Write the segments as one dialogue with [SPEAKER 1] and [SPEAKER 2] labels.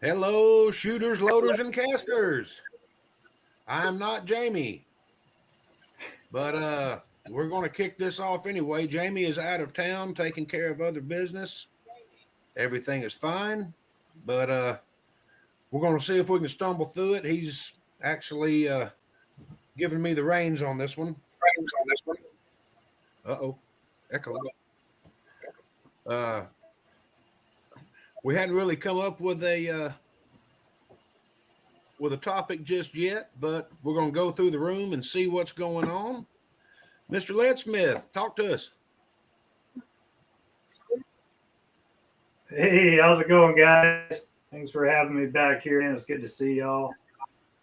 [SPEAKER 1] Hello, shooters, loaders, and casters. I'm not Jamie, but we're going to kick this off anyway. Jamie is out of town taking care of other business. Everything is fine, but we're going to see if we can stumble through it. He's actually giving me the reins on this one. Uh-oh, echo. We hadn't really come up with a topic just yet, but we're going to go through the room and see what's going on. Mr. Led Smith, talk to us.
[SPEAKER 2] Hey, how's it going, guys? Thanks for having me back here, and it's good to see y'all.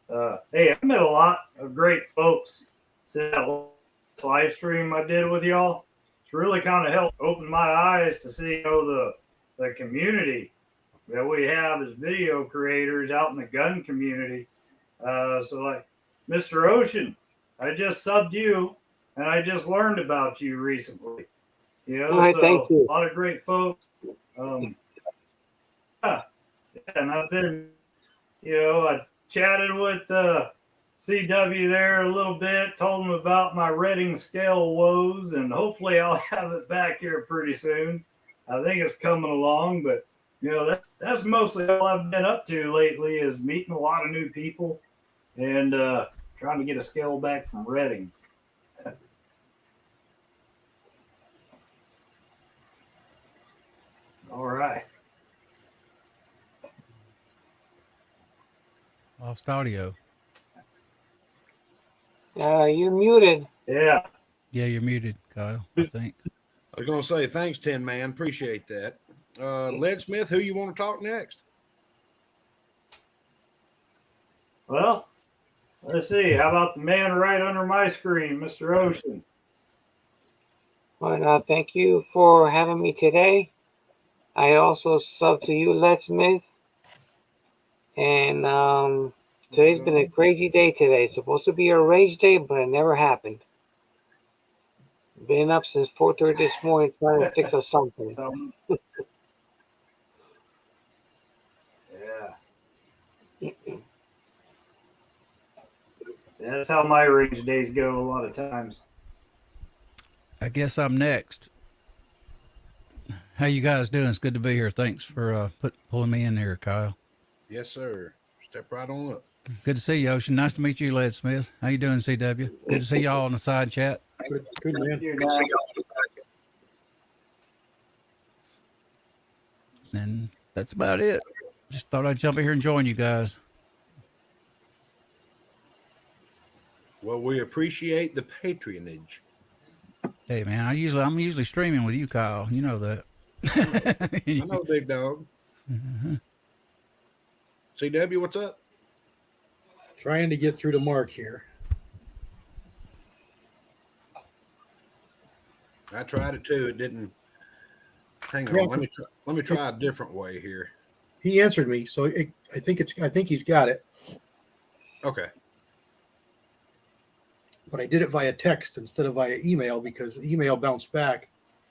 [SPEAKER 2] Hey, I met a lot of great folks since that live stream I did with y'all. It's really kind of helped open my eyes to see, the community that we have as video creators out in the gun community. So like Mr. Ocean, I just subbed you, and I just learned about you recently.
[SPEAKER 3] Thank you.
[SPEAKER 2] A lot of great folks. And I've been, I chatted with CW there a little bit, told him about my Reading scale woes, and hopefully I'll have it back here pretty soon. I think it's coming along, but that's mostly all I've been up to lately is meeting a lot of new people and trying to get a scale back from Reading. All right.
[SPEAKER 4] Lost audio.
[SPEAKER 3] You're muted.
[SPEAKER 2] Yeah.
[SPEAKER 4] Yeah, you're muted, Kyle, I think.
[SPEAKER 1] I was going to say, thanks, Tin Man. Appreciate that. Led Smith, who you want to talk next?
[SPEAKER 2] Well, let's see. How about the man right under my screen, Mr. Ocean?
[SPEAKER 3] Well, thank you for having me today. I also sub to you, Led Smith. And today's been a crazy day today. It's supposed to be a rage day, but it never happened. Been up since 4:30 this morning trying to fix us something.
[SPEAKER 2] Yeah. That's how my rage days go a lot of times.
[SPEAKER 4] I guess I'm next. How you guys doing? It's good to be here. Thanks for pulling me in here, Kyle.
[SPEAKER 1] Yes, sir. Step right on up.
[SPEAKER 4] Good to see you, Ocean. Nice to meet you, Led Smith. How you doing, CW? Good to see y'all on the side chat.
[SPEAKER 1] Good man.
[SPEAKER 4] And that's about it. Just thought I'd jump in here and join you guys.
[SPEAKER 1] Well, we appreciate the patronage.
[SPEAKER 4] Hey, man, I'm usually streaming with you, Kyle. You know that.
[SPEAKER 1] I know, big dog.
[SPEAKER 4] Mm-hmm.
[SPEAKER 1] CW, what's up?
[SPEAKER 5] Trying to get through to Mark here.
[SPEAKER 1] I tried it too. It didn't. Hang on. Let me try a different way here.
[SPEAKER 5] He answered me, so I think he's got it.
[SPEAKER 1] Okay.
[SPEAKER 5] But I did it via text instead of via email because email bounced back.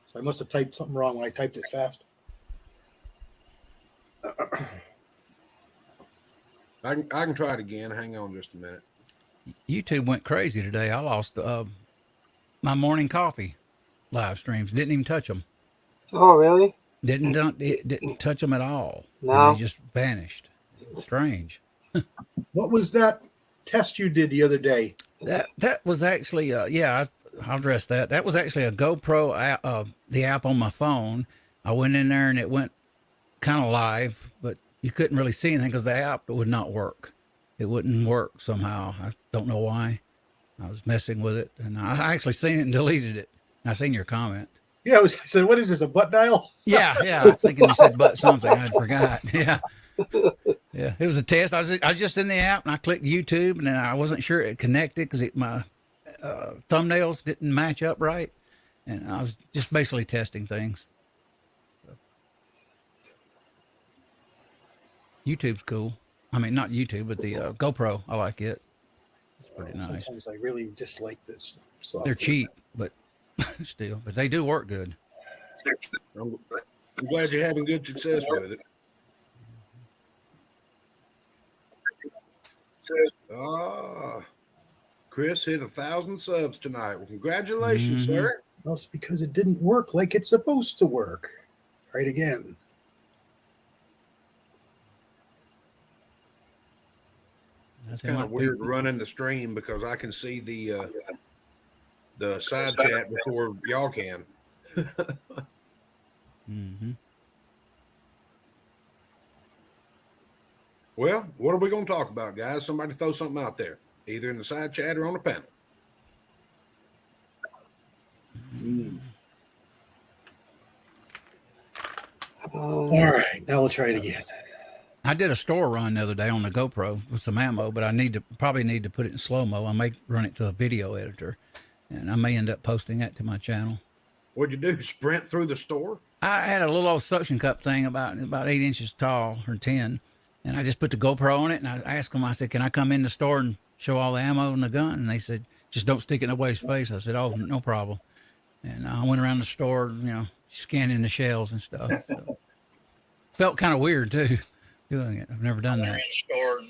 [SPEAKER 5] So I must have typed something wrong when I typed it fast.
[SPEAKER 1] I can try it again. Hang on just a minute.
[SPEAKER 4] YouTube went crazy today. I lost my morning coffee live streams. Didn't even touch them.
[SPEAKER 3] Oh, really?
[SPEAKER 4] It didn't touch them at all.
[SPEAKER 3] No.
[SPEAKER 4] And they just vanished. Strange.
[SPEAKER 5] What was that test you did the other day?
[SPEAKER 4] That was actually I'll address that. That was actually a GoPro app, the app on my phone. I went in there and it went kind of live, but you couldn't really see anything because the app would not work. It wouldn't work somehow. I don't know why. I was messing with it, and I actually seen it and deleted it. I seen your comment.
[SPEAKER 5] Yeah, I said, what is this, a butt dial?
[SPEAKER 4] Yeah. I was thinking you said but something. I forgot. Yeah. Yeah, it was a test. I was just in the app and I clicked YouTube, and then I wasn't sure it connected because my thumbnails didn't match up right, and I was just basically testing things. YouTube's cool. I mean, not YouTube, but the GoPro. I like it. It's pretty nice.
[SPEAKER 5] Sometimes I really dislike this software.
[SPEAKER 4] They're cheap, but still, but they do work good.
[SPEAKER 1] I'm glad you're having good success with it. Ah, Chris hit 1,000 subs tonight. Well, congratulations, sir.
[SPEAKER 5] Well, it's because it didn't work like it's supposed to work. Right again.
[SPEAKER 1] It's kind of weird running the stream because I can see the side chat before y'all can. Well, what are we going to talk about, guys? Somebody throw something out there, either in the side chat or on the panel.
[SPEAKER 5] All right, now we'll try it again.
[SPEAKER 4] I did a store run the other day on the GoPro with some ammo, but I probably need to put it in slow-mo. I may run it to a video editor, and I may end up posting that to my channel.
[SPEAKER 1] What'd you do? Sprint through the store?
[SPEAKER 4] I had a little old suction cup thing about 8 inches tall or 10, and I just put the GoPro on it, and I asked them, I said, can I come in the store and show all the ammo and the gun? And they said, just don't stick it in nobody's face. I said, oh, no problem. And I went around the store, scanning the shelves and stuff. So. Felt kind of weird, too, doing it. I've never done that. In the store,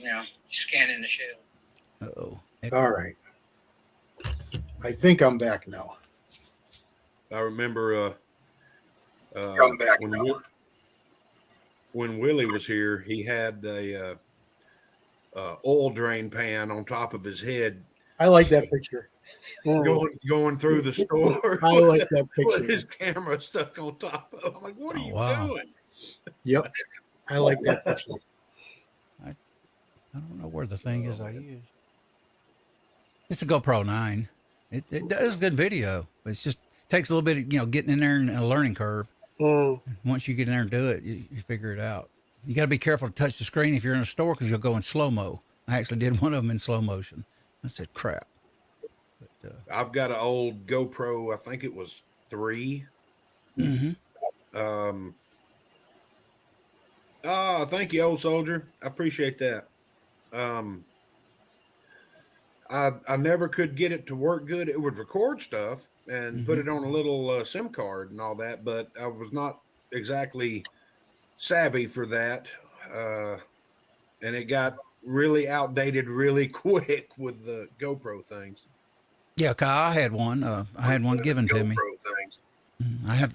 [SPEAKER 4] scanning the shelves. Uh-oh.
[SPEAKER 5] All right. I think I'm back now.
[SPEAKER 1] I remember when Willie was here, he had a oil drain pan on top of his head.
[SPEAKER 5] I like that picture.
[SPEAKER 1] Going through the store.
[SPEAKER 5] I like that picture.
[SPEAKER 1] With his camera stuck on top of him. I'm like, what are you doing?
[SPEAKER 5] Yep. I like that picture.
[SPEAKER 4] I don't know where the thing is I use. It's a GoPro 9. It does good video. It's just takes a little bit of, getting in there and a learning curve. Once you get in there and do it, you figure it out. You got to be careful to touch the screen if you're in a store because you'll go in slow-mo. I actually did one of them in slow motion. I said, crap. But,
[SPEAKER 1] I've got an old GoPro. I think it was 3. Thank you, old soldier. I appreciate that. I never could get it to work good. It would record stuff and put it on a little SIM card and all that, but I was not exactly savvy for that. And it got really outdated really quick with the GoPro things.
[SPEAKER 4] Yeah, Kyle, I had one. I had one given to me. I have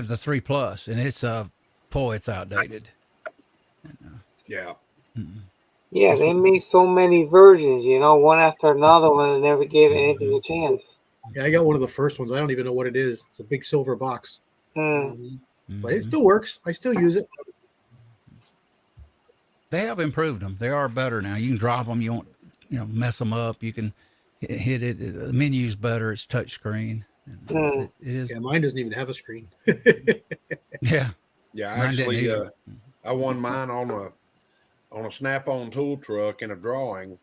[SPEAKER 4] the 3 Plus, and it's it's outdated.
[SPEAKER 1] Yeah.
[SPEAKER 3] Yeah, they made so many versions, one after another one, and never gave anything a chance.
[SPEAKER 5] Yeah, I got one of the first ones. I don't even know what it is. It's a big silver box. But it still works. I still use it.
[SPEAKER 4] They have improved them. They are better now. You can drop them. You won't, mess them up. You can hit it. The menu's better. It's touch screen. It is.
[SPEAKER 5] Yeah, mine doesn't even have a screen.
[SPEAKER 4] Yeah.
[SPEAKER 1] Yeah, actually, I won mine on a Snap-on tool truck in a drawing.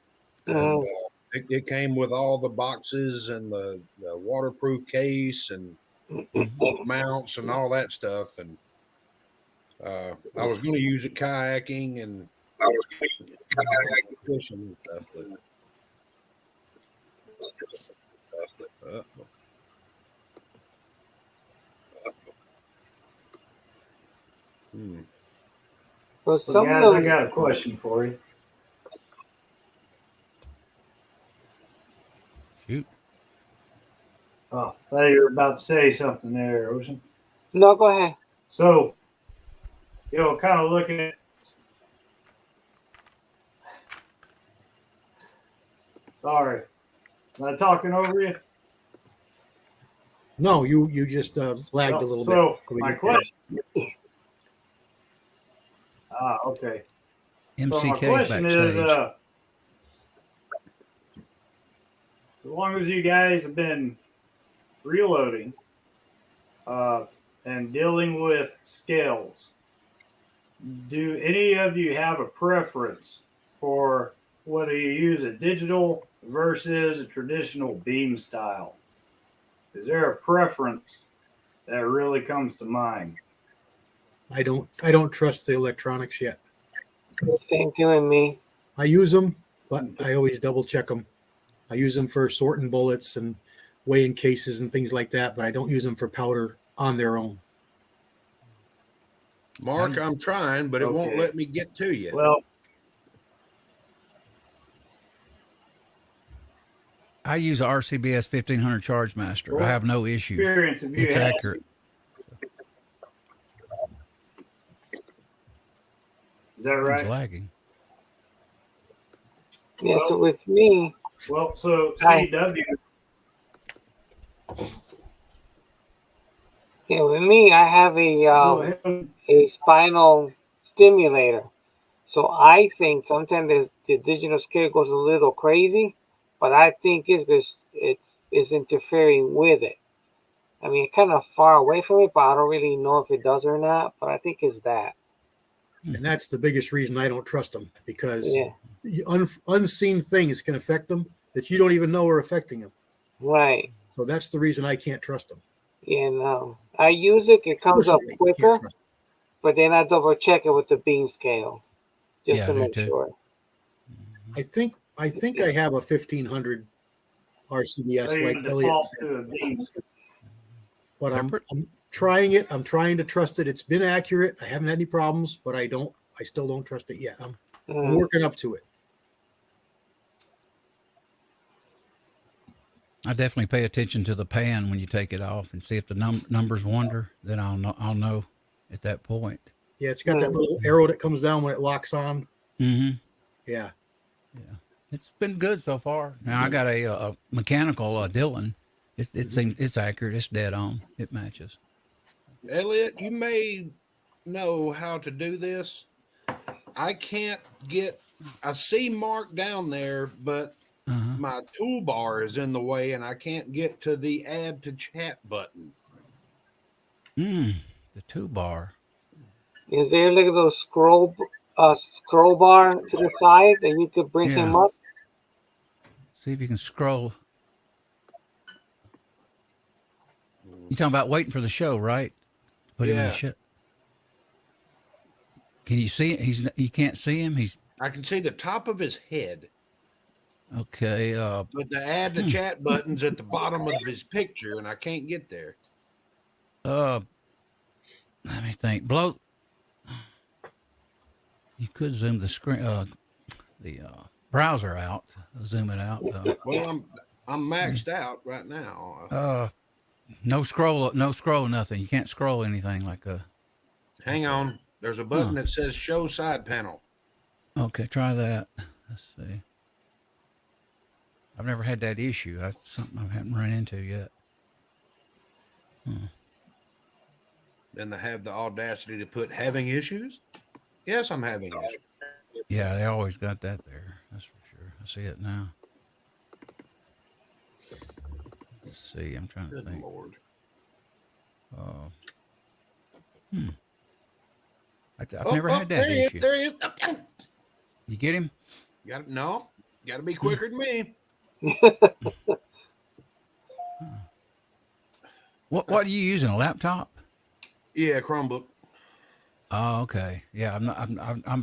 [SPEAKER 1] And, it came with all the boxes and the waterproof case and all the mounts and all that stuff. And I was going to use it kayaking and fishing and stuff. But,
[SPEAKER 2] So guys, I got a question for you.
[SPEAKER 4] Shoot.
[SPEAKER 2] Oh, I thought you were about to say something there, Ocean.
[SPEAKER 3] No, go ahead.
[SPEAKER 2] So, kind of looking at. Sorry, am I talking over you?
[SPEAKER 5] No, you just lagged a little bit.
[SPEAKER 2] So, my question. Okay.
[SPEAKER 4] MCK's
[SPEAKER 2] so my question
[SPEAKER 4] backstage.
[SPEAKER 2] is, as long as you guys have been reloading and dealing with scales, do any of you have a preference for whether you use a digital versus a traditional beam style? Is there a preference that really comes to mind?
[SPEAKER 5] I don't trust the electronics yet.
[SPEAKER 3] Same thing with me.
[SPEAKER 5] I use them, but I always double check them. I use them for sorting bullets and weighing cases and things like that, but I don't use them for powder on their own.
[SPEAKER 1] Mark, I'm trying, but it won't let me get to you.
[SPEAKER 2] Well,
[SPEAKER 4] I use RCBS 1500 Chargemaster.
[SPEAKER 2] What
[SPEAKER 4] I have no issues.
[SPEAKER 2] experience have you
[SPEAKER 4] It's
[SPEAKER 2] had?
[SPEAKER 4] accurate.
[SPEAKER 2] Is that
[SPEAKER 4] It's
[SPEAKER 2] right?
[SPEAKER 4] lagging.
[SPEAKER 3] Yeah, so with me,
[SPEAKER 2] Well, so
[SPEAKER 3] Hi.
[SPEAKER 2] CW.
[SPEAKER 3] yeah, with me, I have
[SPEAKER 2] Go ahead.
[SPEAKER 3] a spinal stimulator. So I think sometimes the digital scale goes a little crazy, but I think it's because it's interfering with it. I mean, kind of far away from it, but I don't really know if it does or not. But I think it's that.
[SPEAKER 5] And that's the biggest reason I don't trust them, because
[SPEAKER 3] Yeah,
[SPEAKER 5] unseen things can affect them that you don't even know are affecting them.
[SPEAKER 3] right.
[SPEAKER 5] So that's the reason I can't trust them.
[SPEAKER 3] Yeah, no. I use it. It comes up
[SPEAKER 5] Explicitly,
[SPEAKER 3] quicker,
[SPEAKER 5] can't trust them.
[SPEAKER 3] but then I double check it with the beam scale just
[SPEAKER 4] Yeah,
[SPEAKER 3] to
[SPEAKER 4] I do
[SPEAKER 3] make
[SPEAKER 4] too.
[SPEAKER 3] sure.
[SPEAKER 5] I think I have a 1500
[SPEAKER 2] So
[SPEAKER 5] RCBS
[SPEAKER 2] you
[SPEAKER 5] like Elliot
[SPEAKER 2] default
[SPEAKER 5] said,
[SPEAKER 2] to a beam.
[SPEAKER 5] but
[SPEAKER 4] They're
[SPEAKER 5] I'm
[SPEAKER 4] pre-
[SPEAKER 5] trying it. I'm trying to trust it. It's been accurate. I haven't had any problems, but I still don't trust it yet. I'm
[SPEAKER 3] Mm,
[SPEAKER 5] working up to it.
[SPEAKER 4] I definitely pay attention to the pan when you take it off and see if the numbers wander. Then I'll know at that point.
[SPEAKER 5] Yeah, it's got that little arrow that comes down when it locks on.
[SPEAKER 4] Mm-hmm.
[SPEAKER 5] Yeah.
[SPEAKER 4] Yeah, it's been good so far. Now I got a mechanical Dylan. It seems it's accurate. It's dead on. It matches.
[SPEAKER 1] Elliot, you may know how to do this. I can't get. I see Mark down there, but
[SPEAKER 4] Uh-huh.
[SPEAKER 1] my toolbar is in the way, and I can't get to the add to chat button.
[SPEAKER 4] The 2 bar.
[SPEAKER 3] Is there like a little scroll bar to the side that you could bring him
[SPEAKER 4] Yeah.
[SPEAKER 3] up?
[SPEAKER 4] See if you can scroll. You talking about waiting for the show, right? Put him in the
[SPEAKER 1] Yeah.
[SPEAKER 4] show. Can you see it? You can't see him. He's
[SPEAKER 1] I can see the top of his head,
[SPEAKER 4] okay.
[SPEAKER 1] but the add to chat button's at the bottom of his picture, and I can't get there.
[SPEAKER 4] Let me think. You could zoom the screen, the browser out. Zoom it out.
[SPEAKER 1] Well, I'm maxed out right now.
[SPEAKER 4] No scroll, nothing. You can't scroll anything like a.
[SPEAKER 1] Hang on. There's a button that says show side panel.
[SPEAKER 4] Okay, try that. Let's see. I've never had that issue. That's something I haven't run into yet.
[SPEAKER 1] Then they have the audacity to put having issues. Yes, I'm having issues.
[SPEAKER 4] Yeah, they always got that there. That's for sure. I see it now. Let's see. I'm trying to
[SPEAKER 1] Good
[SPEAKER 4] think.
[SPEAKER 1] Lord.
[SPEAKER 4] I've never had that
[SPEAKER 1] there he is.
[SPEAKER 4] issue.
[SPEAKER 1] There he is.
[SPEAKER 4] You get him?
[SPEAKER 1] Got no. Got to be quicker than me.
[SPEAKER 4] What are you using? A laptop?
[SPEAKER 1] Yeah, Chromebook.
[SPEAKER 4] Oh, okay. Yeah, I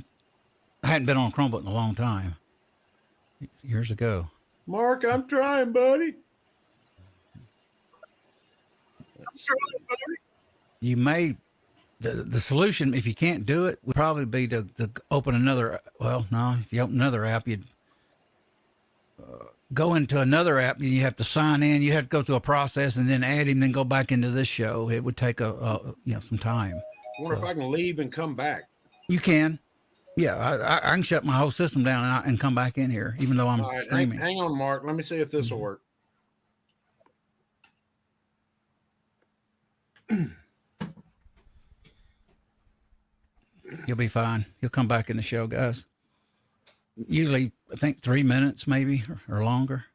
[SPEAKER 4] hadn't been on a Chromebook in a long time. Years ago.
[SPEAKER 1] Mark, I'm trying, buddy.
[SPEAKER 4] You may the solution, if you can't do it, would probably be to open another. Well, no, if you open another app, you'd go into another app. You have to sign in. You have to go through a process and then add him, then go back into this show. It would take some time.
[SPEAKER 1] I wonder if I can leave and come back.
[SPEAKER 4] You can. Yeah, I can shut my whole system down and come back in here, even though I'm
[SPEAKER 1] All right,
[SPEAKER 4] streaming.
[SPEAKER 1] hang on, Mark. Let me see if this will work.
[SPEAKER 4] You'll be fine. You'll come back in the show, guys. Usually, I think 3 minutes maybe or longer.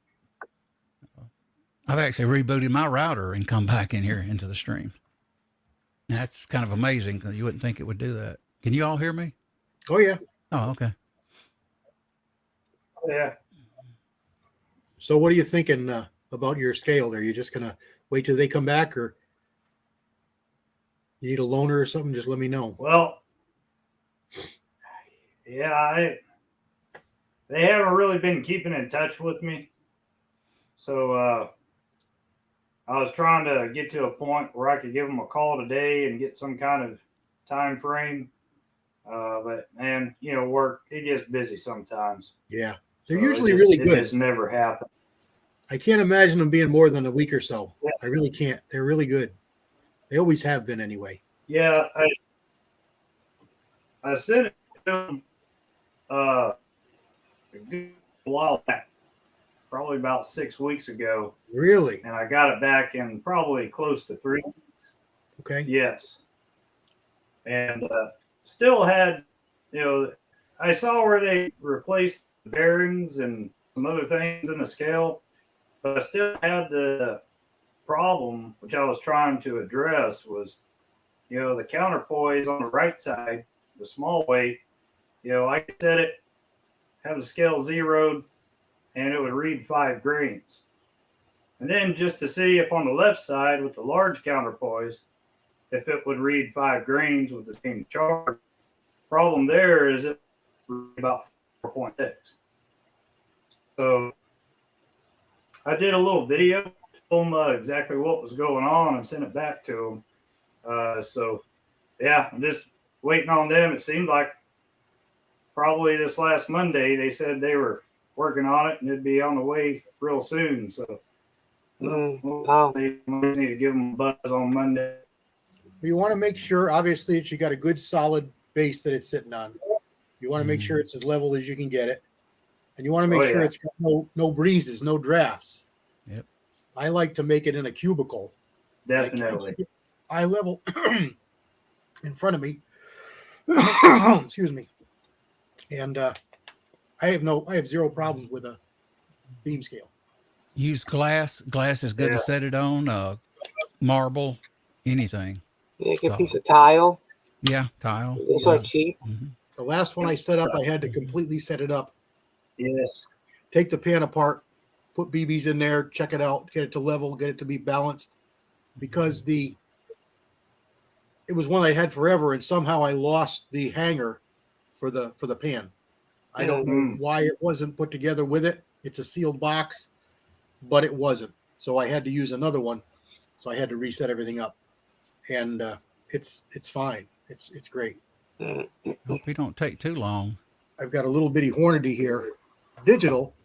[SPEAKER 4] I've actually rebooted my router and come back in here into the stream. And that's kind of amazing because you wouldn't think it would do that. Can you all hear me?
[SPEAKER 5] Oh yeah.
[SPEAKER 4] Oh, okay.
[SPEAKER 2] Yeah.
[SPEAKER 5] So what are you thinking about your scale? Are you just gonna wait till they come back, or you need a loaner or something? Just let me know.
[SPEAKER 2] Well, yeah, they haven't really been keeping in touch with me. So I was trying to get to a point where I could give them a call today and get some kind of time frame. But man, work, it gets busy sometimes.
[SPEAKER 5] Yeah, they're
[SPEAKER 2] So
[SPEAKER 5] usually really
[SPEAKER 2] It
[SPEAKER 5] good.
[SPEAKER 2] just never happens.
[SPEAKER 5] I can't imagine them being more than a week or so.
[SPEAKER 2] Yeah.
[SPEAKER 5] I really can't. They're really good. They always have been anyway.
[SPEAKER 2] Yeah, I sent it to him a good while back, probably about 6 weeks ago,
[SPEAKER 5] Really?
[SPEAKER 2] and I got it back in probably close to 3.
[SPEAKER 5] Okay.
[SPEAKER 2] Yes, and still had, I saw where they replaced the bearings and some other things in the scale, but I still had the problem, which I was trying to address, was, the counterpoise on the right side, the small weight, I could set it, have the scale zeroed, and it would read 5 grains. And then just to see if on the left side with the large counterpoise, if it would read 5 grains with the same charge. Problem there is it about 4.6. So I did a little video, told them exactly what was going on, and sent it back to them. So yeah, I'm just waiting on them. It seemed like probably this last Monday they said they were working on it and it'd be on the way real soon. So
[SPEAKER 3] Wow.
[SPEAKER 2] they need to give them a buzz on Monday.
[SPEAKER 5] You want to make sure, obviously, that you got a good solid base that it's sitting on. You want to make sure it's as level as you can get it, and you want to make sure it's got no breezes, no drafts.
[SPEAKER 4] Yep.
[SPEAKER 5] I like to make it in a cubicle.
[SPEAKER 2] Definitely.
[SPEAKER 5] Eye level in front of me. Excuse me. And I have zero problems with a beam scale.
[SPEAKER 4] Use glass. Glass is good to set it on. Marble, anything.
[SPEAKER 3] Yeah, get a piece of tile.
[SPEAKER 4] Yeah, tile.
[SPEAKER 3] Those are cheap.
[SPEAKER 4] Mm-hmm.
[SPEAKER 5] The last one I set up, I had to completely set it up.
[SPEAKER 2] Yes.
[SPEAKER 5] Take the pan apart, put BBs in there, check it out, get it to level, get it to be balanced. Because it was one I had forever, and somehow I lost the hanger for the pan. I don't know why it wasn't put together with it. It's a sealed box, but it wasn't. So I had to use another one. So I had to reset everything up. And it's fine. It's great.
[SPEAKER 4] Hope you don't take too long.
[SPEAKER 5] I've got a little bitty Hornady here, digital.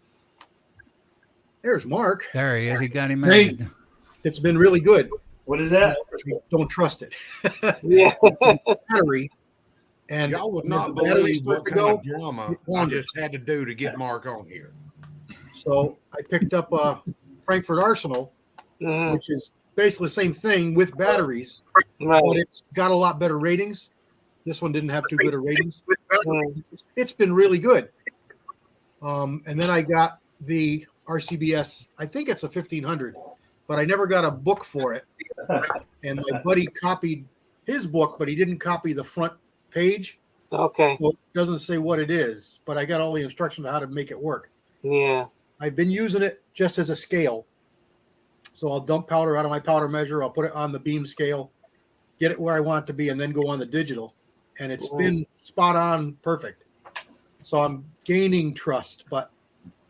[SPEAKER 5] There's Mark.
[SPEAKER 4] There he is. He got him
[SPEAKER 6] Great.
[SPEAKER 4] made.
[SPEAKER 5] It's been really good.
[SPEAKER 2] What is that?
[SPEAKER 5] Don't trust it.
[SPEAKER 3] Yeah.
[SPEAKER 5] Battery. And
[SPEAKER 1] Y'all would
[SPEAKER 5] when
[SPEAKER 1] not
[SPEAKER 5] the battery
[SPEAKER 1] believe what
[SPEAKER 5] starts to
[SPEAKER 1] kind
[SPEAKER 5] go,
[SPEAKER 1] of drama
[SPEAKER 5] it
[SPEAKER 1] I
[SPEAKER 5] wanders.
[SPEAKER 1] just had to do to get Mark on here.
[SPEAKER 5] So I picked up a Frankfurt Arsenal,
[SPEAKER 3] Mhm.
[SPEAKER 5] which is basically the same thing with batteries,
[SPEAKER 3] Right.
[SPEAKER 5] but it's got a lot better ratings. This one didn't have too good of ratings.
[SPEAKER 3] Mm.
[SPEAKER 5] It's been really good. And then I got the RCBS. I think it's a 1500, but I never got a book for it. And my buddy copied his book, but he didn't copy the front page.
[SPEAKER 3] Okay.
[SPEAKER 5] Well, it doesn't say what it is, but I got all the instructions on how to make it work.
[SPEAKER 3] Yeah.
[SPEAKER 5] I've been using it just as a scale. So I'll dump powder out of my powder measure. I'll put it on the beam scale, get it where I want it to be, and then go on the digital. And it's been spot on perfect. So I'm gaining trust, but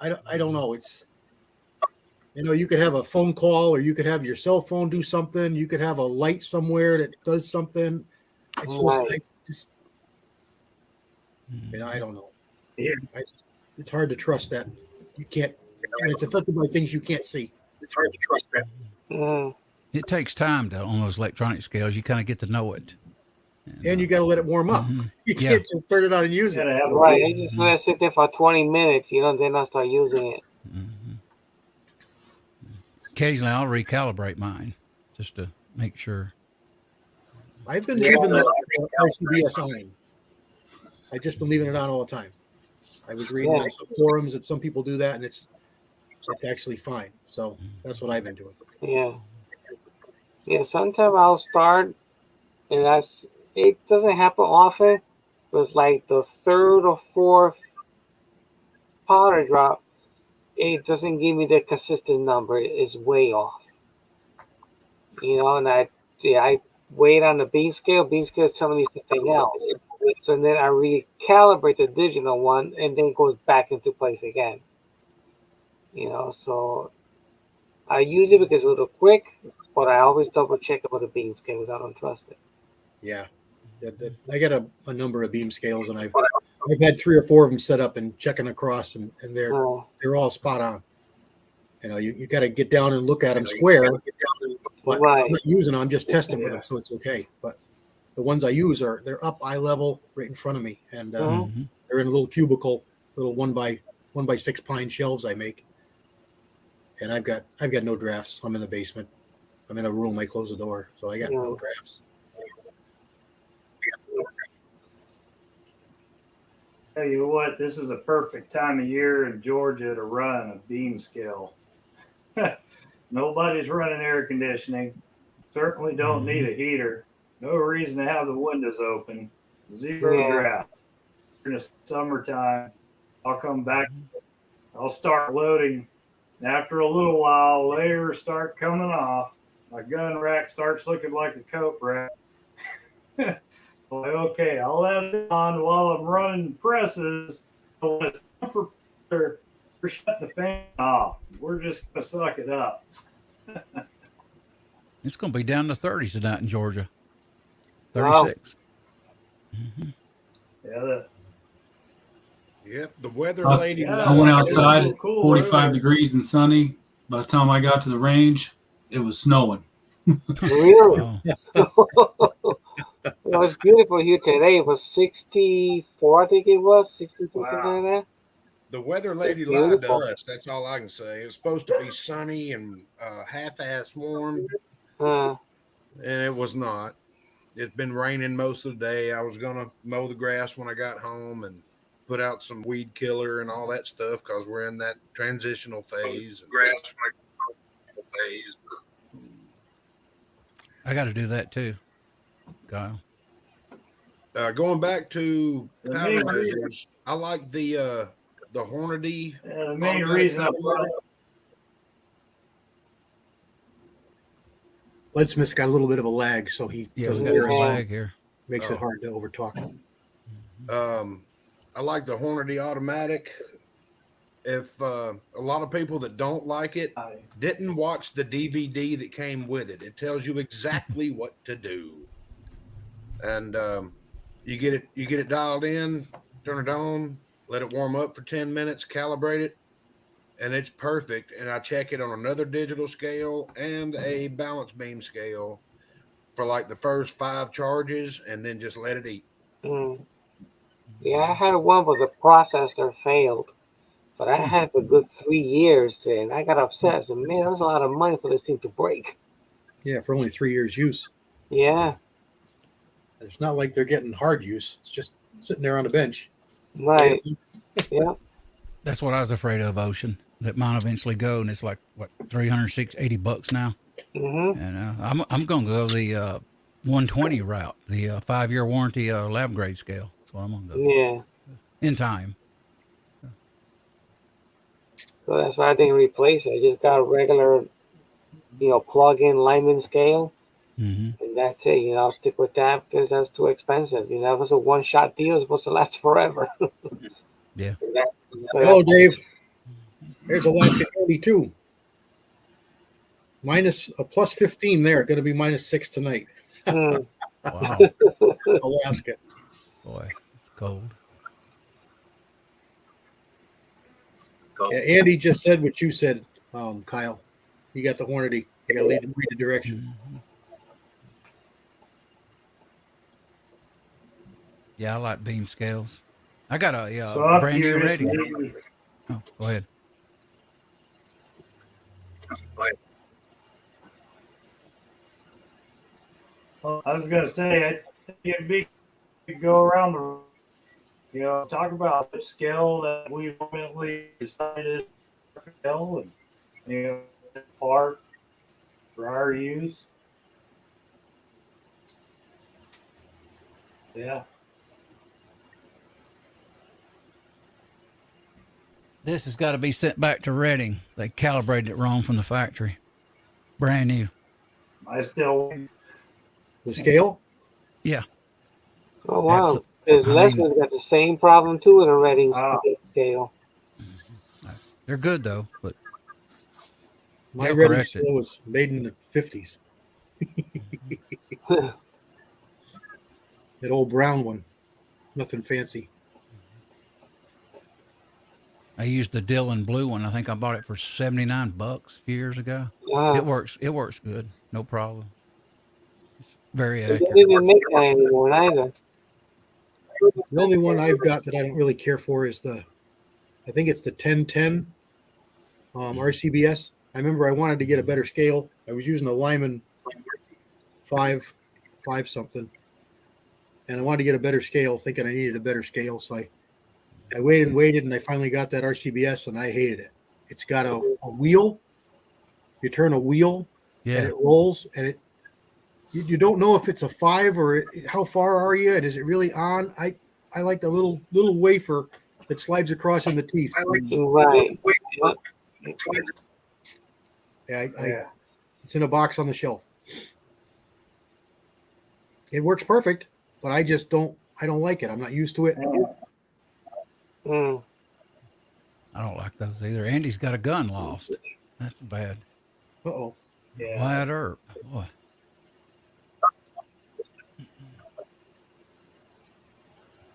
[SPEAKER 5] I don't know. It's, you could have a phone call or you could have your cell phone do something. You could have a light somewhere that does something. It's I don't know.
[SPEAKER 2] Yeah.
[SPEAKER 5] It's hard to trust that. You can't, it's affected by things you can't see. It's hard to trust that.
[SPEAKER 3] Mm.
[SPEAKER 4] It takes time on those electronic scales. You kind of get to know it.
[SPEAKER 5] And you got to let it warm up. You can't just turn it on and use it.
[SPEAKER 3] Right. I just let it sit there for 20 minutes, then I start using it.
[SPEAKER 4] Occasionally, I'll recalibrate mine just to make sure.
[SPEAKER 5] I've been leaving the RCBS on. I've just been leaving it on all the time. I was reading on some forums that some people do that, and it's actually fine. So that's what I've been doing.
[SPEAKER 3] Yeah. Yeah. Sometimes I'll start, and it doesn't happen often, but it's like the third or fourth powder drop, it doesn't give me the consistent number. It's way off. And I wait on the beam scale. Beam scale is telling me something else. So then I recalibrate the digital one, and then it goes back into place again. So I use it because it's a little quick, but I always double check it with a beam scale because I don't trust it.
[SPEAKER 5] Yeah. I got a number of beam scales, and I've had 3 or 4 of them set up and checking across, and they're all spot on. You got to get down and look at them square. But
[SPEAKER 3] Right.
[SPEAKER 5] I'm not using them. I'm just testing with them, so it's okay. But the ones I use they're up eye level, right in front of me, and
[SPEAKER 3] Mhm.
[SPEAKER 5] they're in a little cubicle, little 1x6 pine shelves I make. And I've got no drafts. I'm in the basement. I'm in a room. I close the door, so I got no
[SPEAKER 3] Yeah.
[SPEAKER 5] drafts.
[SPEAKER 2] Tell you what, this is a perfect time of year in Georgia to run a beam scale. Nobody's running air conditioning. Certainly don't need a heater. No reason to have the windows open. Zero
[SPEAKER 3] Yeah.
[SPEAKER 2] draft. In the summertime, I'll come back. I'll start loading. And after a little while, layers start coming off. My gun rack starts looking like a coat rack. Like, okay, I'll let it on while I'm running presses. But when it's time for pressure, we're shutting the fan off. We're just gonna suck it up.
[SPEAKER 4] It's going to be down to 30s tonight in Georgia.
[SPEAKER 3] Wow.
[SPEAKER 4] 36.
[SPEAKER 2] Yeah,
[SPEAKER 1] Yep, the weather
[SPEAKER 6] I-
[SPEAKER 1] lady
[SPEAKER 2] yeah,
[SPEAKER 6] I went
[SPEAKER 1] loves
[SPEAKER 2] it's
[SPEAKER 1] it.
[SPEAKER 6] outside
[SPEAKER 2] real
[SPEAKER 6] at
[SPEAKER 2] cool
[SPEAKER 6] 45
[SPEAKER 2] earlier.
[SPEAKER 6] degrees and sunny. By the time I got to the range, it was snowing.
[SPEAKER 3] Really?
[SPEAKER 4] Wow.
[SPEAKER 3] It was beautiful here today. It was 64, I think it was 62,
[SPEAKER 2] Wow.
[SPEAKER 3] something like
[SPEAKER 1] The weather lady
[SPEAKER 3] It's
[SPEAKER 1] lied to
[SPEAKER 3] beautiful.
[SPEAKER 1] us. That's all I can say. It was supposed to be sunny and half-ass warm,
[SPEAKER 3] that.
[SPEAKER 1] and it was not. It's been raining most of the day. I was gonna mow the grass when I got home and put out some weed killer and all that stuff because we're in that transitional phase.
[SPEAKER 4] I got to do that too, Kyle.
[SPEAKER 1] Going back to
[SPEAKER 2] The main
[SPEAKER 1] powder
[SPEAKER 2] reason,
[SPEAKER 1] measures, I like the Hornady
[SPEAKER 2] the main
[SPEAKER 1] automatic
[SPEAKER 2] reason I
[SPEAKER 1] powder
[SPEAKER 2] brought
[SPEAKER 1] measure.
[SPEAKER 5] Leadsmith's got a little bit of a lag, so he
[SPEAKER 4] Yeah, we
[SPEAKER 5] doesn't
[SPEAKER 4] got
[SPEAKER 5] hear
[SPEAKER 4] some
[SPEAKER 5] us.
[SPEAKER 4] lag here.
[SPEAKER 5] Makes
[SPEAKER 1] Oh.
[SPEAKER 5] it hard to overtalk.
[SPEAKER 1] I like the Hornady automatic. If a lot of people that don't like it didn't watch the DVD that came with it, it tells you exactly what to do. And you get it dialed in, turn it on, let it warm up for 10 minutes, calibrate it, and it's perfect. And I check it on another digital scale and a balance beam scale for like the first 5 charges, and then just let it eat.
[SPEAKER 3] Mm. Yeah, I had one, but the processor failed. But I had it for a good 3 years, and I got upset. I said, man, that was a lot of money for this thing to break.
[SPEAKER 5] Yeah, for only 3 years use.
[SPEAKER 3] Yeah,
[SPEAKER 5] And it's not like they're getting hard use. It's just sitting there on the bench.
[SPEAKER 3] right. Yeah.
[SPEAKER 4] That's what I was afraid of, Ocean, that mine eventually go. And it's like, what, $380 now?
[SPEAKER 3] Mm-hmm.
[SPEAKER 4] And I'm going to go the 120 route, the 5-year warranty lab grade scale. That's what I'm going to go
[SPEAKER 3] Yeah.
[SPEAKER 4] in time.
[SPEAKER 3] So that's why I didn't replace it. I just got a regular, plug-in lineman scale,
[SPEAKER 4] Mm-hmm.
[SPEAKER 3] and that's it. I'll stick with that because that's too expensive. That was a one-shot deal. It's supposed to last forever.
[SPEAKER 4] Yeah.
[SPEAKER 5] Hello, Dave. There's Alaska County too. Minus a plus 15 there. Going to be -6 tonight.
[SPEAKER 3] Mm.
[SPEAKER 4] Wow.
[SPEAKER 5] Alaska.
[SPEAKER 4] Boy, it's cold.
[SPEAKER 5] Yeah, Andy just said what you said, Kyle. You got the Hornady. You got to read the directions.
[SPEAKER 4] Mm-hmm. Yeah, I like beam scales. I got a
[SPEAKER 2] so I'm
[SPEAKER 4] brand new
[SPEAKER 2] curious.
[SPEAKER 4] ready.
[SPEAKER 2] Maybe,
[SPEAKER 4] Oh, go ahead.
[SPEAKER 2] I was gonna say, I think it'd be to go around the, talk about the scale that we ultimately decided to fill and part for our use. Yeah.
[SPEAKER 4] This has got to be sent back to Reading. They calibrated it wrong from the factory. Brand new.
[SPEAKER 2] I still
[SPEAKER 5] The scale?
[SPEAKER 4] Yeah.
[SPEAKER 3] Oh, wow.
[SPEAKER 4] Abso-
[SPEAKER 3] Because
[SPEAKER 4] I mean-
[SPEAKER 3] Leslie's got the same problem, too, with a Reading scale.
[SPEAKER 4] They're good though, but
[SPEAKER 5] My
[SPEAKER 4] they'll
[SPEAKER 5] Reading
[SPEAKER 4] correct
[SPEAKER 5] scale
[SPEAKER 4] it.
[SPEAKER 5] was made in the 50s. That old brown one. Nothing fancy.
[SPEAKER 4] I used the Dylan blue one. I think I bought it for $79 a few years ago.
[SPEAKER 3] Wow.
[SPEAKER 4] It works. It works good. No problem. Very
[SPEAKER 3] They don't
[SPEAKER 4] accurate.
[SPEAKER 3] even make that anymore either.
[SPEAKER 5] The only one I've got that I don't really care for is I think it's the 1010 RCBS. I remember I wanted to get a better scale. I was using a Lyman 5 something, and I wanted to get a better scale, thinking I needed a better scale. So I waited and waited, and I finally got that RCBS, and I hated it. It's got a wheel. You turn a wheel, and
[SPEAKER 4] Yeah.
[SPEAKER 5] it rolls, and you don't know if it's a 5 or how far are you, and is it really on? I like the little wafer that slides across in the teeth.
[SPEAKER 3] Right. Yep.
[SPEAKER 2] Yeah.
[SPEAKER 5] It's in a box on the shelf. It works perfect, but I don't like it. I'm not used to it.
[SPEAKER 3] Mm.
[SPEAKER 4] I don't like those either. Andy's got a gun lost. That's bad.
[SPEAKER 5] Uh-oh.
[SPEAKER 2] Yeah.
[SPEAKER 4] Wyatt Earp. Boy.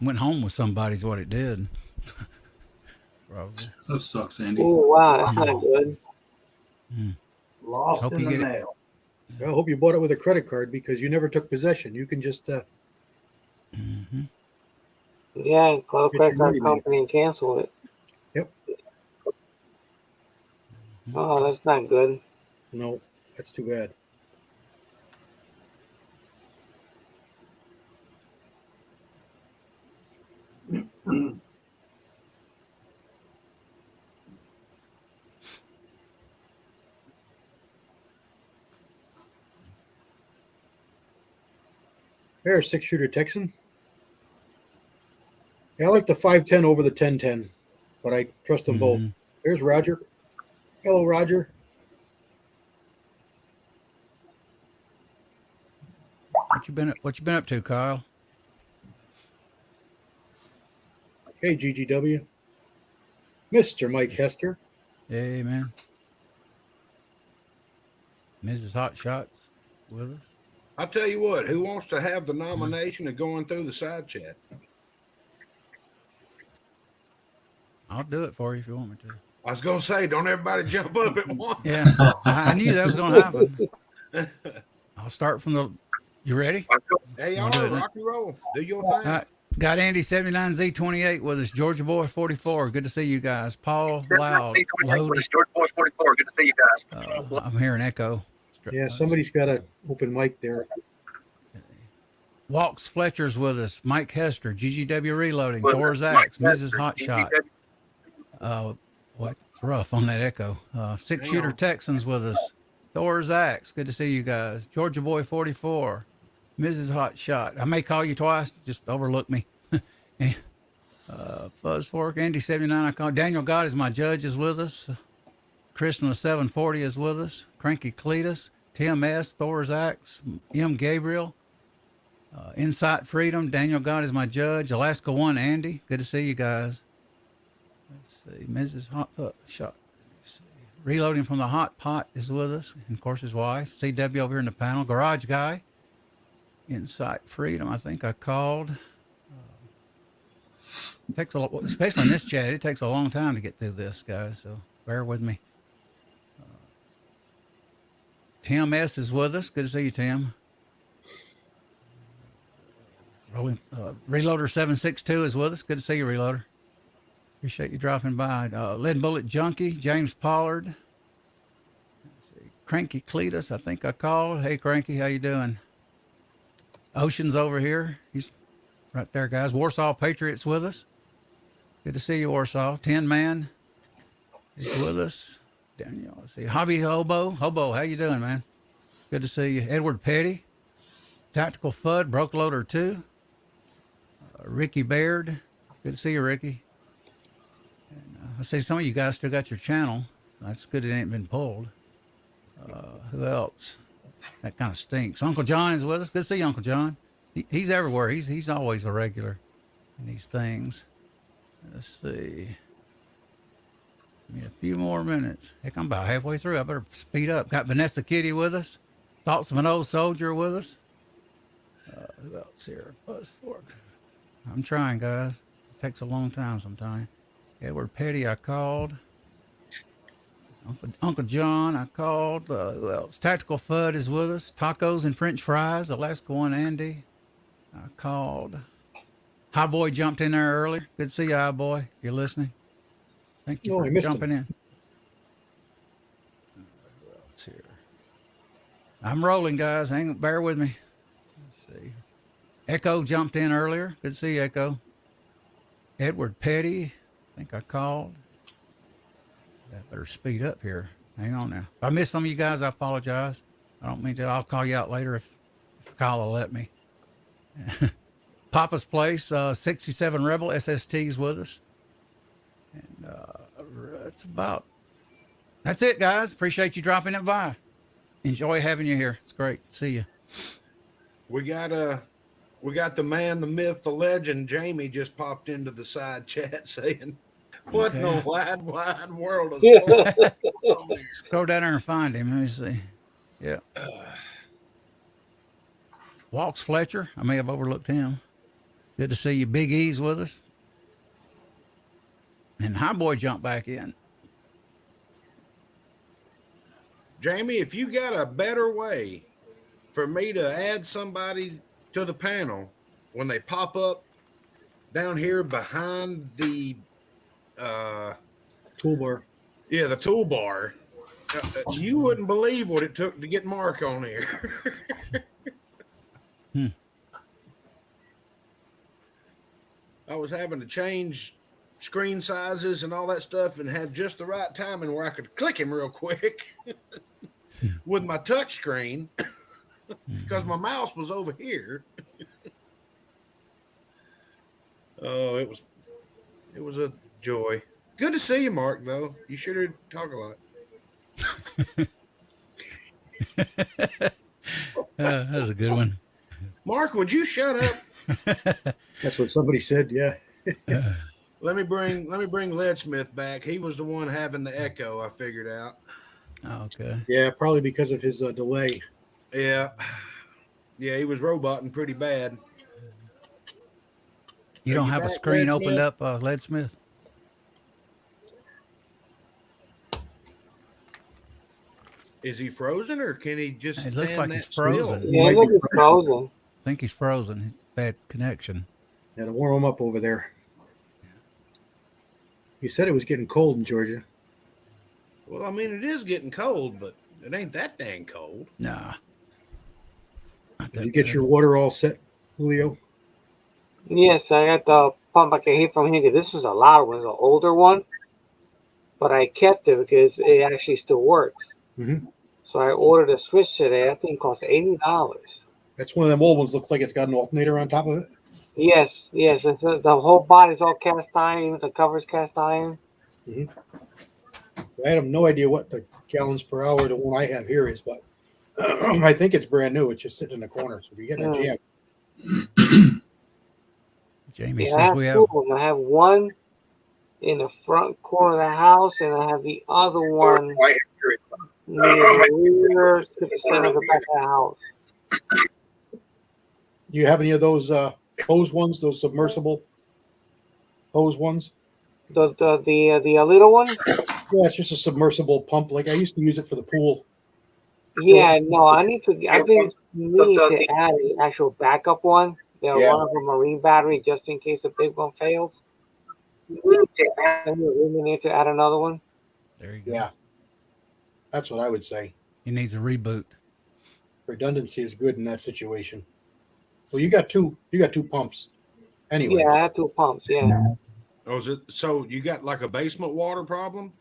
[SPEAKER 4] Went home with somebody's what it did. Probably.
[SPEAKER 6] That sucks, Andy.
[SPEAKER 3] Oh wow, that's not good.
[SPEAKER 2] Lost
[SPEAKER 4] Hope
[SPEAKER 2] in
[SPEAKER 4] you
[SPEAKER 2] the
[SPEAKER 4] get it.
[SPEAKER 2] mail.
[SPEAKER 5] Well, I hope you bought it with a credit card because you never took possession. You can just
[SPEAKER 4] Mm-hmm.
[SPEAKER 3] Yeah, call a
[SPEAKER 5] Get
[SPEAKER 3] credit
[SPEAKER 5] your
[SPEAKER 3] card
[SPEAKER 5] money back.
[SPEAKER 3] company and cancel it.
[SPEAKER 5] Yep.
[SPEAKER 3] Oh, that's not good.
[SPEAKER 5] no, that's too bad. There's a 6-shooter Texan. Yeah, I like the 510 over the 1010, but I trust them both.
[SPEAKER 4] Mhm.
[SPEAKER 5] There's Roger. Hello, Roger.
[SPEAKER 4] What you been up to, Kyle?
[SPEAKER 5] Hey, GGW. Mr. Mike Hester.
[SPEAKER 4] Hey, man. Mrs. Hot Shots with us.
[SPEAKER 1] I tell you what, who wants to have the nomination of going through the side chat?
[SPEAKER 4] I'll do it for you if you want me to.
[SPEAKER 1] I was gonna say, don't everybody jump up at once.
[SPEAKER 4] Yeah, I knew that was going to happen. I'll start from the. You ready?
[SPEAKER 1] Hey, y'all,
[SPEAKER 4] Wanna do it now?
[SPEAKER 1] rock and roll. Do your
[SPEAKER 4] All
[SPEAKER 1] thing.
[SPEAKER 4] right. Got Andy 79Z28 with us. Georgia Boy 44. Good to see you guys. Paul Loud. Loaded.
[SPEAKER 7] Georgia Boy 44. Good to see you guys.
[SPEAKER 4] I'm hearing echo.
[SPEAKER 5] Yeah, somebody's got an open mic there.
[SPEAKER 4] Walks Fletcher's with us. Mike Hester. GGW Reloading. Thor's Axe. Mrs. Hotshot. What? It's rough on that echo. 6-shooter Texans with us. Thor's Axe. Good to see you guys. Georgia Boy 44. Mrs. Hotshot. I may call you twice. Just overlook me. Fuzz Fork. Andy 79. I call. Daniel God is my judge is with us. Kristen 740 is with us. Cranky Cletus. TMS. Thor's Axe. M. Gabriel. Insight Freedom. Daniel God is my judge. Alaska 1. Andy. Good to see you guys. Let's see. Mrs. Hotshot. Reloading from the Hot Pot is with us, and of course his wife. CW over here in the panel. Garage Guy. Insight Freedom. I think I called. Takes a lot, especially in this chat. It takes a long time to get through this, guys. So bear with me. Tim S is with us. Good to see you, Tim. Rolling. Reloader 762 is with us. Good to see you, Reloader. Appreciate you dropping by. Lead Bullet Junkie, James Pollard. Let's see. Cranky Cletus, I think I called. Hey, Cranky, how you doing? Ocean's over here. He's right there, guys. Warsaw Patriots with us. Good to see you, Warsaw. 10 Man is with us. Daniel, let's see. Hobby Hobo. Hobo, how you doing, man? Good to see you. Edward Petty. Tactical Fudd, Broke Loader 2. Ricky Baird. Good to see you, Ricky. I see some of you guys still got your channel. So that's good it ain't been pulled. Who else? That kind of stinks. Uncle John is with us. Good to see you, Uncle John. He's everywhere. He's always a regular in these things. Let's see. Give me a few more minutes. Heck, I'm about halfway through. I better speed up. Got Vanessa Kitty with us. Thoughts of an Old Soldier with us. Who else here? Fuzz Fork. I'm trying, guys. It takes a long time sometimes. Edward Petty, I called. Uncle John, I called. Who else? Tactical Fudd is with us. Tacos and French fries. Alaska One Andy, I called. High Boy jumped in there earlier. Good to see you, High Boy. If you're listening. Thank you
[SPEAKER 5] No,
[SPEAKER 4] for
[SPEAKER 5] I missed
[SPEAKER 4] jumping
[SPEAKER 5] him.
[SPEAKER 4] in. Who else here? I'm rolling, guys. Bear with me. Let's see. Echo jumped in earlier. Good to see you, Echo. Edward Petty, I think I called. I better speed up here. Hang on now. If I miss some of you guys, I apologize. I don't mean to. I'll call you out later if Kyle will let me. Papa's Place, 67 Rebel SST's with us. And that's it, guys. Appreciate you dropping it by. Enjoy having you here. It's great. See you.
[SPEAKER 1] We got the man, the myth, the legend. Jamie just popped into the side chat saying, "What in the wide world of
[SPEAKER 4] Scroll down there and find him. Let me see. Yeah. Walks Fletcher. I may have overlooked him. Good to see you. Big E's with us. And High Boy jumped back in.
[SPEAKER 1] Jamie, if you got a better way for me to add somebody to the panel when they pop up down here behind the
[SPEAKER 5] Toolbar.
[SPEAKER 1] Yeah, the toolbar. You wouldn't believe what it took to get Mark on here. I was having to change screen sizes and all that stuff and have just the right timing where I could click him real quick with my touch screen because my mouse was over here. Oh, it was a joy. Good to see you, Mark, though. You sure did talk a lot.
[SPEAKER 4] That was a good one.
[SPEAKER 1] Mark, would you shut up?
[SPEAKER 5] That's what somebody said. Yeah.
[SPEAKER 1] Let me bring Leadsmith back. He was the one having the echo, I figured out.
[SPEAKER 4] Okay.
[SPEAKER 5] Yeah, probably because of his delay.
[SPEAKER 1] Yeah, he was roboting pretty bad.
[SPEAKER 4] You don't have a screen opened up, Leadsmith?
[SPEAKER 1] Is he frozen, or can he just?
[SPEAKER 4] It looks like he's frozen.
[SPEAKER 3] Yeah, I think he's frozen.
[SPEAKER 4] I think he's frozen. Bad connection.
[SPEAKER 5] Got to warm him up over there. You said it was getting cold in Georgia.
[SPEAKER 1] Well, I mean, it is getting cold, but it ain't that dang cold.
[SPEAKER 4] Nah.
[SPEAKER 5] Did you get your water all set, Julio?
[SPEAKER 3] Yes, I got the pump I can hit from here. This was a loud one, an older one, but I kept it because it actually still works.
[SPEAKER 5] Mm-hmm.
[SPEAKER 3] So I ordered a switch today. I think it cost $80.
[SPEAKER 5] That's one of them old ones. Looks like it's got an alternator on top of it.
[SPEAKER 3] Yes. It's, the whole body's all cast iron. Even the cover's cast iron.
[SPEAKER 5] Mm-hmm. I have no idea what the gallons per hour the one I have here is, but I think it's brand new. It's just sitting in the corner. So if you're getting a jam.
[SPEAKER 4] Jamie
[SPEAKER 3] Yeah,
[SPEAKER 4] says we have.
[SPEAKER 3] Two of them. I have one in the front corner of the house, and I have the other one near the rear to the center of the back of the house.
[SPEAKER 5] Do you have any of those hose ones? Those submersible hose ones?
[SPEAKER 3] The little one?
[SPEAKER 5] Yeah, it's just a submersible pump. Like I used to use it for the pool.
[SPEAKER 3] Yeah, no, I've been needing to add an actual backup one. One of a marine battery just in case the big one fails. We need to add another one.
[SPEAKER 4] There you go.
[SPEAKER 5] Yeah. That's what I would say.
[SPEAKER 4] He needs a reboot.
[SPEAKER 5] Redundancy is good in that situation. Well, you got two pumps. Anyway.
[SPEAKER 3] Yeah, I have 2 pumps, yeah.
[SPEAKER 1] Oh, is it so you got like a basement water problem?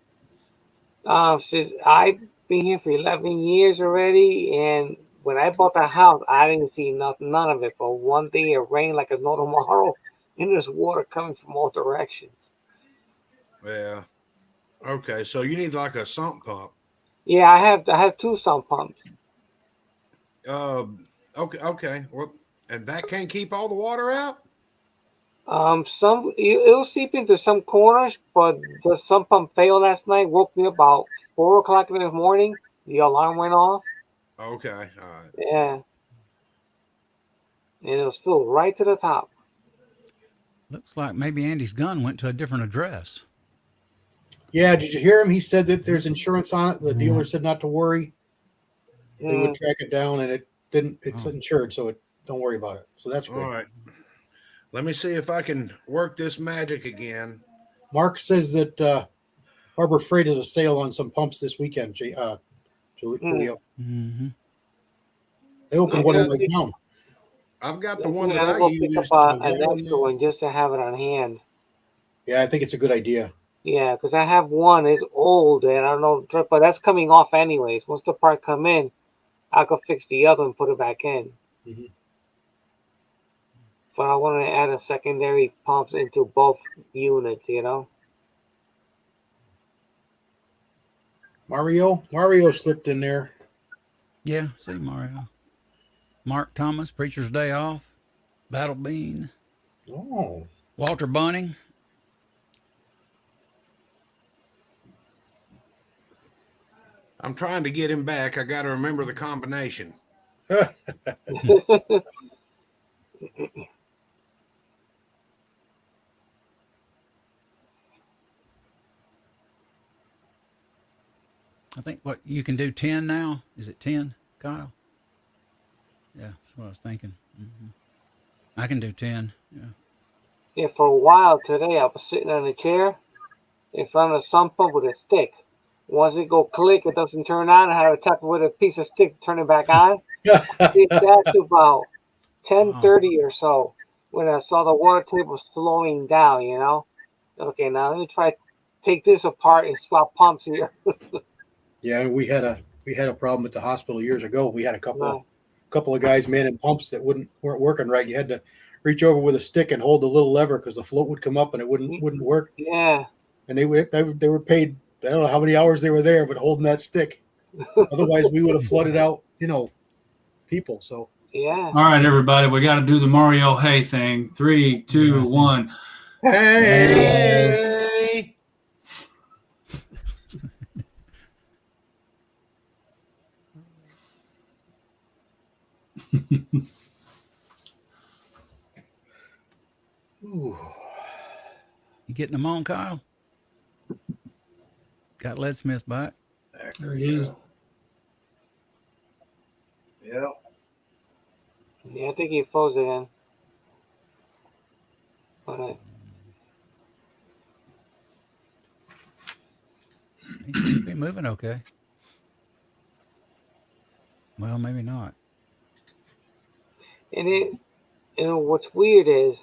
[SPEAKER 3] Since I've been here for 11 years already, and when I bought the house, I didn't see none of it. But one day it rained like it's no tomorrow, and there's water coming from all directions.
[SPEAKER 1] Yeah. Okay, so you need like a sump pump.
[SPEAKER 3] Yeah, I have 2 sump pumps.
[SPEAKER 1] Okay. Well, and that can't keep all the water out?
[SPEAKER 3] It'll seep into some corners, but the sump pump failed last night. Woke me up about 4:00 in the morning. The alarm went off.
[SPEAKER 1] Okay, all right.
[SPEAKER 3] Yeah, and it was filled right to the top.
[SPEAKER 4] Looks like maybe Andy's gun went to a different address.
[SPEAKER 5] Yeah, did you hear him? He said that there's insurance on it. The dealer said not to worry. They would track it down, and it didn't. It's insured, so don't worry about it. So that's good.
[SPEAKER 1] All right. Let me see if I can work this magic again.
[SPEAKER 5] Mark says that Harbor Freight has a sale on some pumps this weekend. Julio.
[SPEAKER 4] Mm-hmm.
[SPEAKER 5] They opened one in my town.
[SPEAKER 1] I've got the one that
[SPEAKER 3] I'm
[SPEAKER 1] I
[SPEAKER 3] gonna pick
[SPEAKER 1] used.
[SPEAKER 3] up an extra one just to have it on hand.
[SPEAKER 5] Yeah, I think it's a good idea.
[SPEAKER 3] Yeah, because I have one. It's old, and I don't know, but that's coming off anyways. Once the part come in, I could fix the other and put it back in.
[SPEAKER 5] Mm-hmm.
[SPEAKER 3] But I want to add a secondary pumps into both units.
[SPEAKER 5] Mario slipped in there.
[SPEAKER 4] Yeah, see Mario. Mark Thomas, Preacher's Day Off, Battle Bean.
[SPEAKER 5] Oh.
[SPEAKER 4] Walter Bunning.
[SPEAKER 1] I'm trying to get him back. I got to remember the combination.
[SPEAKER 4] I think what you can do 10 now. Is it 10, Kyle? Yeah, that's what I was thinking. Mm-hmm. I can do 10. Yeah.
[SPEAKER 3] Yeah, for a while today, I was sitting on a chair in front of a sump pump with a stick. Once it go click, it doesn't turn on. I had to tap it with a piece of stick to turn it back on. I did that to about 10:30 or so when I saw the water table slowing down. Okay, now let me try take this apart and swap pumps here.
[SPEAKER 5] Yeah, we had a problem at the hospital years ago. We had a couple of guys manning pumps that weren't working right. You had to reach over with a stick and hold the little lever because the float would come up and it wouldn't work.
[SPEAKER 3] Yeah.
[SPEAKER 5] And they were paid. I don't know how many hours they were there, but holding that stick. Otherwise, we would have flooded out, people. So
[SPEAKER 3] yeah.
[SPEAKER 6] All right, everybody, we got to do the Mario Hey thing. 3, 2, 1.
[SPEAKER 1] Hey!
[SPEAKER 5] Ooh.
[SPEAKER 4] You getting them on, Kyle? Got Led Smith back.
[SPEAKER 6] There he is.
[SPEAKER 2] Yeah.
[SPEAKER 3] Yeah, I think he froze again. All right.
[SPEAKER 4] He seems to be moving okay. Well, maybe not.
[SPEAKER 3] And what's weird is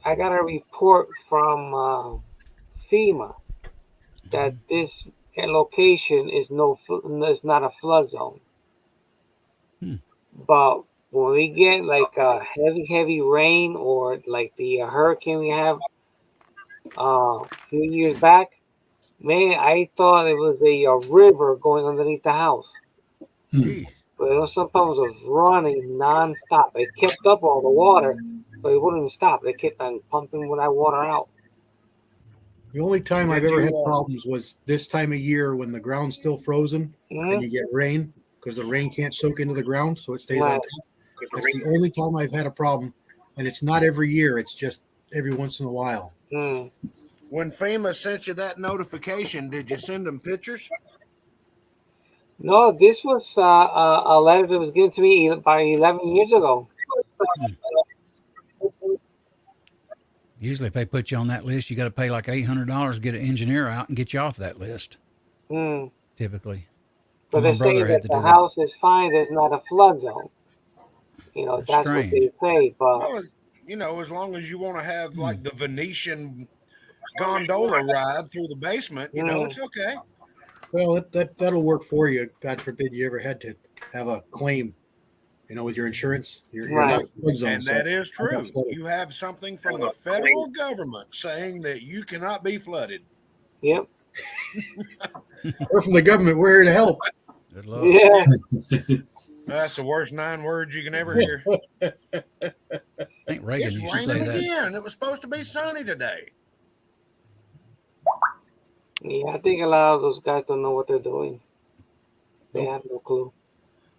[SPEAKER 3] I got a report from FEMA that this location is not a flood zone. But when we get like heavy rain or like the hurricane we have a few years back, man, I thought it was a river going underneath the house.
[SPEAKER 4] Jeez.
[SPEAKER 3] But some pumps was running nonstop. It kept up all the water, but it wouldn't stop. They kept on pumping that water out.
[SPEAKER 5] The only time I've ever had problems was this time of year when the ground's still frozen and you get rain because the rain can't soak into the ground, so it stays on top. That's the only time I've had a problem, and it's not every year. It's just every once in a while.
[SPEAKER 3] Mm.
[SPEAKER 1] When FEMA sent you that notification, did you send them pictures?
[SPEAKER 3] No, this was a letter that was given to me about 11 years ago.
[SPEAKER 4] Usually, if they put you on that list, you got to pay like $800 to get an engineer out and get you off that list. Typically.
[SPEAKER 3] But they say that the house is fine. There's not a flood zone. That's what they say. But
[SPEAKER 1] well, as long as you want to have like the Venetian gondola ride through the basement, it's okay.
[SPEAKER 5] Well, that'll work for you. God forbid you ever had to have a claim, with your insurance. You're not in flood zone,
[SPEAKER 1] and that is true. You have something from the federal government saying that you cannot be flooded.
[SPEAKER 3] Yep.
[SPEAKER 5] We're from the government. We're here to help.
[SPEAKER 4] Good luck.
[SPEAKER 3] Yeah.
[SPEAKER 1] That's the worst 9 words you can ever hear.
[SPEAKER 4] I think Reagan
[SPEAKER 1] It's
[SPEAKER 4] used to say
[SPEAKER 1] raining
[SPEAKER 4] that.
[SPEAKER 1] again. It was supposed to be sunny today.
[SPEAKER 3] Yeah, I think a lot of those guys don't know what they're doing. They have no clue.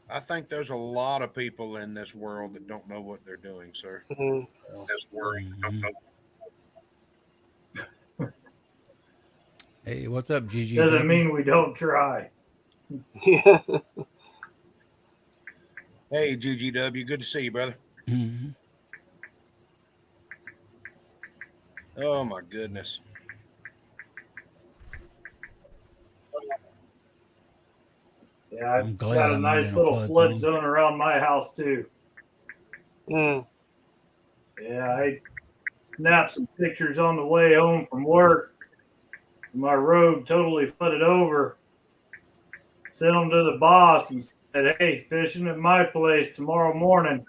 [SPEAKER 1] I think there's a lot of people in this world that don't know what they're doing, sir.
[SPEAKER 7] That's worrying.
[SPEAKER 4] Hey, what's up, GG?
[SPEAKER 2] Doesn't mean we don't try.
[SPEAKER 3] Yeah.
[SPEAKER 1] Hey, GGW, good to see you, brother.
[SPEAKER 4] Mm-hmm.
[SPEAKER 1] Oh my goodness.
[SPEAKER 2] Yeah, I've
[SPEAKER 4] I'm glad
[SPEAKER 2] got a
[SPEAKER 4] I'm not
[SPEAKER 2] nice
[SPEAKER 4] in a
[SPEAKER 2] little
[SPEAKER 4] flood
[SPEAKER 2] flood
[SPEAKER 4] zone.
[SPEAKER 2] zone around my house too.
[SPEAKER 3] Mm.
[SPEAKER 2] Yeah, I snapped some pictures on the way home from work. My road totally flooded over. Sent them to the boss and said, "Hey, fishing at my place tomorrow morning."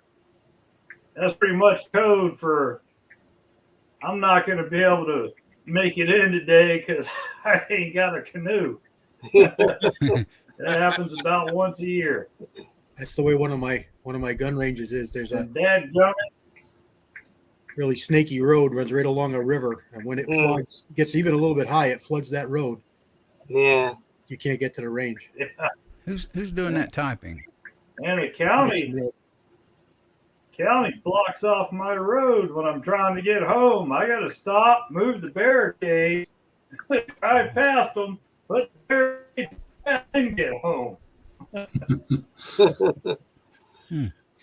[SPEAKER 2] That's pretty much code for I'm not going to be able to make it in today because I ain't got a canoe. That happens about once a year.
[SPEAKER 5] That's the way one of my gun ranges is. There's a
[SPEAKER 2] And Dad
[SPEAKER 5] really snaky road runs right along a river, and when it floods, gets even a little bit high, it floods that road.
[SPEAKER 3] Yeah.
[SPEAKER 5] You can't get to the range.
[SPEAKER 2] yeah.
[SPEAKER 4] Who's doing that typing?
[SPEAKER 2] And the
[SPEAKER 5] It's
[SPEAKER 2] county blocks off my road when I'm trying to get home. I got to stop, move the barricades, drive past them, put the barricades back, and get home.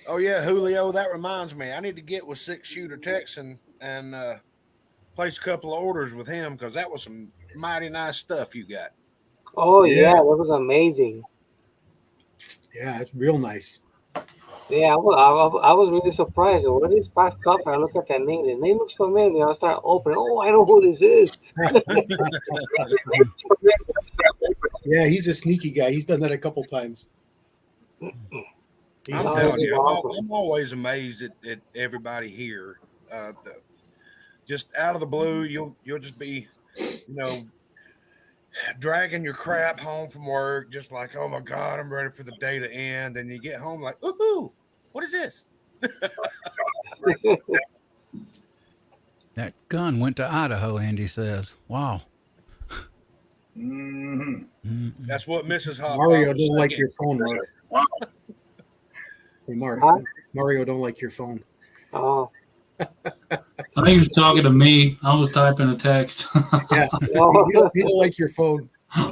[SPEAKER 1] Oh yeah, Julio, that reminds me. I need to get with 6-Shooter Tex and place a couple of orders with him because that was some mighty nice stuff you got.
[SPEAKER 3] Oh
[SPEAKER 5] Yeah.
[SPEAKER 3] yeah, that was amazing.
[SPEAKER 5] Yeah, it's real nice.
[SPEAKER 3] Yeah, I was really surprised. What is Pat Cup? I look at that name. The name looks familiar. I start opening. Oh, I know who this is.
[SPEAKER 5] Yeah, he's a sneaky guy. He's done that a couple times.
[SPEAKER 1] I'm
[SPEAKER 3] Oh,
[SPEAKER 1] telling
[SPEAKER 3] this is
[SPEAKER 1] you,
[SPEAKER 3] awesome.
[SPEAKER 1] I'm always amazed at everybody here. Just out of the blue, you'll just be, dragging your crap home from work, just like, oh my God, I'm ready for the day to end. And you get home like, ooh, what is this?
[SPEAKER 4] That gun went to Idaho, Andy says. Wow.
[SPEAKER 2] Mm-hmm.
[SPEAKER 4] Mm-mm.
[SPEAKER 1] That's what Mrs. Hot
[SPEAKER 5] Mario
[SPEAKER 1] Pot was
[SPEAKER 5] don't like
[SPEAKER 1] saying.
[SPEAKER 5] your phone, Mark. Hey, Mark.
[SPEAKER 3] Huh?
[SPEAKER 5] Mario don't like your phone.
[SPEAKER 3] Oh,
[SPEAKER 6] I think he was talking to me. I was typing a text.
[SPEAKER 5] Yeah,
[SPEAKER 3] no.
[SPEAKER 5] he don't like your phone.
[SPEAKER 1] I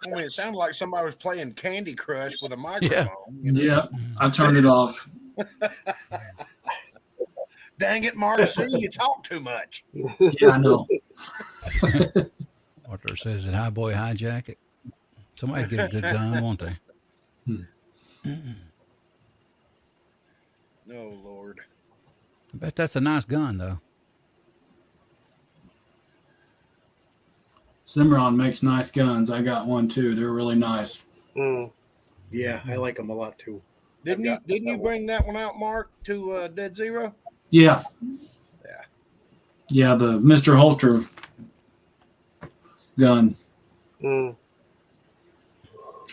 [SPEAKER 1] mean, it sounded like somebody was playing Candy Crush with a microphone.
[SPEAKER 6] Yeah, I turned it off.
[SPEAKER 1] Dang it, Mark, see, you talk too much.
[SPEAKER 6] Yeah, I know.
[SPEAKER 4] Arthur says that high boy hijack it. Somebody get a good gun, won't they?
[SPEAKER 1] No, Lord.
[SPEAKER 4] I bet that's a nice gun, though.
[SPEAKER 6] Cimarron makes nice guns. I got one too. They're really nice.
[SPEAKER 3] Mm.
[SPEAKER 5] Yeah, I like him a lot too.
[SPEAKER 1] Didn't you bring that one out, Mark, to Dead Zero?
[SPEAKER 6] Yeah.
[SPEAKER 1] Yeah.
[SPEAKER 6] Yeah, the Mr. Holster gun.
[SPEAKER 3] Mm.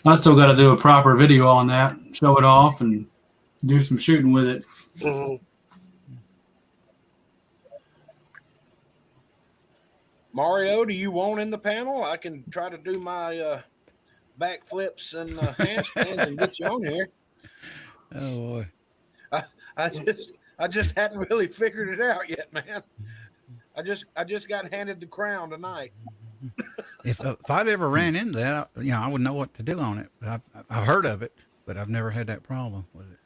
[SPEAKER 6] I still got to do a proper video on that, show it off, and do some shooting with it.
[SPEAKER 3] Mm.
[SPEAKER 1] Mario, do you want in the panel? I can try to do my backflips and handstands and get you on here.
[SPEAKER 4] Oh boy.
[SPEAKER 1] I just hadn't really figured it out yet, man. I just got handed the crown tonight.
[SPEAKER 4] If I've ever ran into that, I wouldn't know what to do on it. I've heard of it, but I've never had that problem with it.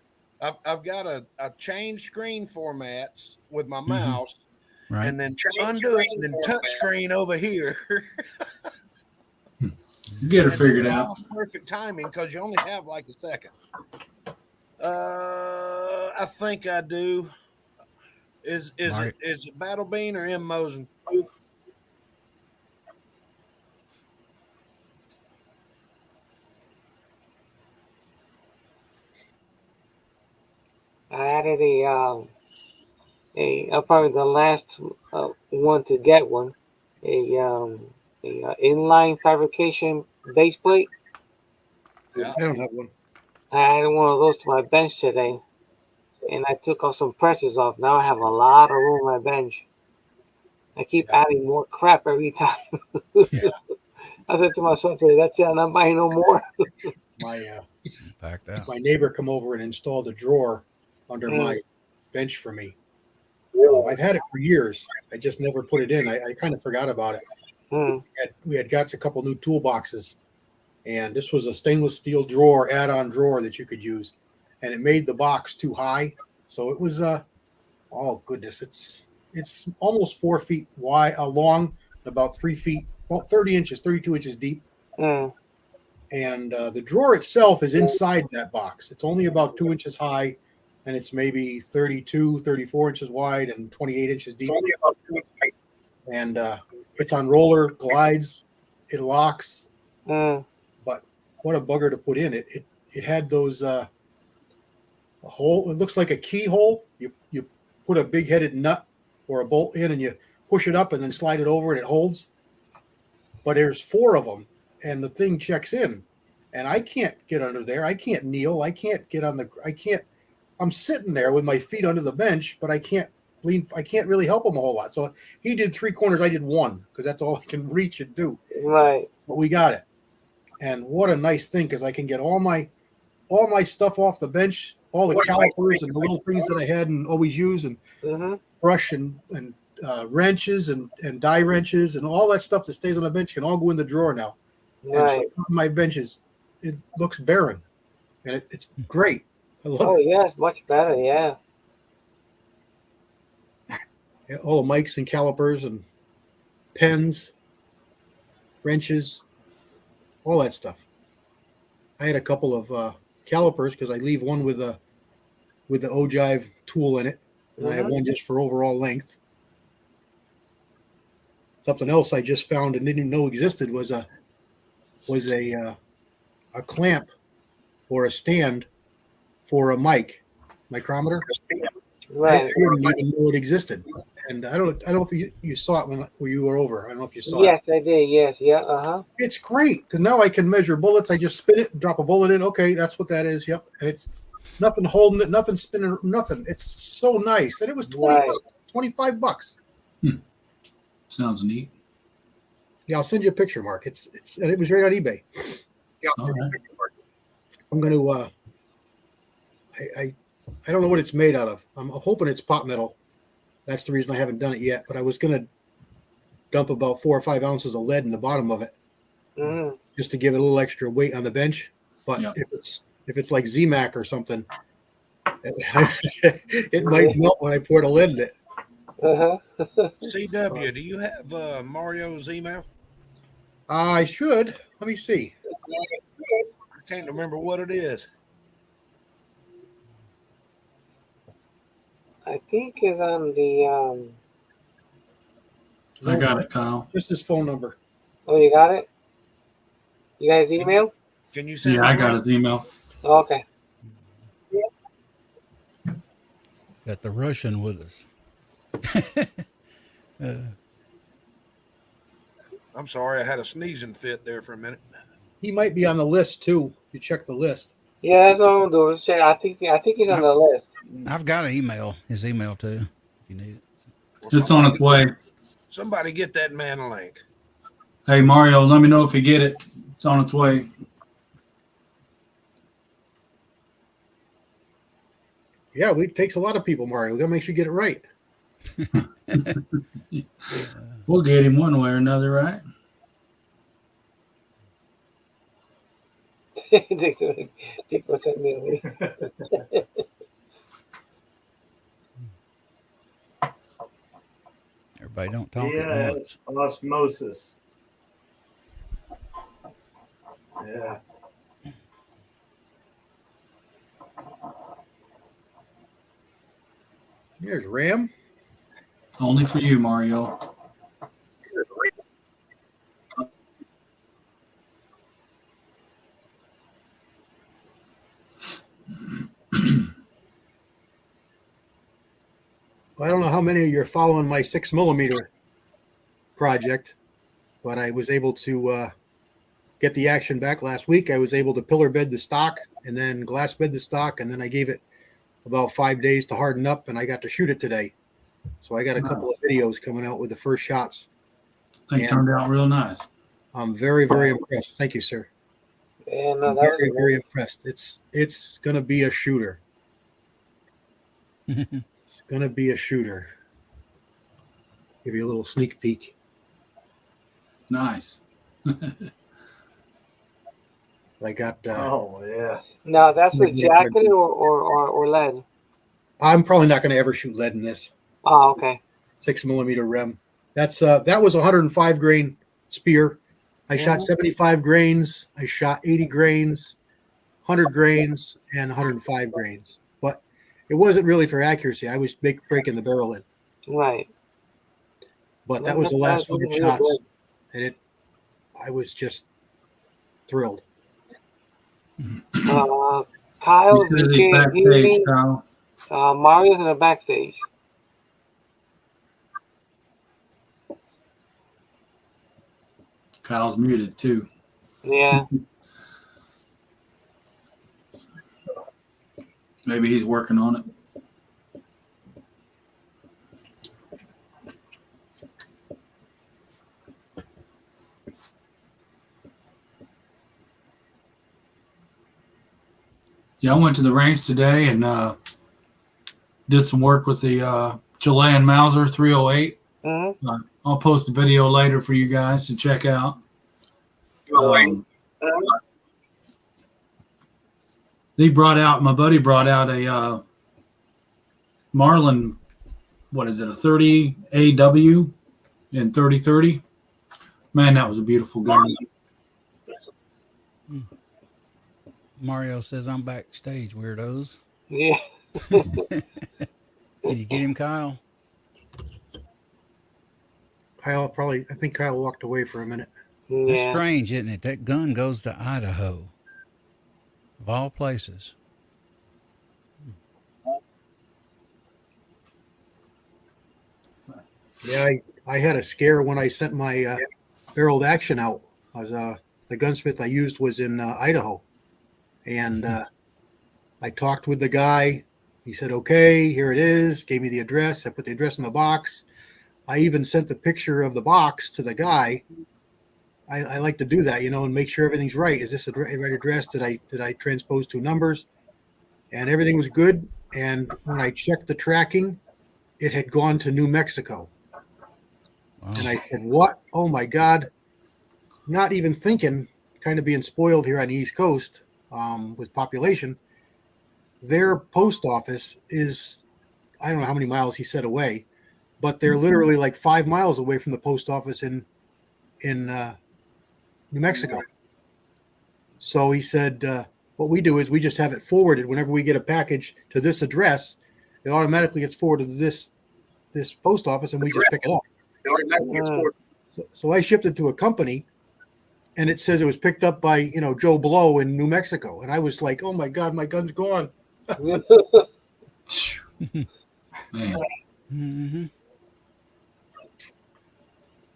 [SPEAKER 1] I've got a change screen formats with my mouse,
[SPEAKER 4] Right.
[SPEAKER 1] and then undo it, and then touch screen over here.
[SPEAKER 6] Get her figured out.
[SPEAKER 1] Perfect timing because you only have like a second. I think I do. Is it Battle Bean or M. Mosen?
[SPEAKER 3] I added probably the last one to get one, a inline fabrication base plate.
[SPEAKER 1] Yeah.
[SPEAKER 5] I don't have one.
[SPEAKER 3] I added one of those to my bench today, and I took off some presses off. Now I have a lot of room on my bench. I keep adding more crap every time. I said to myself today, that's it, I'm not buying no more.
[SPEAKER 4] Packed out.
[SPEAKER 5] My neighbor come over and installed a drawer under my bench for me. I've had it for years. I just never put it in. I kind of forgot about it.
[SPEAKER 3] Mm.
[SPEAKER 5] We had got a couple new toolboxes, and this was a stainless steel drawer, add-on drawer that you could use, and it made the box too high. So it was oh goodness, it's almost 4 feet wide, long, about 3 feet, well, 30 inches, 32 inches deep.
[SPEAKER 3] Mm.
[SPEAKER 5] And the drawer itself is inside that box. It's only about 2 inches high, and it's maybe 32, 34 inches wide and 28 inches deep.
[SPEAKER 7] It's only about 2 inches.
[SPEAKER 5] And it's on roller glides. It locks,
[SPEAKER 3] Mm.
[SPEAKER 5] but what a bugger to put in. It had those a hole. It looks like a keyhole. You put a big headed nut or a bolt in, and you push it up and then slide it over, and it holds. But there's 4 of them, and the thing checks in, and I can't get under there. I can't kneel. I can't get on the. I can't. I'm sitting there with my feet under the bench, but I can't lean. I can't really help him a whole lot. So he did 3 corners. I did 1 because that's all I can reach and do.
[SPEAKER 3] Right.
[SPEAKER 5] But we got it, and what a nice thing, because I can get all my stuff off the bench, all the calipers and the little things that I had and always use, and
[SPEAKER 3] Mm-hmm.
[SPEAKER 5] brush and wrenches and die wrenches and all that stuff that stays on the bench can all go in the drawer now. And
[SPEAKER 3] Right.
[SPEAKER 5] so my benches, it looks barren, and it's great. I love
[SPEAKER 3] Oh
[SPEAKER 5] it.
[SPEAKER 3] yes, much better. Yeah.
[SPEAKER 5] Yeah, all the mics and calipers and pens, wrenches, all that stuff. I had a couple of calipers because I leave one with the ogive tool in it, and I have one just for overall length. Something else I just found and didn't know existed was a clamp or a stand for a micrometer. I
[SPEAKER 3] Right.
[SPEAKER 5] didn't even know it existed, and I don't know if you saw it when you were over. I don't know if you saw it.
[SPEAKER 3] Yes, I did. Yes. Yeah. Uh-huh.
[SPEAKER 5] It's great because now I can measure bullets. I just spin it, drop a bullet in. Okay, that's what that is. Yep, and it's nothing holding it, nothing spinning, nothing. It's so nice, and it was
[SPEAKER 3] Right.
[SPEAKER 5] $25.
[SPEAKER 6] Sounds neat.
[SPEAKER 5] Yeah, I'll send you a picture, Mark. It's and it was right on eBay.
[SPEAKER 6] All right.
[SPEAKER 5] I'm going to. I don't know what it's made out of. I'm hoping it's pot metal. That's the reason I haven't done it yet. But I was going to dump about 4 or 5 ounces of lead in the bottom of it,
[SPEAKER 3] Mm-hmm.
[SPEAKER 5] just to give it a little extra weight on the bench. But
[SPEAKER 6] Yep.
[SPEAKER 5] if it's like ZMAC or something, it might melt when I pour the lead in it.
[SPEAKER 3] Uh-huh.
[SPEAKER 1] CW, do you have Mario's email?
[SPEAKER 5] I should. Let me see.
[SPEAKER 1] I can't remember what it is.
[SPEAKER 3] I think it's on the
[SPEAKER 6] I got it, Kyle.
[SPEAKER 5] Just his phone number.
[SPEAKER 3] Oh, you got it? You got his email?
[SPEAKER 1] Can you send
[SPEAKER 6] Yeah, I
[SPEAKER 1] it?
[SPEAKER 6] got his email.
[SPEAKER 3] Oh, okay.
[SPEAKER 4] Got the Russian with us.
[SPEAKER 1] I'm sorry, I had a sneezing fit there for a minute.
[SPEAKER 5] He might be on the list too. You check the list.
[SPEAKER 3] Yeah, that's what I'm gonna do. Let's check. I think he's on the list.
[SPEAKER 4] I've got his email too. If you need it.
[SPEAKER 1] Well,
[SPEAKER 6] It's on its way.
[SPEAKER 1] Somebody get that man a link.
[SPEAKER 6] Hey, Mario, let me know if you get it. It's on its way.
[SPEAKER 5] Yeah, it takes a lot of people, Mario. We gotta make sure you get it right.
[SPEAKER 6] We'll get him one way or another, right?
[SPEAKER 3] People send me a link.
[SPEAKER 4] Everybody don't talk at
[SPEAKER 2] Yeah,
[SPEAKER 4] once.
[SPEAKER 2] it's osmosis. Yeah.
[SPEAKER 5] Here's Ram.
[SPEAKER 6] Only for you, Mario.
[SPEAKER 5] I don't know how many of you are following my 6mm project, but I was able to get the action back last week. I was able to pillar bed the stock and then glass bed the stock, and then I gave it about 5 days to harden up, and I got to shoot it today. So I got a couple of videos coming out with the first shots.
[SPEAKER 6] I think it turned out real nice.
[SPEAKER 5] I'm very, very impressed. Thank you, sir.
[SPEAKER 3] Yeah, no,
[SPEAKER 5] I'm
[SPEAKER 3] that
[SPEAKER 5] very,
[SPEAKER 3] was
[SPEAKER 5] very impressed. It's going to be a shooter. It's going to be a shooter. Give you a little sneak peek.
[SPEAKER 6] Nice.
[SPEAKER 5] I got.
[SPEAKER 2] Oh yeah.
[SPEAKER 3] Now that's with jacket or lead.
[SPEAKER 5] I'm probably not going to ever shoot lead in this.
[SPEAKER 3] Oh, okay.
[SPEAKER 5] 6mm rem. That was 105 grain spear. I shot 75 grains. I shot 80 grains, 100 grains, and 105 grains. But it wasn't really for accuracy. I was breaking the barrel in.
[SPEAKER 3] Right.
[SPEAKER 5] But that was the last 5
[SPEAKER 3] really
[SPEAKER 5] shots,
[SPEAKER 3] good.
[SPEAKER 5] and I was just thrilled.
[SPEAKER 3] Kyle's
[SPEAKER 6] He says he's backstage, Kyle.
[SPEAKER 3] Mario's in the backstage.
[SPEAKER 6] Kyle's muted too.
[SPEAKER 3] Yeah.
[SPEAKER 6] Maybe he's working on it. Yeah, I went to the range today and did some work with the Chilean Mauser 308.
[SPEAKER 3] Mm-hmm.
[SPEAKER 6] I'll post a video later for you guys to check out. My buddy brought out a Marlin, what is it, a 30 AW in 30-30. Man, that was a beautiful gun.
[SPEAKER 4] Mario says I'm backstage, weirdos.
[SPEAKER 3] Yeah.
[SPEAKER 4] Can you get him, Kyle?
[SPEAKER 5] I think Kyle walked away for a minute.
[SPEAKER 3] Yeah.
[SPEAKER 4] That's strange, isn't it? That gun goes to Idaho, of all places.
[SPEAKER 5] Yeah, I had a scare when I sent my barreled action out. The gunsmith I used was in Idaho, and I talked with the guy. He said, "Okay, here it is." Gave me the address. I put the address in the box. I even sent the picture of the box to the guy. I like to do that, and make sure everything's right. Is this the right address? Did I transpose 2 numbers? And everything was good. And when I checked the tracking, it had gone to New Mexico.
[SPEAKER 4] Wow.
[SPEAKER 5] And I said, "What? Oh my God!" Not even thinking, kind of being spoiled here on the East Coast with population. Their post office is, I don't know how many miles he said away, but they're literally like 5 miles away from the post office in New Mexico. So he said, what we do is we just have it forwarded whenever we get a package to this address. It automatically gets forwarded to this post office, and we just pick it up. So I shipped it to a company, and it says it was picked up by Joe Blow in New Mexico, and I was like, "Oh my God, my gun's gone."
[SPEAKER 6] Man.
[SPEAKER 4] Mm-hmm.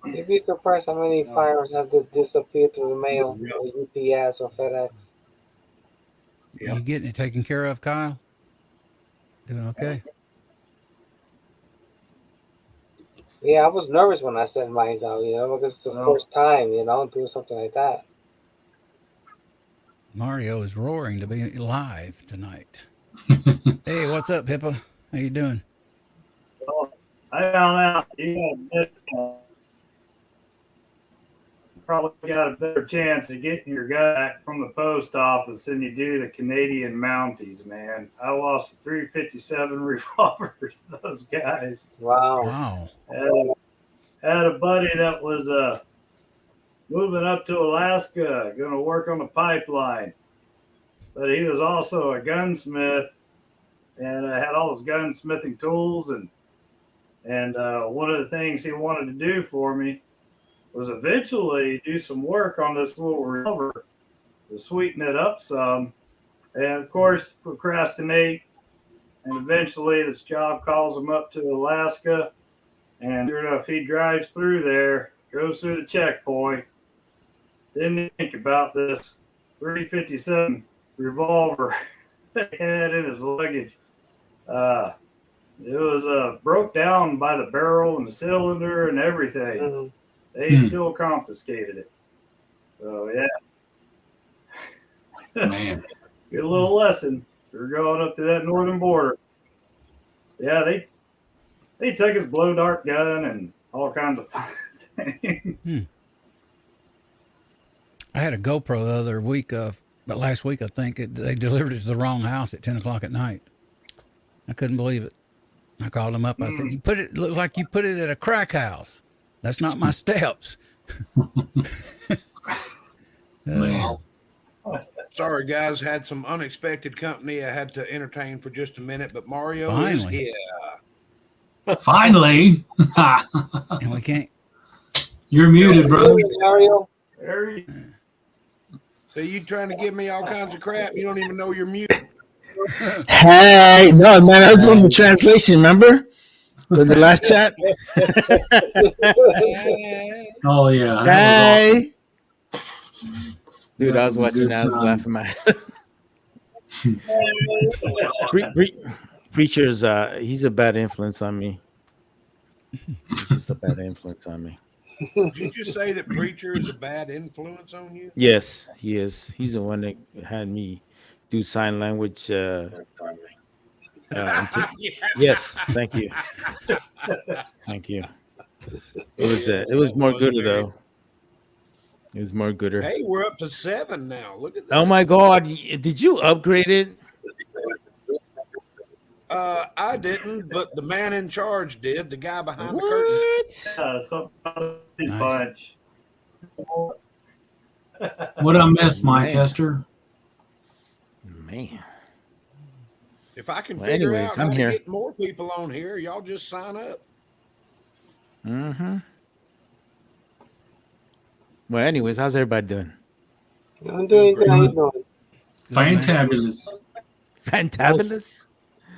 [SPEAKER 3] You'd be surprised how many firearms have to disappear through the mail, or UPS or FedEx.
[SPEAKER 5] Yeah.
[SPEAKER 4] You getting it taken care of, Kyle? Doing okay?
[SPEAKER 3] Yeah, I was nervous when I sent mine out, because it's the first time, doing something like that.
[SPEAKER 4] Mario is roaring to be live tonight. Hey, what's up, Pippa? How you doing?
[SPEAKER 2] Well, I found out you probably got a better chance of getting your gun back from the post office than you do the Canadian Mounties, man. I lost a 357 revolver to those guys.
[SPEAKER 3] Wow.
[SPEAKER 2] Had a buddy that was moving up to Alaska, going to work on the pipeline. But he was also a gunsmith and had all his gunsmithing tools. And one of the things he wanted to do for me was eventually do some work on this little revolver to sweeten it up some. And of course, procrastinate. And eventually this job calls him up to Alaska. And sure enough, he drives through there, goes through the checkpoint. Didn't think about this 357 revolver he had in his luggage. It was broke down by the barrel and the cylinder and everything.
[SPEAKER 3] Mm-hmm.
[SPEAKER 2] They still confiscated it. So yeah,
[SPEAKER 6] Man.
[SPEAKER 2] Good little lesson. We're going up to that northern border. Yeah, they took his blow dart gun and all kinds of fun things.
[SPEAKER 4] I had a GoPro the other week, but last week I think they delivered it to the wrong house at 10 o'clock at night. I couldn't believe it. I called them up. I said, "You put it looks like you put it at a crack house. That's not my steps."
[SPEAKER 6] Man.
[SPEAKER 1] Sorry, guys. Had some unexpected company I had to entertain for just a minute, but Mario
[SPEAKER 4] Finally.
[SPEAKER 1] is here.
[SPEAKER 6] Finally.
[SPEAKER 4] And we can't.
[SPEAKER 6] You're muted, bro.
[SPEAKER 3] Mario.
[SPEAKER 2] Very
[SPEAKER 1] So you trying to give me all kinds of crap? You don't even know you're muted.
[SPEAKER 8] Hey, no, man, I was doing the translation, remember? With the last chat?
[SPEAKER 6] Oh, yeah. That was
[SPEAKER 8] Hey. Dude,
[SPEAKER 6] That
[SPEAKER 8] I was
[SPEAKER 6] was a
[SPEAKER 8] watching
[SPEAKER 6] good
[SPEAKER 8] that. I was
[SPEAKER 6] time.
[SPEAKER 8] laughing my Preacher's he's a bad influence on me. He's just a bad influence on me.
[SPEAKER 1] Did you just say that preacher is a bad influence on you?
[SPEAKER 8] Yes, he is. He's the one that had me do sign language. Yes, thank you. Thank you. It was more gooder though. It was more gooder.
[SPEAKER 1] Hey, we're up to 7 now. Look at that.
[SPEAKER 8] Oh my God! Did you upgrade it?
[SPEAKER 1] I didn't, but the man in charge did. The guy behind the curtain.
[SPEAKER 8] What?
[SPEAKER 2] something bunch.
[SPEAKER 6] What I missed, Mike
[SPEAKER 8] Man.
[SPEAKER 6] Hester?
[SPEAKER 8] Man.
[SPEAKER 1] If I can
[SPEAKER 8] Well,
[SPEAKER 1] figure
[SPEAKER 8] anyways,
[SPEAKER 1] out how
[SPEAKER 8] I'm
[SPEAKER 1] to
[SPEAKER 8] here.
[SPEAKER 1] get more people on here, y'all just sign up.
[SPEAKER 8] Mm-hmm. Well, anyways, how's everybody doing?
[SPEAKER 3] I'm doing good. How you doing?
[SPEAKER 6] Fantabulous.
[SPEAKER 8] Fantabulous?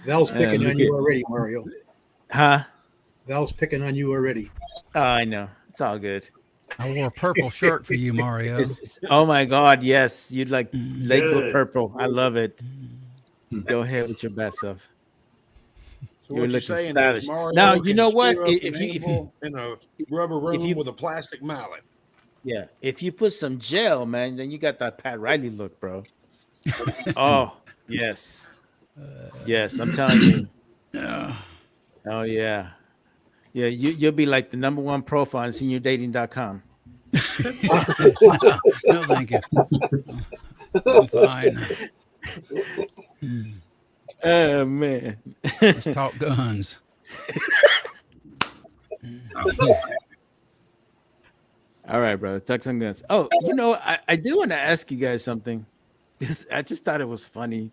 [SPEAKER 5] Val's picking
[SPEAKER 8] look
[SPEAKER 5] on you
[SPEAKER 8] at-
[SPEAKER 5] already, Mario.
[SPEAKER 8] Huh?
[SPEAKER 5] Val's picking on you already.
[SPEAKER 8] Oh, I know. It's all good.
[SPEAKER 4] I wore a purple shirt for you, Mario.
[SPEAKER 8] Oh my God, yes. You'd like Lakewood
[SPEAKER 2] Good.
[SPEAKER 8] purple. I love it. Go ahead with your best stuff.
[SPEAKER 1] So
[SPEAKER 8] You're
[SPEAKER 1] what you're
[SPEAKER 8] looking
[SPEAKER 1] saying
[SPEAKER 8] stylish.
[SPEAKER 1] is Mario
[SPEAKER 8] Now, you
[SPEAKER 1] can
[SPEAKER 8] know what?
[SPEAKER 1] screw up
[SPEAKER 8] If
[SPEAKER 1] an
[SPEAKER 8] you
[SPEAKER 1] anvil in a rubber room
[SPEAKER 8] you-
[SPEAKER 1] with a plastic mallet.
[SPEAKER 8] yeah, if you put some gel, man, then you got that Pat Riley look, bro. Oh, yes. Yes, I'm telling you. Oh yeah. Yeah, you'll be like the #1 profile on seniordating.com.
[SPEAKER 4] No, thank you. I'm fine.
[SPEAKER 8] Oh man.
[SPEAKER 4] Let's talk guns.
[SPEAKER 8] All right, bro. Talk some guns. Oh, you know, I do want to ask you guys something. I just thought it was funny.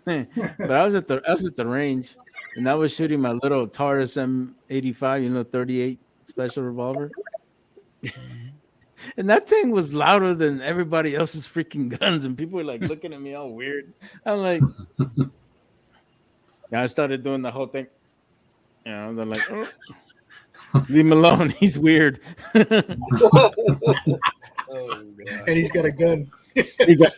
[SPEAKER 8] But I was at the range and I was shooting my little Taurus M85, 38 special revolver. And that thing was louder than everybody else's freaking guns, and people were like looking at me all weird. I'm like, I started doing the whole thing. They're like, oh, leave him alone. He's weird.
[SPEAKER 1] Oh God.
[SPEAKER 5] And he's got a gun.
[SPEAKER 8] He got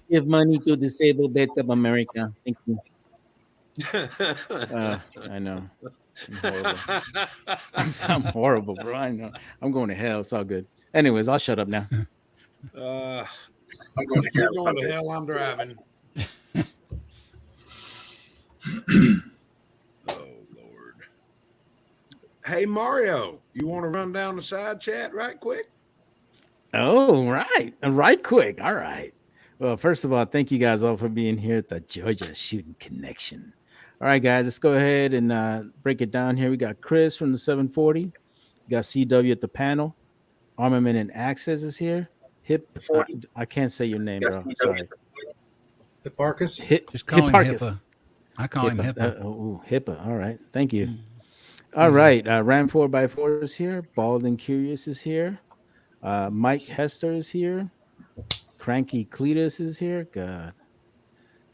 [SPEAKER 8] give money to disabled vets of America. Thank you. I know. I'm horrible, bro. I know. I'm going to hell. It's all good. Anyways, I'll shut up now.
[SPEAKER 1] I'm going to You're going to hell. I'm driving. Oh Lord. Hey Mario, you want to run down the side chat right quick?
[SPEAKER 8] Oh, right. Right quick. All right. Well, first of all, thank you guys all for being here at the Georgia Shooting Connection. All right, guys, let's go ahead and break it down here. We got Chris from the 740. We got CW at the panel. Armament and Access is here. I can't say your name, bro. Sorry.
[SPEAKER 5] Hipparchus.
[SPEAKER 4] Just call him
[SPEAKER 8] Hipparchus.
[SPEAKER 4] HIPAA. I call him HIPAA.
[SPEAKER 8] HIPAA. All right. Thank you. All right. Ram 4x4 is here. Bald and Curious is here. Mike Hester is here. Cranky Cletus is here. God.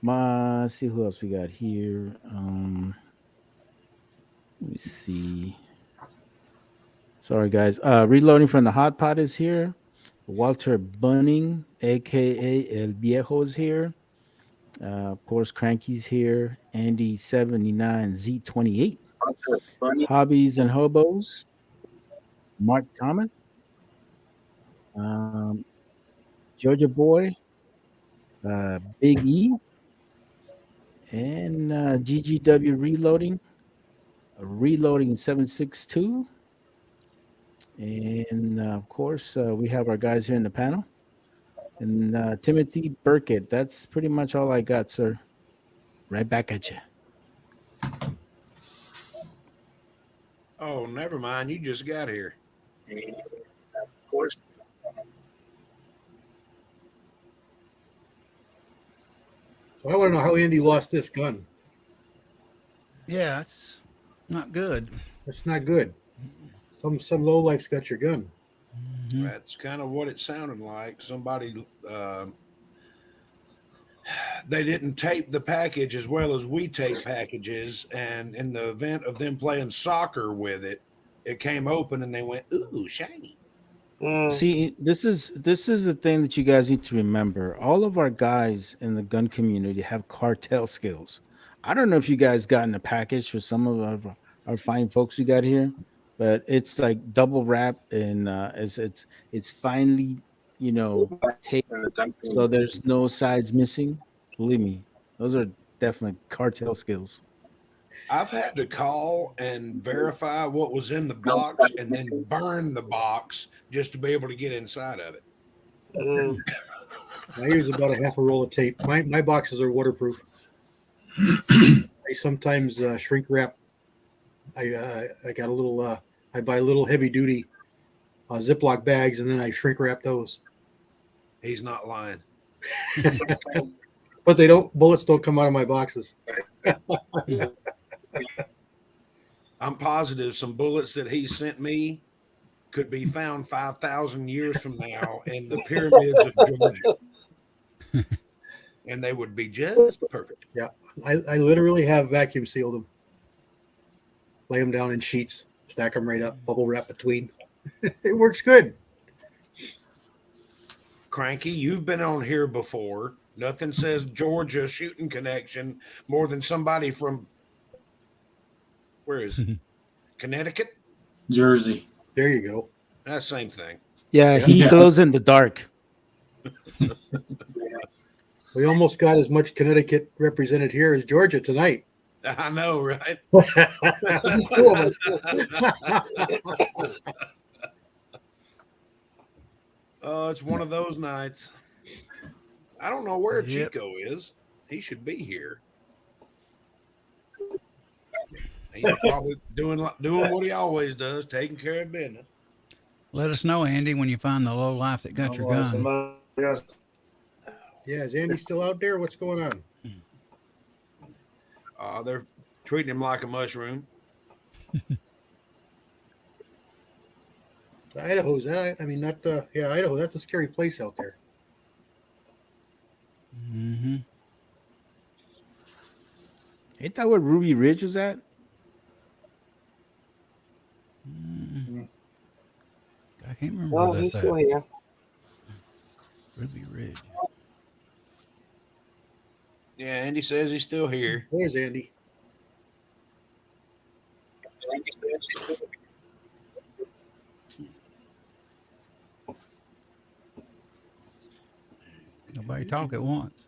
[SPEAKER 8] Let's see who else we got here. Let me see. Sorry, guys. Reloading from the Hot Pot is here. Walter Bunning, aka El Viejo, is here. Of course, Cranky's here. Andy79Z28. Hobbies and Hobos. Mark Thomas. Georgia Boy. Big E. And GGW reloading 762. And of course, we have our guys here in the panel. And Timothy Burkett. That's pretty much all I got, sir. Right back at you.
[SPEAKER 1] Oh, never mind. You just got here.
[SPEAKER 7] Of course.
[SPEAKER 5] So I want to know how Andy lost this gun.
[SPEAKER 4] Yeah, it's not good.
[SPEAKER 5] That's not good. Some low life's got your gun.
[SPEAKER 1] That's kind of what it sounded like. Somebody, they didn't tape the package as well as we tape packages, and in the event of them playing soccer with it, it came open and they went, "Ooh, shiny."
[SPEAKER 8] See, this is the thing that you guys need to remember. All of our guys in the gun community have cartel skills. I don't know if you guys gotten a package for some of our fine folks we got here, but it's like double wrap and it's finely, taped, so there's no sides missing. Believe me, those are definitely cartel skills.
[SPEAKER 1] I've had to call and verify what was in the box and then burn the box just to be able to get inside of it.
[SPEAKER 5] I use about a half a roll of tape. My boxes are waterproof. I sometimes shrink wrap. I got a little. I buy little heavy duty Ziploc bags, and then I shrink wrap those.
[SPEAKER 1] He's not lying.
[SPEAKER 5] But bullets don't come out of my boxes.
[SPEAKER 1] I'm positive some bullets that he sent me could be found 5,000 years from now in the pyramids of Georgia. And they would be just perfect.
[SPEAKER 5] Yeah, I literally have vacuum sealed them. Lay them down in sheets, stack them right up, bubble wrap between. It works good.
[SPEAKER 1] Cranky, you've been on here before. Nothing says Georgia shooting connection more than somebody from, where is it? Connecticut?
[SPEAKER 6] Jersey.
[SPEAKER 5] There you go.
[SPEAKER 1] That's the same thing.
[SPEAKER 8] Yeah, he glows in the dark.
[SPEAKER 5] We almost got as much Connecticut represented here as Georgia tonight.
[SPEAKER 1] I know, right?
[SPEAKER 5] Two of us.
[SPEAKER 1] Oh, it's one of those nights. I don't know where
[SPEAKER 4] Yep.
[SPEAKER 1] Chico is. He should be here. He's probably doing what he always does, taking care of business.
[SPEAKER 4] Let us know, Andy, when you find the low life that got your gun.
[SPEAKER 5] Yeah, is Andy still out there? What's going on?
[SPEAKER 1] They're treating him like a mushroom.
[SPEAKER 5] Idaho's that? I mean, not Idaho. That's a scary place out there.
[SPEAKER 4] Mm-hmm.
[SPEAKER 8] Ain't that where Ruby Ridge was at?
[SPEAKER 4] I can't remember
[SPEAKER 3] No,
[SPEAKER 4] where
[SPEAKER 3] he's
[SPEAKER 4] that's
[SPEAKER 3] still
[SPEAKER 4] at.
[SPEAKER 3] here.
[SPEAKER 4] Ruby Ridge.
[SPEAKER 1] Yeah, Andy says he's still here.
[SPEAKER 5] There's Andy.
[SPEAKER 4] Nobody talk at once.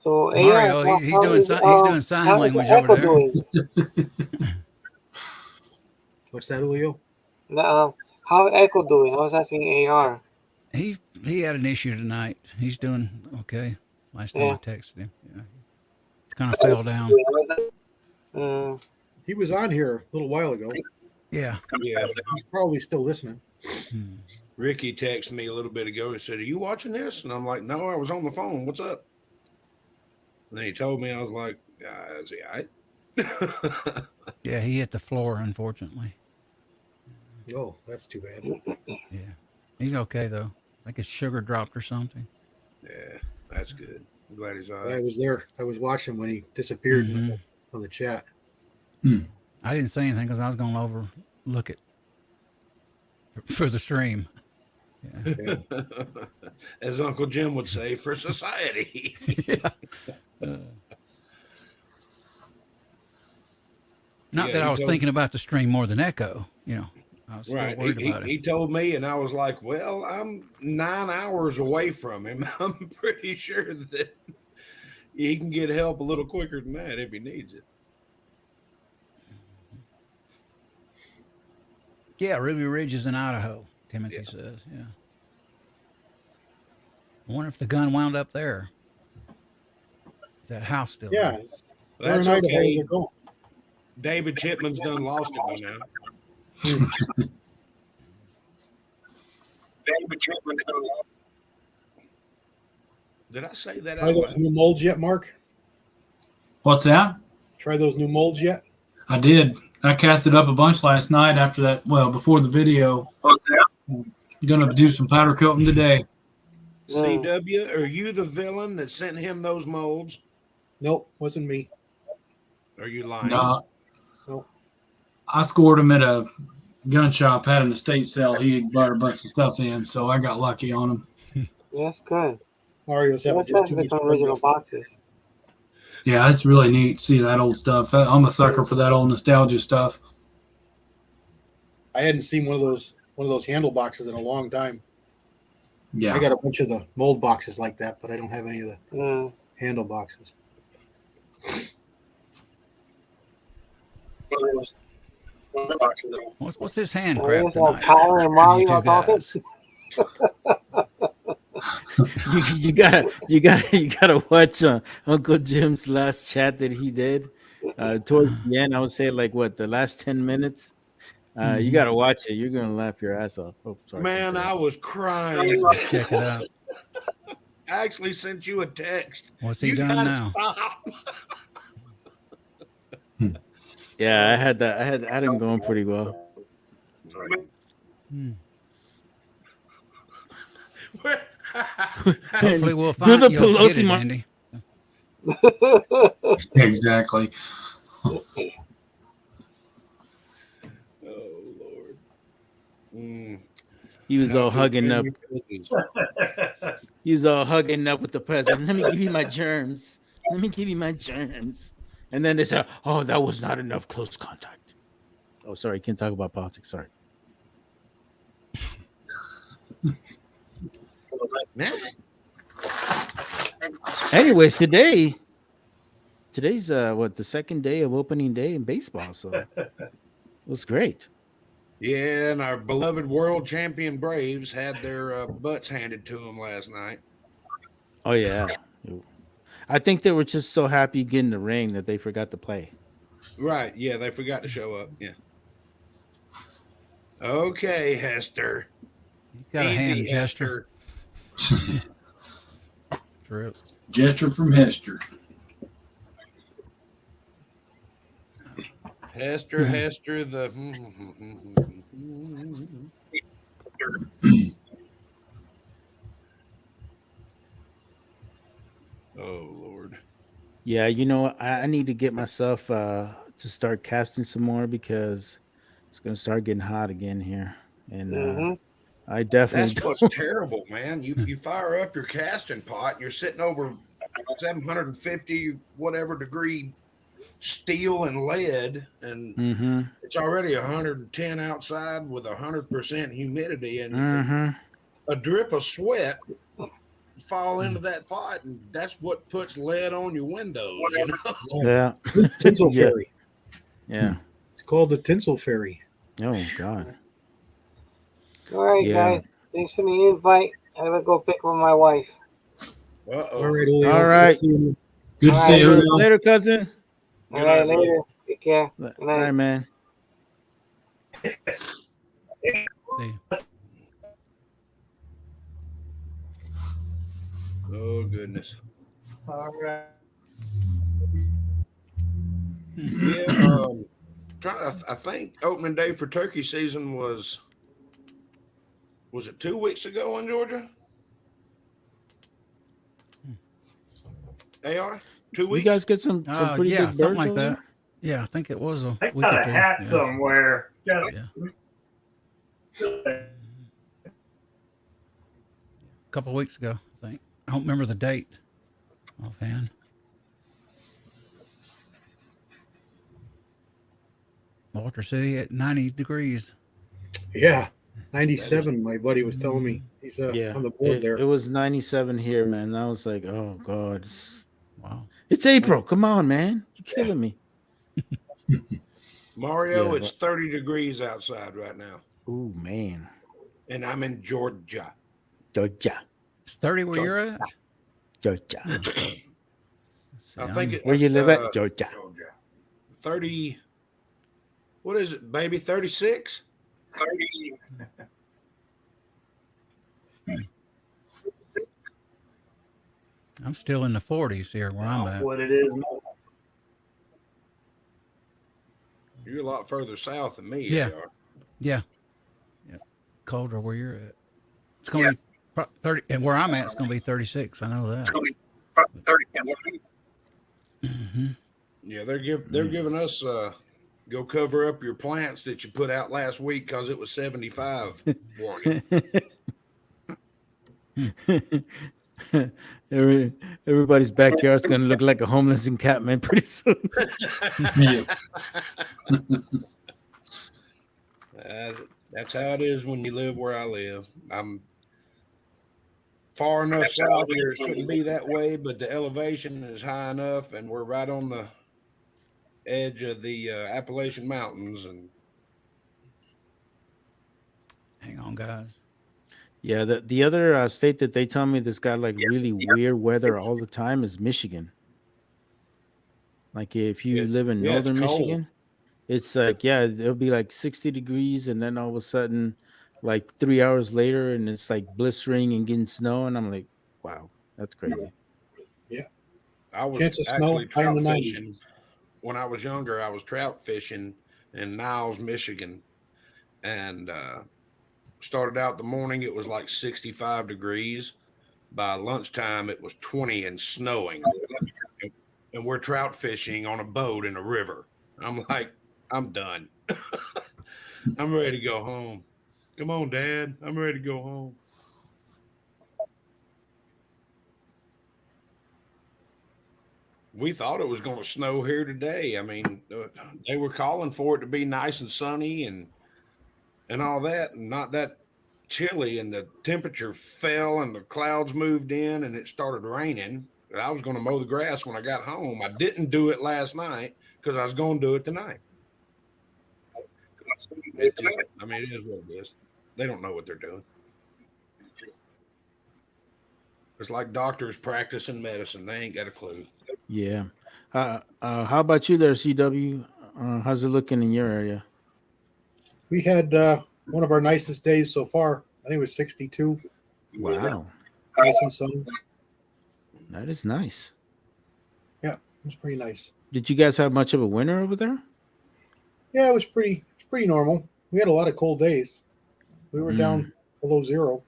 [SPEAKER 3] So
[SPEAKER 4] Mario,
[SPEAKER 3] AI,
[SPEAKER 4] he's doing sign
[SPEAKER 3] how's
[SPEAKER 4] language
[SPEAKER 3] the
[SPEAKER 4] over
[SPEAKER 3] Echo
[SPEAKER 4] there.
[SPEAKER 3] doing?
[SPEAKER 5] What's that, Julio?
[SPEAKER 3] How Echo doing? I was asking AR.
[SPEAKER 4] He had an issue tonight. He's doing okay. Last time I texted him, yeah, kind of fell down.
[SPEAKER 5] He was on here a little while ago.
[SPEAKER 4] Yeah.
[SPEAKER 1] Yeah.
[SPEAKER 5] He's probably still listening.
[SPEAKER 1] Ricky texted me a little bit ago and said, "Are you watching this?" And I'm like, "No, I was on the phone. What's up?" And then he told me, I was like, "Is he all right?"
[SPEAKER 4] Yeah, he hit the floor, unfortunately.
[SPEAKER 5] Oh, that's too bad.
[SPEAKER 4] Yeah. He's okay though. Like his sugar dropped or something.
[SPEAKER 1] Yeah, that's good. I'm glad he's all
[SPEAKER 5] I
[SPEAKER 1] right.
[SPEAKER 5] was there. I was watching when he disappeared
[SPEAKER 4] Mhm.
[SPEAKER 5] on the chat.
[SPEAKER 4] I didn't say anything because I was going to overlook it for the stream.
[SPEAKER 5] Yeah.
[SPEAKER 1] As Uncle Jim would say, for society.
[SPEAKER 4] Not
[SPEAKER 1] Yeah,
[SPEAKER 4] that I
[SPEAKER 1] he
[SPEAKER 4] was
[SPEAKER 1] told-
[SPEAKER 4] thinking about the stream more than Echo, I was still
[SPEAKER 1] Right.
[SPEAKER 4] worried about him.
[SPEAKER 1] He told me, and I was like, well, I'm 9 hours away from him. I'm pretty sure that he can get help a little quicker than that if he needs it.
[SPEAKER 4] Yeah, Ruby Ridge is in Idaho, Timothy says. Yeah. I wonder if the gun wound up there. Is that house still
[SPEAKER 5] Yeah,
[SPEAKER 4] there?
[SPEAKER 5] they're in
[SPEAKER 1] That's
[SPEAKER 5] Idaho.
[SPEAKER 1] okay.
[SPEAKER 5] They're going.
[SPEAKER 1] David Chipman's done lost it by now.
[SPEAKER 7] David Chipman.
[SPEAKER 1] Did I say that
[SPEAKER 5] Try
[SPEAKER 1] out
[SPEAKER 5] those
[SPEAKER 1] loud?
[SPEAKER 5] new molds yet, Mark?
[SPEAKER 6] What's that?
[SPEAKER 5] Try those new molds yet?
[SPEAKER 6] I did. I casted up a bunch last night after that. Well, before the video.
[SPEAKER 7] What's that?
[SPEAKER 6] Gonna do some powder coating today.
[SPEAKER 1] CW, are you the villain that sent him those molds?
[SPEAKER 5] Nope, wasn't me.
[SPEAKER 1] Are you lying?
[SPEAKER 6] No,
[SPEAKER 5] Nope.
[SPEAKER 6] I scored him at a gun shop, had an estate sale. He had brought a bunch of stuff in, so I got lucky on him.
[SPEAKER 3] That's good.
[SPEAKER 5] Mario's having
[SPEAKER 3] That's
[SPEAKER 5] just
[SPEAKER 3] nice
[SPEAKER 5] too
[SPEAKER 3] with
[SPEAKER 5] much
[SPEAKER 3] some
[SPEAKER 5] fun.
[SPEAKER 3] original boxes.
[SPEAKER 6] Yeah, it's really neat to see that old stuff. I'm a sucker for that old nostalgia stuff.
[SPEAKER 5] I hadn't seen one of those handle boxes in a long time.
[SPEAKER 6] Yeah.
[SPEAKER 5] I got a bunch of the mold boxes like that, but I don't have any of the
[SPEAKER 3] Mm.
[SPEAKER 5] handle boxes.
[SPEAKER 4] What's this hand
[SPEAKER 3] Oh,
[SPEAKER 4] crap
[SPEAKER 3] yes, all
[SPEAKER 4] tonight?
[SPEAKER 3] Tyler and Mario
[SPEAKER 4] You
[SPEAKER 3] are
[SPEAKER 4] two
[SPEAKER 3] talking.
[SPEAKER 4] guys.
[SPEAKER 8] you gotta watch Uncle Jim's last chat that he did. Towards the end, I would say like what the last 10 minutes. You gotta watch it. You're gonna laugh your ass off. Oh, sorry.
[SPEAKER 1] Man, I was crying.
[SPEAKER 4] Check it out.
[SPEAKER 1] I actually sent you a text.
[SPEAKER 4] What's he
[SPEAKER 1] You
[SPEAKER 4] done
[SPEAKER 1] gotta
[SPEAKER 4] now?
[SPEAKER 1] stop.
[SPEAKER 8] Yeah, I had him going pretty well.
[SPEAKER 4] Hmm.
[SPEAKER 1] Where-
[SPEAKER 4] Hopefully we'll
[SPEAKER 8] Do
[SPEAKER 4] find
[SPEAKER 8] the
[SPEAKER 4] you'll get
[SPEAKER 8] Pelosi
[SPEAKER 4] it,
[SPEAKER 8] mark.
[SPEAKER 4] Andy.
[SPEAKER 6] Exactly.
[SPEAKER 1] Oh Lord.
[SPEAKER 8] He was all
[SPEAKER 1] How to
[SPEAKER 8] hugging up.
[SPEAKER 1] bring your cookies.
[SPEAKER 8] He was all hugging up with the president. Let me give you my germs. Let me give you my germs. And then they said, "Oh, that was not enough close contact." Oh, sorry, can't talk about politics. Sorry.
[SPEAKER 1] Nah.
[SPEAKER 8] Anyways, today's the second day of opening day in baseball, so it was great.
[SPEAKER 1] Yeah, and our beloved world champion Braves had their butts handed to them last night.
[SPEAKER 8] Oh yeah, I think they were just so happy getting the ring that they forgot to play.
[SPEAKER 1] Right. Yeah, they forgot to show up. Yeah. Okay, Hester.
[SPEAKER 4] You got a
[SPEAKER 1] Easy,
[SPEAKER 4] hand gesture. True.
[SPEAKER 6] Gesture from Hester.
[SPEAKER 1] Hester, the. Oh Lord.
[SPEAKER 8] Yeah, I need to get myself to start casting some more because it's gonna start getting hot again here, and I definitely
[SPEAKER 1] That's what's terrible, man. You fire up your casting pot, and you're sitting over 750 whatever degree steel and lead, and
[SPEAKER 8] Mm-hmm.
[SPEAKER 1] it's already 110 outside with 100% humidity, and
[SPEAKER 8] Mm-hmm.
[SPEAKER 1] a drip of sweat fall into that pot, and that's what puts lead on your windows. You know?
[SPEAKER 8] Yeah.
[SPEAKER 5] Tinsel
[SPEAKER 8] Yeah.
[SPEAKER 5] fairy.
[SPEAKER 8] Yeah.
[SPEAKER 5] It's called the tinsel fairy.
[SPEAKER 8] Oh God.
[SPEAKER 3] All right,
[SPEAKER 8] Yeah.
[SPEAKER 3] guys. Thanks for the invite. I gotta go pick up my wife.
[SPEAKER 1] Uh-oh.
[SPEAKER 5] All right, Julio.
[SPEAKER 8] All right.
[SPEAKER 5] See you.
[SPEAKER 6] Good to
[SPEAKER 3] All
[SPEAKER 6] see
[SPEAKER 3] right,
[SPEAKER 6] you.
[SPEAKER 3] man.
[SPEAKER 6] Julio.
[SPEAKER 8] Later, cousin.
[SPEAKER 3] All
[SPEAKER 1] Good
[SPEAKER 3] right,
[SPEAKER 1] night, brother.
[SPEAKER 3] later. Take care.
[SPEAKER 8] All
[SPEAKER 3] Good night.
[SPEAKER 8] right, man.
[SPEAKER 4] See.
[SPEAKER 1] Oh goodness.
[SPEAKER 2] All right.
[SPEAKER 1] Yeah. I think opening day for turkey season was it 2 weeks ago in Georgia? AR? 2
[SPEAKER 8] You
[SPEAKER 1] weeks?
[SPEAKER 8] guys get some pretty
[SPEAKER 4] Yeah,
[SPEAKER 8] big
[SPEAKER 4] something
[SPEAKER 8] birds
[SPEAKER 4] like
[SPEAKER 8] over
[SPEAKER 4] that. Yeah, I think it was a
[SPEAKER 2] I
[SPEAKER 4] week
[SPEAKER 2] got
[SPEAKER 4] or
[SPEAKER 2] a
[SPEAKER 4] two.
[SPEAKER 2] hat
[SPEAKER 4] Yeah.
[SPEAKER 2] somewhere.
[SPEAKER 4] Yeah. A couple of weeks ago, I think. I don't remember the date offhand. Walter City at 90 degrees.
[SPEAKER 5] Yeah, 97. My buddy was telling me he's
[SPEAKER 8] Yeah,
[SPEAKER 5] on the board there.
[SPEAKER 8] it was 97 here, man. I was like, oh god,
[SPEAKER 4] Wow.
[SPEAKER 8] it's April. Come on, man, you're killing me.
[SPEAKER 1] Mario,
[SPEAKER 8] Yeah,
[SPEAKER 1] it's 30 degrees outside right now,
[SPEAKER 8] oh man,
[SPEAKER 1] and I'm in Georgia.
[SPEAKER 8] Georgia,
[SPEAKER 4] It's 30 where you're at?
[SPEAKER 8] Georgia.
[SPEAKER 4] Let's see,
[SPEAKER 1] I think
[SPEAKER 4] I'm-
[SPEAKER 8] Where you live at, Georgia?
[SPEAKER 1] Georgia. 30. What is it, baby? 36?
[SPEAKER 7] 30.
[SPEAKER 4] I'm still in the 40s here where I'm at.
[SPEAKER 2] What it is.
[SPEAKER 1] You're a lot further south than me.
[SPEAKER 4] Yeah.
[SPEAKER 1] AR.
[SPEAKER 4] Yeah. Colder where you're at. It's going to be 30, and where I'm at, it's going to be 36. I know that.
[SPEAKER 7] It's going to be 30.
[SPEAKER 4] Hmm.
[SPEAKER 1] Yeah, they're giving us go cover up your plants that you put out last week because it was 75 warning.
[SPEAKER 8] Everybody's backyard's gonna look like a homeless encampment pretty soon.
[SPEAKER 6] Yeah.
[SPEAKER 1] That's how it is when you live where I live. I'm far enough
[SPEAKER 7] That's how
[SPEAKER 1] south
[SPEAKER 7] it
[SPEAKER 1] here; it
[SPEAKER 7] is when
[SPEAKER 1] shouldn't be that way, but the elevation is high enough, and we're right on the edge of the Appalachian Mountains. And
[SPEAKER 4] Hang on, guys.
[SPEAKER 8] Yeah, the other state that they tell me that's got like really weird weather all the time is Michigan. Like if you live in
[SPEAKER 1] yeah, it's
[SPEAKER 8] northern
[SPEAKER 1] cold.
[SPEAKER 8] Michigan, it's like it'll be like 60 degrees, and then all of a sudden, like 3 hours later, and it's like blistering and getting snow, and I'm like, wow, that's crazy.
[SPEAKER 1] I was
[SPEAKER 5] Chance of snow,
[SPEAKER 1] actually
[SPEAKER 5] high in
[SPEAKER 1] trout
[SPEAKER 5] the 90s.
[SPEAKER 1] fishing when I was younger. I was trout fishing in Niles, Michigan, and started out the morning. It was like 65 degrees. By lunchtime, it was 20 and snowing. And we're trout fishing on a boat in a river. I'm like, I'm done. I'm ready to go home. Come on, Dad. I'm ready to go home. We thought it was going to snow here today. I mean, they were calling for it to be nice and sunny and all that, and not that chilly. And the temperature fell, and the clouds moved in, and it started raining. I was going to mow the grass when I got home. I didn't do it last night because I was going to do it tonight. It is what it is. They don't know what they're doing. It's like doctors practicing medicine. They ain't got a clue.
[SPEAKER 8] Yeah. How about you there, CW? How's it looking in your area?
[SPEAKER 5] We had one of our nicest days so far. I think it was 62.
[SPEAKER 8] Wow,
[SPEAKER 5] Nice and sunny.
[SPEAKER 8] that is nice.
[SPEAKER 5] Yeah, it was pretty nice.
[SPEAKER 8] Did you guys have much of a winter over there?
[SPEAKER 5] Yeah, it was pretty normal. We had a lot of cold days. We were
[SPEAKER 8] Mm.
[SPEAKER 5] down below zero.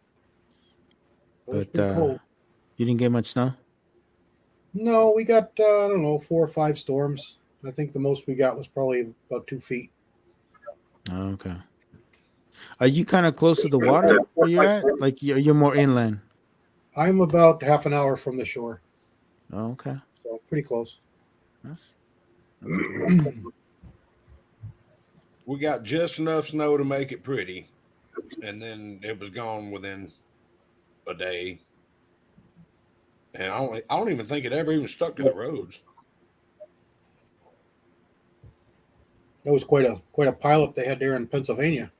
[SPEAKER 5] It was
[SPEAKER 8] But
[SPEAKER 5] pretty cold.
[SPEAKER 8] you didn't get much snow?
[SPEAKER 5] No, we got I don't know, 4 or 5 storms. I think the most we got was probably about 2 feet.
[SPEAKER 8] Oh, okay. Are you kind of close to the water where you're at? Like you're more inland?
[SPEAKER 5] I'm about half an hour from the shore,
[SPEAKER 8] Oh, okay.
[SPEAKER 5] so pretty close.
[SPEAKER 8] That's
[SPEAKER 1] We got just enough snow to make it pretty, and then it was gone within a day. And I don't even think it ever even stuck to the roads.
[SPEAKER 5] That was quite a pileup they had there in Pennsylvania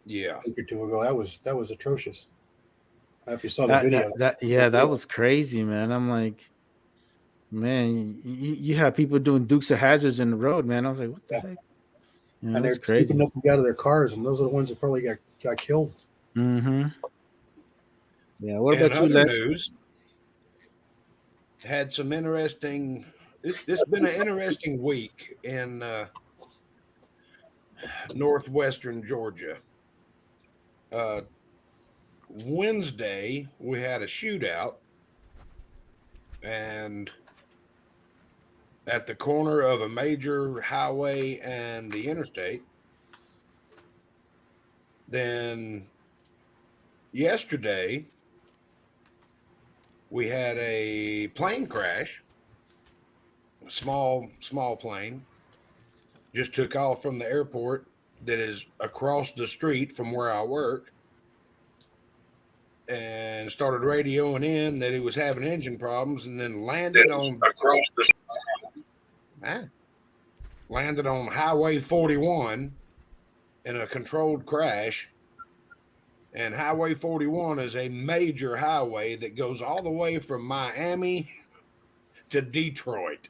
[SPEAKER 1] Yeah.
[SPEAKER 5] a week or two ago. That was atrocious. If you saw the video,
[SPEAKER 8] that was crazy, man. I'm like, man, you have people doing Dukes of Hazards in the road, man. I was like, what the
[SPEAKER 5] Yeah.
[SPEAKER 8] heck?
[SPEAKER 5] and they're
[SPEAKER 8] That's crazy.
[SPEAKER 5] stupid enough to get out of their cars, and those are the ones that probably got killed.
[SPEAKER 8] Mm-hmm. Yeah. What
[SPEAKER 1] And
[SPEAKER 8] about you,
[SPEAKER 1] other
[SPEAKER 8] Les?
[SPEAKER 1] news had some interesting. This has been an interesting week in northwestern Georgia. Wednesday we had a shootout, and at the corner of a major highway and the interstate. Then yesterday we had a plane crash. A small plane just took off from the airport that is across the street from where I work, and started radioing in that he was having engine problems, and then landed on
[SPEAKER 7] across the
[SPEAKER 1] landed on Highway 41 in a controlled crash. And Highway 41 is a major highway that goes all the way from Miami to Detroit.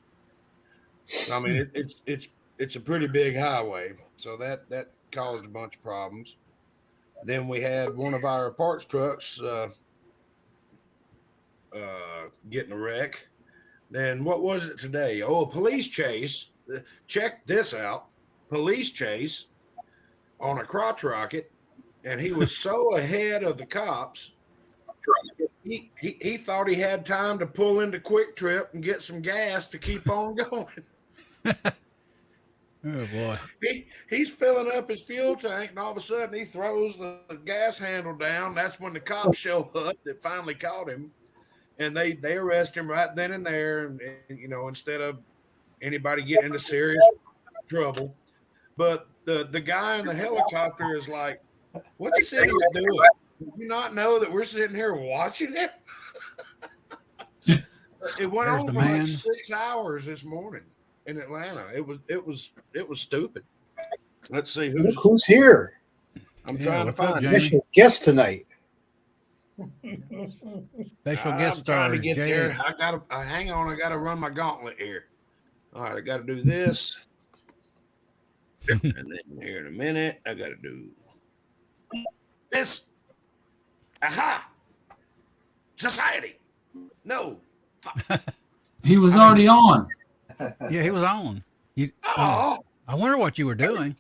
[SPEAKER 1] I mean, it's a pretty big highway, so that caused a bunch of problems. Then we had one of our parts trucks getting a wreck. Then what was it today? Oh, a police chase. Check this out. Police chase on a crotch rocket, and he was so ahead of the cops. He thought he had time to pull into Quick Trip and get some gas to keep on going.
[SPEAKER 4] Oh boy.
[SPEAKER 1] He's filling up his fuel tank, and all of a sudden he throws the gas handle down. That's when the cops show up that finally caught him, and they arrest him right then and there. And you know, instead of anybody getting into serious trouble, but the guy in the helicopter is like, "What's this idiot doing? Do you not know that we're sitting here watching it?" It went
[SPEAKER 4] There's
[SPEAKER 1] on
[SPEAKER 4] the
[SPEAKER 1] for
[SPEAKER 4] man.
[SPEAKER 1] like 6 hours this morning in Atlanta. It was stupid. Let's see
[SPEAKER 5] Look who's here.
[SPEAKER 1] I'm
[SPEAKER 4] Yeah,
[SPEAKER 1] trying to
[SPEAKER 4] what's up,
[SPEAKER 1] find
[SPEAKER 4] Jamie?
[SPEAKER 5] Special guest tonight.
[SPEAKER 4] Special
[SPEAKER 1] I'm
[SPEAKER 4] guest
[SPEAKER 1] trying
[SPEAKER 4] star
[SPEAKER 1] to get
[SPEAKER 4] JH.
[SPEAKER 1] there. I gotta hang on. I gotta run my gauntlet here. All right, I gotta do this, and then here in a minute, I gotta do this. Aha! Society. No.
[SPEAKER 6] He was already on.
[SPEAKER 4] Yeah, he was on. You,
[SPEAKER 1] Oh,
[SPEAKER 4] I wonder what you were doing.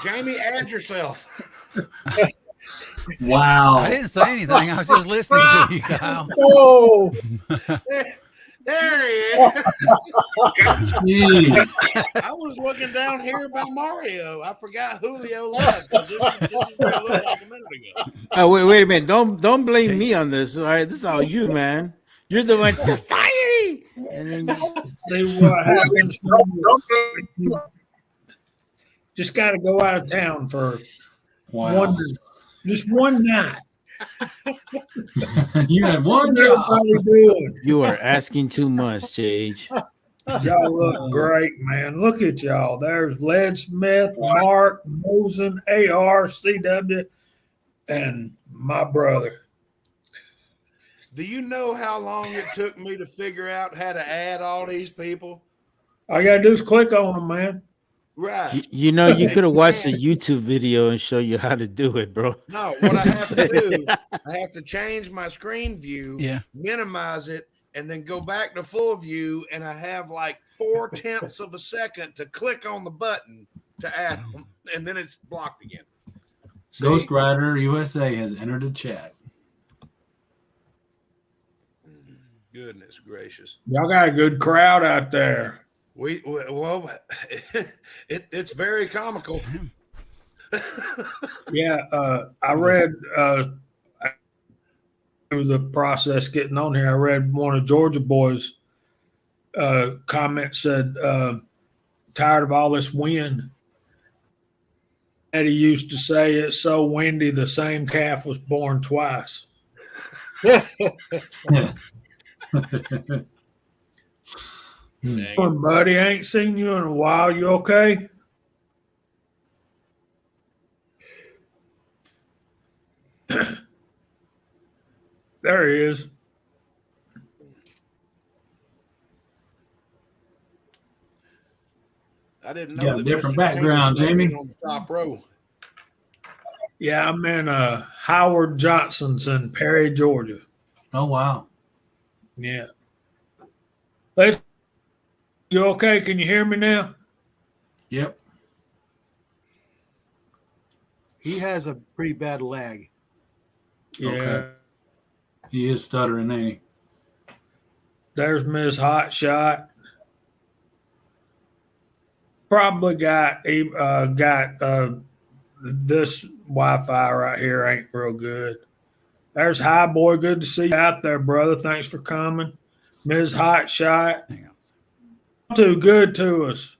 [SPEAKER 1] Jamie, add yourself.
[SPEAKER 6] Wow.
[SPEAKER 4] I didn't say anything. I was just listening to you, Kyle.
[SPEAKER 5] Oh,
[SPEAKER 1] There he is.
[SPEAKER 6] Jeez.
[SPEAKER 1] I was looking down here by Mario. I forgot Julio left. This is what it looked like a minute ago.
[SPEAKER 8] Oh, wait a minute. Don't blame me on this. All right, this is all you, man. You're the one. Society. And then
[SPEAKER 9] See what happens. Just got to go out of town for
[SPEAKER 6] Wow.
[SPEAKER 9] just one night.
[SPEAKER 6] You had one
[SPEAKER 9] What's
[SPEAKER 6] job.
[SPEAKER 9] everybody doing?
[SPEAKER 8] you are asking too much, JH.
[SPEAKER 9] Y'all look great, man. Look at y'all. There's Led Smith, Mark, Mosen, AR, CW, and my brother.
[SPEAKER 1] Do you know how long it took me to figure out how to add all these people?
[SPEAKER 9] All you got to do is click on them, man.
[SPEAKER 1] Right.
[SPEAKER 8] You know, you could have watched a YouTube video and show you how to do it, bro.
[SPEAKER 1] No, what I have to do, I have to change my screen view,
[SPEAKER 4] Yeah.
[SPEAKER 1] minimize it, and then go back to full view, and I have like 0.4 of a second to click on the button to add them, and then it's blocked again. See?
[SPEAKER 6] Ghost Rider USA has entered the chat.
[SPEAKER 1] Goodness gracious.
[SPEAKER 9] Y'all got a good crowd out there.
[SPEAKER 1] Well, it's very comical.
[SPEAKER 9] Yeah, I read through the process getting on here. I read one of Georgia boys' comment said, "Tired of all this wind." Eddie used to say, "It's so windy, the same calf was born twice." Doing, buddy? I ain't seen you in a while. You okay? There he is.
[SPEAKER 1] I didn't know
[SPEAKER 6] Got a
[SPEAKER 1] that
[SPEAKER 6] different
[SPEAKER 1] Mr.
[SPEAKER 6] background,
[SPEAKER 1] James was
[SPEAKER 6] Jamie.
[SPEAKER 1] on the top row.
[SPEAKER 9] Yeah, I'm in Howard Johnson's in Perry, Georgia.
[SPEAKER 6] Oh, wow.
[SPEAKER 9] Yeah. Hey, you okay? Can you hear me now?
[SPEAKER 6] Yep.
[SPEAKER 5] he has a pretty bad lag.
[SPEAKER 9] Yeah.
[SPEAKER 6] Okay. He is stuttering, ain't he?
[SPEAKER 9] There's Miss Hot Shot. Probably got this Wi-Fi right here ain't real good. There's High Boy. Good to see you out there, brother. Thanks for coming. Ms. Hot Shot.
[SPEAKER 4] Hang on.
[SPEAKER 9] Too good to us.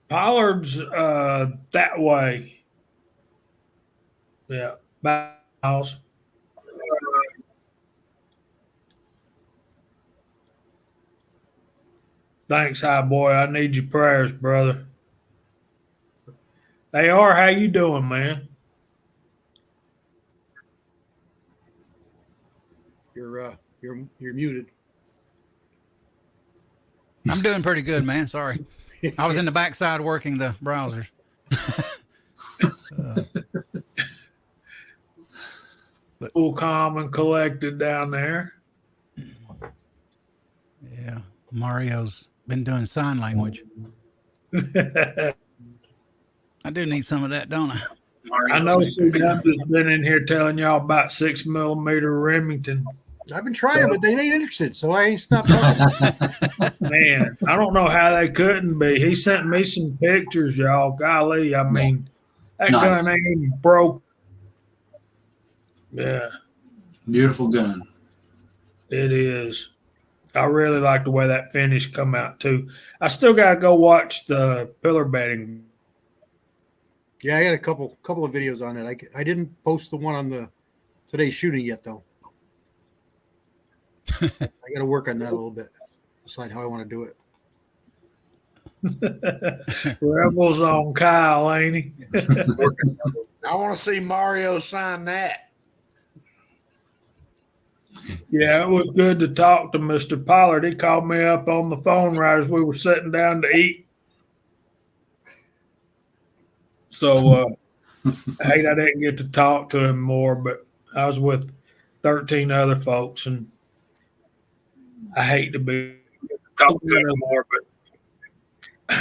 [SPEAKER 9] Pollard's that way. Yeah, back house. Thanks, high boy. I need your prayers, brother. They are. How you doing, man?
[SPEAKER 5] You're muted.
[SPEAKER 4] I'm doing pretty good, man. Sorry. I was in the backside working the browsers.
[SPEAKER 9] Cool, calm, and collected down there.
[SPEAKER 4] Yeah. Mario's been doing sign language. I do need some of that, don't I?
[SPEAKER 9] I know CW's been in here telling y'all about 6mm Remington.
[SPEAKER 5] I've been trying, but they ain't interested, so I ain't stopped talking.
[SPEAKER 9] Man, I don't know how they couldn't be. He sent me some pictures, y'all. Golly, I mean, that
[SPEAKER 6] Nice.
[SPEAKER 9] gun ain't even broke. Yeah,
[SPEAKER 6] Beautiful gun.
[SPEAKER 9] it is. I really like the way that finish come out too. I still gotta go watch the pillar bedding.
[SPEAKER 5] Yeah, I got a couple of videos on it. I didn't post the one on the today's shooting yet, though. I got to work on that a little bit. Decide how I want to do it.
[SPEAKER 9] Rebels on Kyle, ain't he?
[SPEAKER 1] I want to see Mario sign that.
[SPEAKER 9] Yeah, it was good to talk to Mr. Pollard. He called me up on the phone right as we were sitting down to eat. So I hate I didn't get to talk to him more, but I was with 13 other folks, and I hate to be talking to him more, but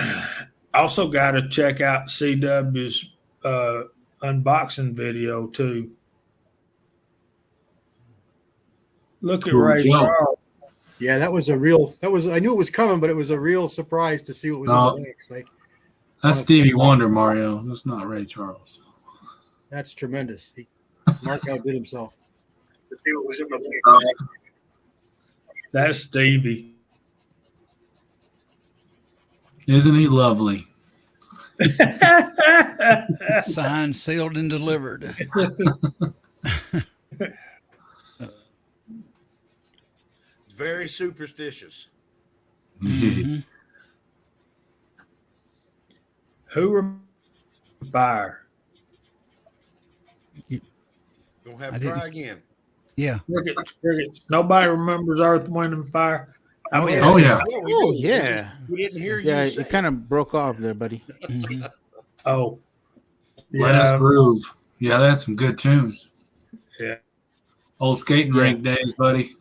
[SPEAKER 9] also got to check out CW's unboxing video too. Look at
[SPEAKER 6] Cool
[SPEAKER 9] Ray
[SPEAKER 6] job.
[SPEAKER 9] Charles.
[SPEAKER 5] Yeah, that was I knew it was coming, but it was a real surprise to see what was in the box.
[SPEAKER 6] That's Stevie Wonder, Mario. That's not Ray Charles.
[SPEAKER 5] That's tremendous. Mark outdid himself.
[SPEAKER 7] To see what was in the box.
[SPEAKER 9] That's Stevie.
[SPEAKER 6] Isn't he lovely?
[SPEAKER 4] Signed, sealed, and delivered.
[SPEAKER 1] Very superstitious.
[SPEAKER 4] Mhm.
[SPEAKER 9] Who remembers fire?
[SPEAKER 1] Gonna have
[SPEAKER 4] I
[SPEAKER 1] to try
[SPEAKER 4] didn't-
[SPEAKER 1] again.
[SPEAKER 4] Yeah.
[SPEAKER 9] Crickets. Nobody remembers Earth, Wind, and Fire.
[SPEAKER 4] Oh,
[SPEAKER 1] mean,
[SPEAKER 4] yeah.
[SPEAKER 6] Oh, yeah.
[SPEAKER 1] we
[SPEAKER 8] Oh,
[SPEAKER 1] do.
[SPEAKER 8] yeah.
[SPEAKER 1] We didn't hear you
[SPEAKER 8] Yeah,
[SPEAKER 1] say
[SPEAKER 8] it kind of broke off there, buddy.
[SPEAKER 4] Mhm.
[SPEAKER 9] Oh,
[SPEAKER 6] Let us groove. Yeah, that's some good tunes.
[SPEAKER 9] Yeah.
[SPEAKER 6] Old skating
[SPEAKER 8] Yeah.
[SPEAKER 6] rink days, buddy.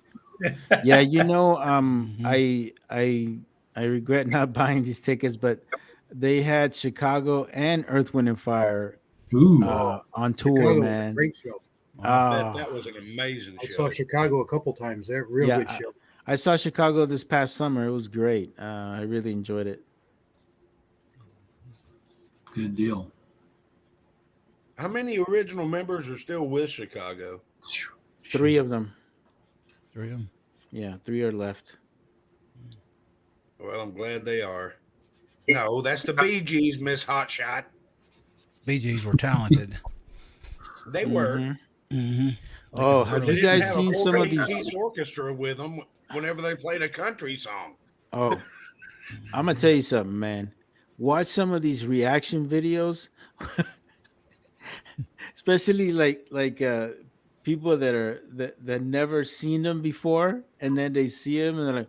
[SPEAKER 8] Yeah,
[SPEAKER 4] Mhm.
[SPEAKER 8] I regret not buying these tickets, but they had Chicago and Earth, Wind, and Fire
[SPEAKER 6] Ooh.
[SPEAKER 8] on tour,
[SPEAKER 5] Chicago was a
[SPEAKER 8] man.
[SPEAKER 5] great show.
[SPEAKER 1] that was an amazing
[SPEAKER 5] I
[SPEAKER 1] show.
[SPEAKER 5] saw Chicago a couple times. They're a real
[SPEAKER 8] Yeah,
[SPEAKER 5] good show.
[SPEAKER 8] I saw Chicago this past summer. It was great. I really enjoyed it.
[SPEAKER 6] Good deal.
[SPEAKER 1] How many original members are still with Chicago?
[SPEAKER 8] 3 of them.
[SPEAKER 4] 3 of them.
[SPEAKER 8] Yeah, 3 are left.
[SPEAKER 1] Well, I'm glad they are. No, that's the Bee Gees, Miss Hotshot.
[SPEAKER 4] Bee Gees were talented.
[SPEAKER 1] They were.
[SPEAKER 8] Mhm.
[SPEAKER 4] Mm-hmm.
[SPEAKER 8] Oh,
[SPEAKER 1] But
[SPEAKER 8] have
[SPEAKER 1] they
[SPEAKER 8] you
[SPEAKER 1] didn't
[SPEAKER 8] guys
[SPEAKER 1] have a
[SPEAKER 8] seen some of
[SPEAKER 1] 4-piece
[SPEAKER 8] these?
[SPEAKER 1] orchestra with them whenever they played a country song.
[SPEAKER 8] Oh, I'm gonna tell you something, man. Watch some of these reaction videos, especially like people that never seen them before, and then they see them and they're like,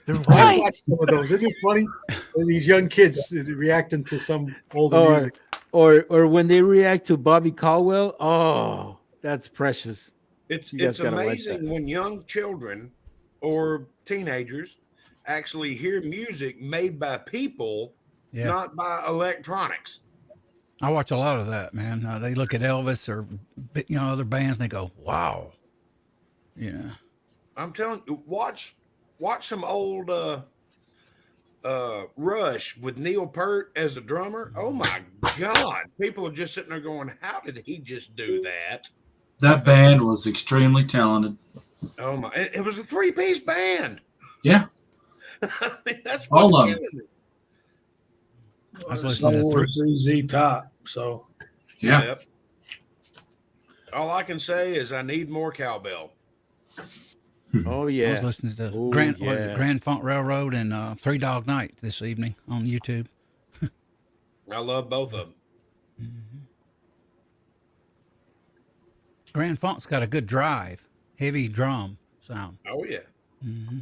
[SPEAKER 8] "They're
[SPEAKER 5] I
[SPEAKER 8] right."
[SPEAKER 5] watched some of those. Isn't it funny? When these young kids reacting to some older
[SPEAKER 8] Or,
[SPEAKER 5] music.
[SPEAKER 8] or when they react to Bobby Caldwell. Oh, that's precious.
[SPEAKER 1] It's
[SPEAKER 8] You guys gotta watch
[SPEAKER 1] amazing
[SPEAKER 8] that.
[SPEAKER 1] when young children or teenagers actually hear music made by people,
[SPEAKER 4] Yeah.
[SPEAKER 1] not by electronics.
[SPEAKER 4] I watch a lot of that, man. They look at Elvis or other bands and they go, "Wow." Yeah.
[SPEAKER 1] I'm telling you, watch some old Rush with Neil Peart as the drummer. Oh my God. People are just sitting there going, how did he just do that?
[SPEAKER 6] That band was extremely talented.
[SPEAKER 1] Oh my, it was a 3-piece band.
[SPEAKER 6] Yeah.
[SPEAKER 1] I mean, that's
[SPEAKER 6] All
[SPEAKER 1] what's
[SPEAKER 6] of them.
[SPEAKER 1] killing me.
[SPEAKER 4] I was listening to
[SPEAKER 9] Solar CZ Top. So
[SPEAKER 6] Yeah.
[SPEAKER 1] Yep. All I can say is I need more cowbell.
[SPEAKER 8] Oh
[SPEAKER 4] I was
[SPEAKER 8] yeah.
[SPEAKER 4] listening to
[SPEAKER 8] Oh,
[SPEAKER 4] Grand what is it,
[SPEAKER 8] yeah.
[SPEAKER 4] Grand Funk Railroad and Three Dog Night this evening on YouTube.
[SPEAKER 1] I love both of them.
[SPEAKER 4] Grand Funk's got a good drive, heavy drum sound.
[SPEAKER 1] Oh yeah.
[SPEAKER 4] Mm-hmm.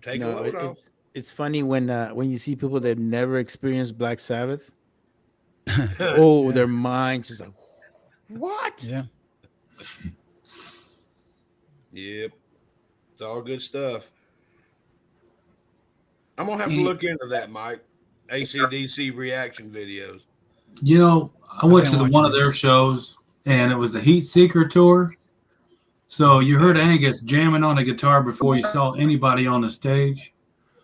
[SPEAKER 1] Take a
[SPEAKER 8] No,
[SPEAKER 1] load off.
[SPEAKER 8] it's funny when you see people that never experienced Black Sabbath. Oh, their minds just like, what?
[SPEAKER 4] Yeah.
[SPEAKER 1] Yep. It's all good stuff. I'm gonna have to
[SPEAKER 4] Any-
[SPEAKER 1] look into that, Mike. ACDC reaction videos.
[SPEAKER 6] You know, I went
[SPEAKER 4] been
[SPEAKER 6] to
[SPEAKER 4] watching
[SPEAKER 6] one of
[SPEAKER 4] it.
[SPEAKER 6] their shows, and it was the Heat Seeker tour. So you heard Angus jamming on a guitar before you saw anybody on the stage.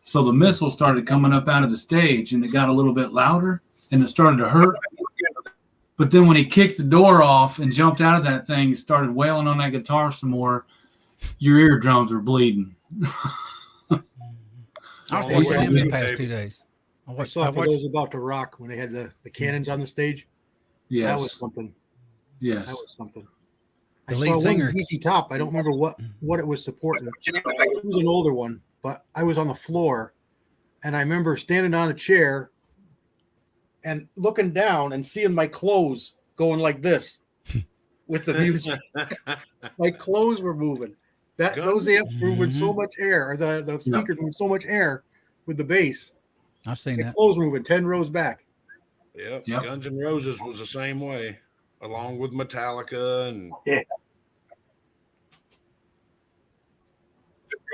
[SPEAKER 6] So the missile started coming up out of the stage, and it got a little bit louder, and it started to hurt. But then when he kicked the door off and jumped out of that thing, and started wailing on that guitar some more, your eardrums were bleeding.
[SPEAKER 4] I was
[SPEAKER 1] Oh,
[SPEAKER 4] watching
[SPEAKER 1] yeah.
[SPEAKER 4] them the past 2 days.
[SPEAKER 5] I saw for those about to rock when they had the cannons on the stage.
[SPEAKER 6] Yes.
[SPEAKER 5] That was something.
[SPEAKER 6] Yes.
[SPEAKER 5] That was something.
[SPEAKER 4] The
[SPEAKER 5] I
[SPEAKER 4] lead
[SPEAKER 5] saw
[SPEAKER 4] singer-
[SPEAKER 5] one ZZ Top. I don't remember what it was supporting. It was an older one, but I was on the floor, and I remember standing on a chair and looking down and seeing my clothes going like this with the music. My clothes were moving. Those amps were moving so much air, or the speakers moving so much air with the bass.
[SPEAKER 4] I've seen
[SPEAKER 5] The
[SPEAKER 4] that.
[SPEAKER 5] clothes were moving 10 rows back.
[SPEAKER 1] Yep.
[SPEAKER 6] Yep.
[SPEAKER 1] Guns N' Roses was the same way, along with Metallica and
[SPEAKER 2] Yeah.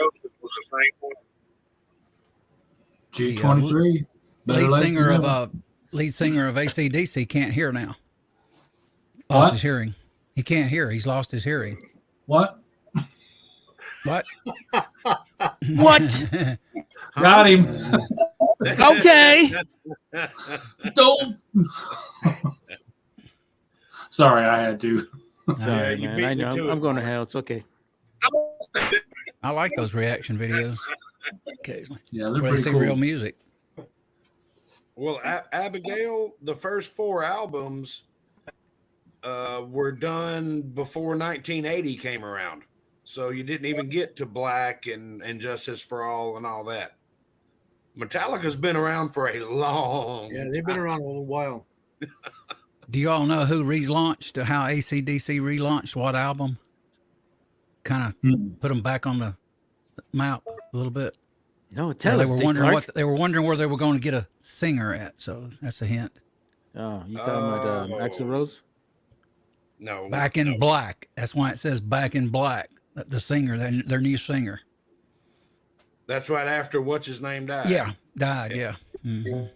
[SPEAKER 7] Roses was the same one.
[SPEAKER 6] G23. Better
[SPEAKER 4] Lead
[SPEAKER 6] late
[SPEAKER 4] singer
[SPEAKER 6] than
[SPEAKER 4] of
[SPEAKER 6] never.
[SPEAKER 4] lead singer of ACDC can't hear now.
[SPEAKER 6] What?
[SPEAKER 4] Lost his hearing. He can't hear. He's lost his hearing.
[SPEAKER 6] What?
[SPEAKER 4] What?
[SPEAKER 8] What?
[SPEAKER 6] Got him.
[SPEAKER 8] Okay.
[SPEAKER 6] Don't. Sorry, I had to.
[SPEAKER 8] Sorry,
[SPEAKER 1] you
[SPEAKER 8] man.
[SPEAKER 1] beat
[SPEAKER 8] I
[SPEAKER 1] me
[SPEAKER 8] know.
[SPEAKER 1] to
[SPEAKER 8] I'm
[SPEAKER 1] it,
[SPEAKER 8] going to
[SPEAKER 1] Mike.
[SPEAKER 8] hell. It's okay.
[SPEAKER 4] I like those reaction videos occasionally.
[SPEAKER 6] Yeah, they're
[SPEAKER 4] Where they
[SPEAKER 6] pretty
[SPEAKER 4] see
[SPEAKER 6] cool.
[SPEAKER 4] real music.
[SPEAKER 1] Well, Abigail, the first 4 albums were done before 1980 came around. So you didn't even get to Black and Justice for All and all that. Metallica's been around for a long
[SPEAKER 5] Yeah, they've been around a little while.
[SPEAKER 4] Do you all know who relaunched, how ACDC relaunched what album? Kind of
[SPEAKER 6] Mm.
[SPEAKER 4] put them back on the map a little bit.
[SPEAKER 8] No, tell
[SPEAKER 4] they
[SPEAKER 8] us.
[SPEAKER 4] were
[SPEAKER 8] Dick
[SPEAKER 4] wondering
[SPEAKER 8] Clark.
[SPEAKER 4] they were wondering where they were going to get a singer at. So that's a hint.
[SPEAKER 8] Oh, you talking about Axl Rose?
[SPEAKER 1] No.
[SPEAKER 4] Back in Black. That's why it says Back in Black. The singer, their new singer.
[SPEAKER 1] That's right after what's his name died.
[SPEAKER 4] Yeah, died. Yeah. Mhm.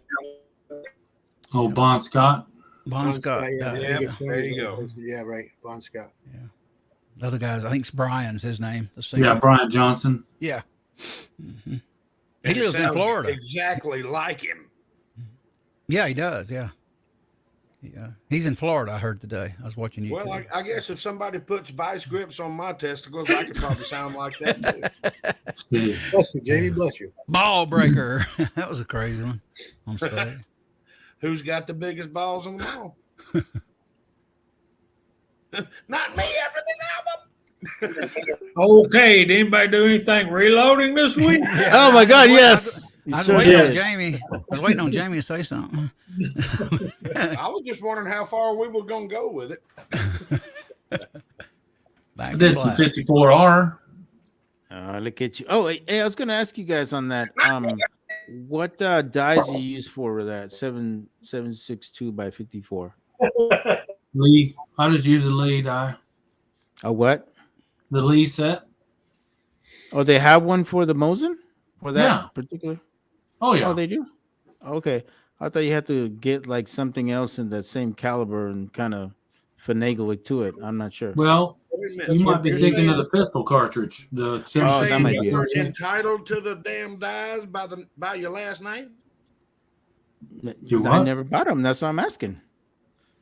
[SPEAKER 6] Oh, Bon Scott.
[SPEAKER 4] Bon Scott
[SPEAKER 5] yeah,
[SPEAKER 4] died.
[SPEAKER 1] yeah,
[SPEAKER 5] biggest
[SPEAKER 1] there
[SPEAKER 5] singer.
[SPEAKER 1] you go.
[SPEAKER 5] Yeah, right. Bon Scott.
[SPEAKER 4] The other guys, I think it's Brian's his name. The singer.
[SPEAKER 6] Yeah, Brian Johnson.
[SPEAKER 4] Yeah. Mm-hmm. He
[SPEAKER 1] And it
[SPEAKER 4] lives in
[SPEAKER 1] sounds
[SPEAKER 4] Florida.
[SPEAKER 1] Exactly like him.
[SPEAKER 4] Yeah, he does. Yeah. Yeah. He's in Florida, I heard today. I was watching YouTube.
[SPEAKER 1] Well, I guess if somebody puts vice grips on my testicles, I could probably sound like that too.
[SPEAKER 6] Yeah.
[SPEAKER 5] Bless you, Jamie. Bless you.
[SPEAKER 4] Ball breaker. That was a crazy one on stage.
[SPEAKER 1] Who's got the biggest balls in them all? Not me after this album.
[SPEAKER 9] okay, did anybody do anything reloading this week?
[SPEAKER 8] Oh my God, yes.
[SPEAKER 4] I was
[SPEAKER 8] Sure
[SPEAKER 4] waiting on
[SPEAKER 8] did.
[SPEAKER 4] Jamie. I was waiting on Jamie to say something.
[SPEAKER 1] I was just wondering how far we were going to go with it.
[SPEAKER 4] Back
[SPEAKER 6] I did
[SPEAKER 4] in
[SPEAKER 6] some
[SPEAKER 4] Black.
[SPEAKER 6] 54R.
[SPEAKER 8] Look at you. Oh, hey, I was going to ask you guys on that. What dies you use for that 762 by 54?
[SPEAKER 6] Lee. I just use the Lee die.
[SPEAKER 8] A what?
[SPEAKER 6] The Lee set.
[SPEAKER 8] Oh, they have one for the Mosin? For that
[SPEAKER 6] Yeah.
[SPEAKER 8] particular?
[SPEAKER 6] Oh, yeah.
[SPEAKER 8] Oh, they do? Okay. I thought you had to get like something else in that same caliber and kind of finagle it to it. I'm not sure.
[SPEAKER 6] Well,
[SPEAKER 1] Wait a minute.
[SPEAKER 6] you might be
[SPEAKER 1] You're
[SPEAKER 6] thinking
[SPEAKER 1] saying-
[SPEAKER 6] of the pistol cartridge. The
[SPEAKER 8] Oh,
[SPEAKER 1] Saying
[SPEAKER 8] that might be
[SPEAKER 1] you
[SPEAKER 8] it.
[SPEAKER 1] weren't entitled to the damn dies by your last name?
[SPEAKER 6] You
[SPEAKER 8] I
[SPEAKER 6] what?
[SPEAKER 8] never bought them. That's what I'm asking.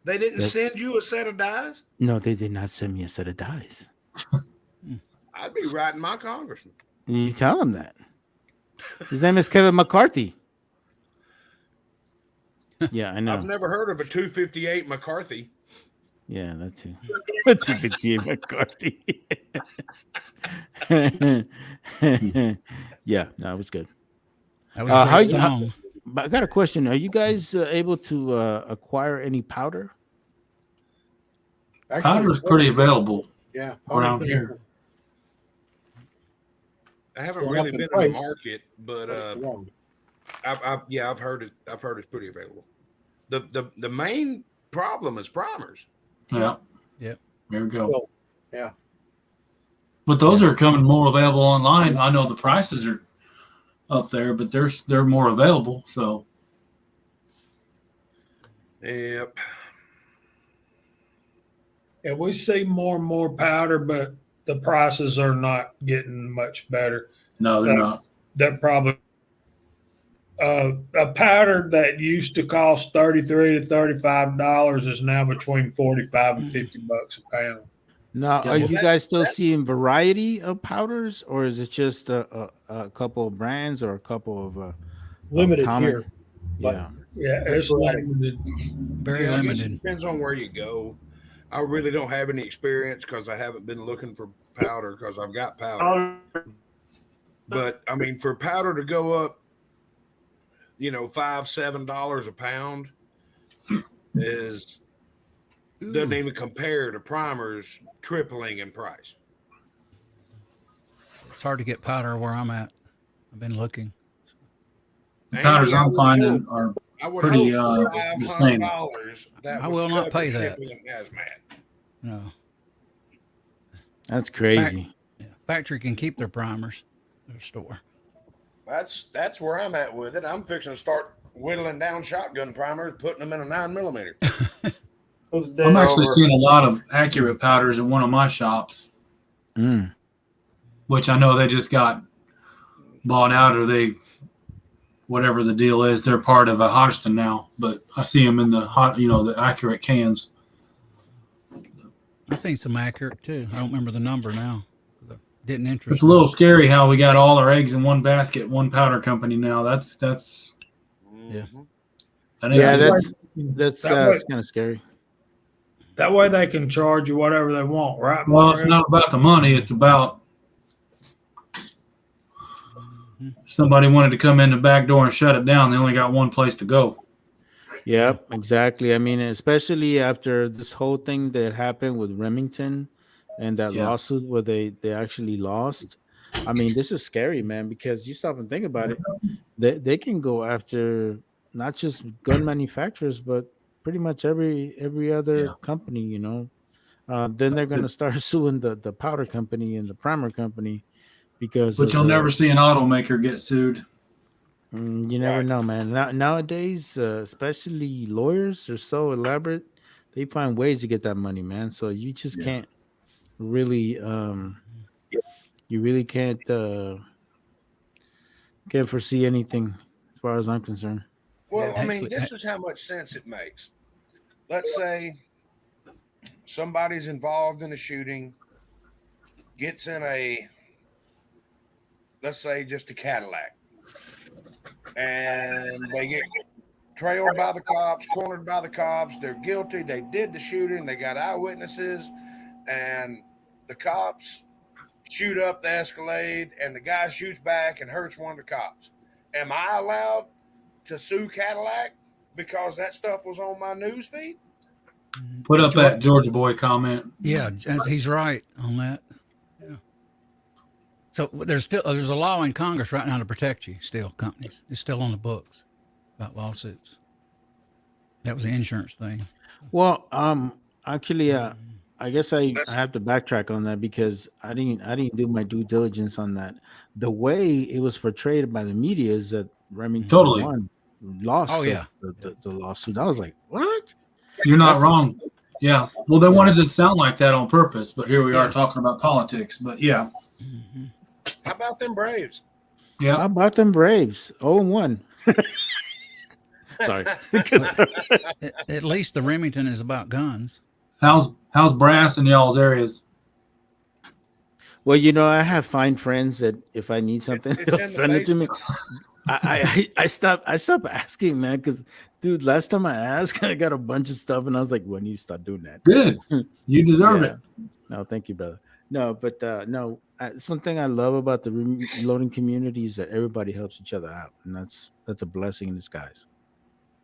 [SPEAKER 1] They didn't
[SPEAKER 8] That-
[SPEAKER 1] send you a set of dies?
[SPEAKER 8] No, they did not send me a set of dies.
[SPEAKER 1] I'd be writing my congressman.
[SPEAKER 8] You tell him that. His name is Kevin McCarthy. Yeah, I know.
[SPEAKER 1] I've never heard of a 258 McCarthy.
[SPEAKER 8] Yeah, that's it. 258 McCarthy. Yeah, no, it was good.
[SPEAKER 4] That was a
[SPEAKER 8] how
[SPEAKER 4] great
[SPEAKER 8] you- how-
[SPEAKER 4] song.
[SPEAKER 8] But I got a question. Are you guys able to acquire any powder?
[SPEAKER 6] Powder's pretty available
[SPEAKER 5] Yeah.
[SPEAKER 6] around here.
[SPEAKER 1] I haven't
[SPEAKER 5] gone
[SPEAKER 1] really
[SPEAKER 5] up in
[SPEAKER 1] been in the
[SPEAKER 5] price,
[SPEAKER 1] market, but
[SPEAKER 5] It's around.
[SPEAKER 1] I've heard it. I've heard it's pretty available. The main problem is primers.
[SPEAKER 6] Yeah.
[SPEAKER 4] Yep.
[SPEAKER 6] There we go.
[SPEAKER 5] Still, yeah.
[SPEAKER 6] But those are coming more available online. I know the prices are up there, but they're more available. So
[SPEAKER 1] Yep.
[SPEAKER 9] Yeah, we see more and more powder, but the prices are not getting much better.
[SPEAKER 6] no, they're not.
[SPEAKER 9] That probably a powder that used to cost $33 to $35 is now between $45 and $50 a pound.
[SPEAKER 8] Now,
[SPEAKER 5] Yeah,
[SPEAKER 8] are
[SPEAKER 5] well,
[SPEAKER 8] you guys still seeing variety of powders, or is it just a couple of brands or a couple of
[SPEAKER 5] Limited
[SPEAKER 8] common-
[SPEAKER 5] here. But
[SPEAKER 8] Yeah.
[SPEAKER 9] Yeah, it's
[SPEAKER 5] Right.
[SPEAKER 9] limited.
[SPEAKER 4] Very
[SPEAKER 1] Yeah, I guess it
[SPEAKER 4] limited.
[SPEAKER 1] depends on where you go. I really don't have any experience because I haven't been looking for powder because I've got powder. But I mean, for powder to go up, $5-7 a pound doesn't even compare to primers tripling in price.
[SPEAKER 4] It's hard to get powder where I'm at. I've been looking.
[SPEAKER 6] The powders
[SPEAKER 1] Andy,
[SPEAKER 6] I'm finding are
[SPEAKER 1] I would
[SPEAKER 6] pretty,
[SPEAKER 1] hope for
[SPEAKER 6] the same.
[SPEAKER 1] $500 that
[SPEAKER 4] I
[SPEAKER 1] would
[SPEAKER 4] will not
[SPEAKER 1] cover
[SPEAKER 4] pay that.
[SPEAKER 1] shipping and hazmat.
[SPEAKER 4] No.
[SPEAKER 8] That's crazy.
[SPEAKER 4] Yeah. Factory can keep their primers. Their store.
[SPEAKER 1] That's where I'm at with it. I'm fixing to start whittling down shotgun primers, putting them in a 9mm.
[SPEAKER 6] I'm actually seeing a lot of accurate powders in one of my shops,
[SPEAKER 8] Mm.
[SPEAKER 6] which I know they just got bought out, or whatever the deal is, they're part of a Hodgson now. But I see them in the accurate cans.
[SPEAKER 4] I've seen some accurate too. I don't remember the number now. It didn't interest
[SPEAKER 6] It's a little scary how we got all our eggs in one basket, one powder company now. That's
[SPEAKER 4] Yeah.
[SPEAKER 6] that ain't
[SPEAKER 8] Yeah,
[SPEAKER 6] good.
[SPEAKER 8] that's
[SPEAKER 9] That way-
[SPEAKER 8] kind of scary.
[SPEAKER 9] That way they can charge you whatever they want, right?
[SPEAKER 6] Well, it's
[SPEAKER 9] Mario?
[SPEAKER 6] not about the money. It's about somebody wanted to come in the back door and shut it down. They only got one place to go.
[SPEAKER 8] Yep, exactly. I mean, especially after this whole thing that happened with Remington and that
[SPEAKER 6] Yeah.
[SPEAKER 8] lawsuit where they actually lost. I mean, this is scary, man, because you stop and think about it. They can go after not just gun manufacturers, but pretty much every other
[SPEAKER 6] Yeah.
[SPEAKER 8] company, then they're going to start suing the powder company and the primer company because
[SPEAKER 6] But you'll never see an automaker get sued.
[SPEAKER 8] you never
[SPEAKER 1] Right.
[SPEAKER 8] know, man. Nowadays, especially lawyers are so elaborate, they find ways to get that money, man. So you just
[SPEAKER 6] Yeah.
[SPEAKER 8] can't really you really can't foresee anything as far as I'm concerned.
[SPEAKER 1] Well, I mean,
[SPEAKER 4] Actually,
[SPEAKER 1] this is how much sense it makes. Let's say somebody's involved in a shooting, gets in let's say just a Cadillac, and they get trailed by the cops, cornered by the cops. They're guilty. They did the shooting. They got eyewitnesses, and the cops shoot up the Escalade, and the guy shoots back and hurts one of the cops. Am I allowed to sue Cadillac because that stuff was on my news feed?
[SPEAKER 6] Put up that Georgia boy comment.
[SPEAKER 4] Yeah, he's right on that. Yeah. So there's a law in Congress right now to protect you. Still, companies. It's still on the books about lawsuits. That was the insurance thing.
[SPEAKER 8] Well, actually, I guess I have to backtrack on that because I didn't do my due diligence on that. The way it was portrayed by the media is that Remington
[SPEAKER 6] Totally.
[SPEAKER 8] lost
[SPEAKER 4] Oh, yeah.
[SPEAKER 8] the lawsuit. I was like, what?
[SPEAKER 6] You're not
[SPEAKER 8] That's-
[SPEAKER 6] wrong. Yeah. Well, they wanted to sound like that on purpose, but here we are talking about politics. But yeah.
[SPEAKER 4] Mm-hmm.
[SPEAKER 1] How about them Braves?
[SPEAKER 8] How
[SPEAKER 6] Yeah.
[SPEAKER 8] about them Braves? 0-1. Sorry.
[SPEAKER 4] At least the Remington is about guns.
[SPEAKER 6] How's brass in y'all's areas?
[SPEAKER 8] Well, I have fine friends that if I need something,
[SPEAKER 1] It's in
[SPEAKER 8] they'll
[SPEAKER 1] the
[SPEAKER 8] send it to me. I stopped asking, man, because dude, last time I asked, I got a bunch of stuff, and I was like, when you start doing that?
[SPEAKER 6] Good. You deserve
[SPEAKER 8] Yeah.
[SPEAKER 6] it.
[SPEAKER 8] No, thank you, brother. No, but no, it's one thing I love about the reloading community is that everybody helps each other out, and that's a blessing in disguise.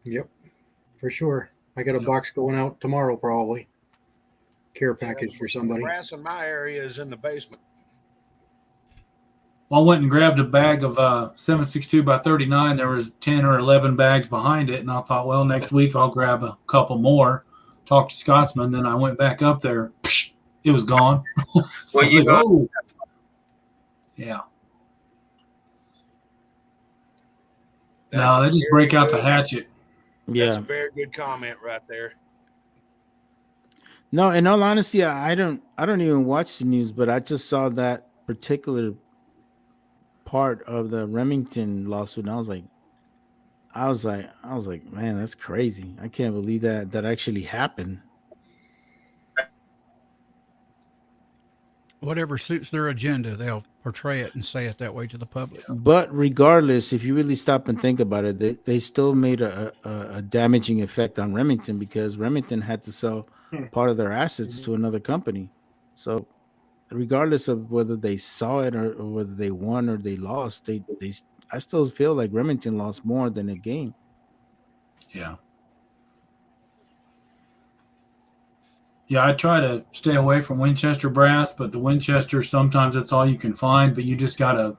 [SPEAKER 5] Yep, for sure. I got a
[SPEAKER 4] Yep.
[SPEAKER 5] box going out tomorrow, probably. Care package for somebody.
[SPEAKER 1] Brass in my area is in the basement.
[SPEAKER 6] I went and grabbed a bag of 762 by 39. There was 10 or 11 bags behind it, and I thought, well, next week I'll grab a couple more. Talk to Scotsman. Then I went back up there. Psh, it was gone. So
[SPEAKER 7] Well,
[SPEAKER 6] I was
[SPEAKER 7] you
[SPEAKER 6] like,
[SPEAKER 7] know-
[SPEAKER 6] oh, yeah. No, they just break out the hatchet.
[SPEAKER 1] That's
[SPEAKER 8] Yeah.
[SPEAKER 1] a very good comment right there.
[SPEAKER 8] No, in all honesty, I don't even watch the news, but I just saw that particular part of the Remington lawsuit, and I was like, man, that's crazy. I can't believe that actually happened.
[SPEAKER 4] Whatever suits their agenda, they'll portray it and say it that way to the public.
[SPEAKER 8] But regardless, if you really stop and think about it, they still made a damaging effect on Remington because Remington had to sell part of their assets to another company. So regardless of whether they saw it or whether they won or they lost, I still feel like Remington lost more than a game.
[SPEAKER 6] Yeah. Yeah, I try to stay away from Winchester brass, but the Winchester sometimes that's all you can find. But you just gotta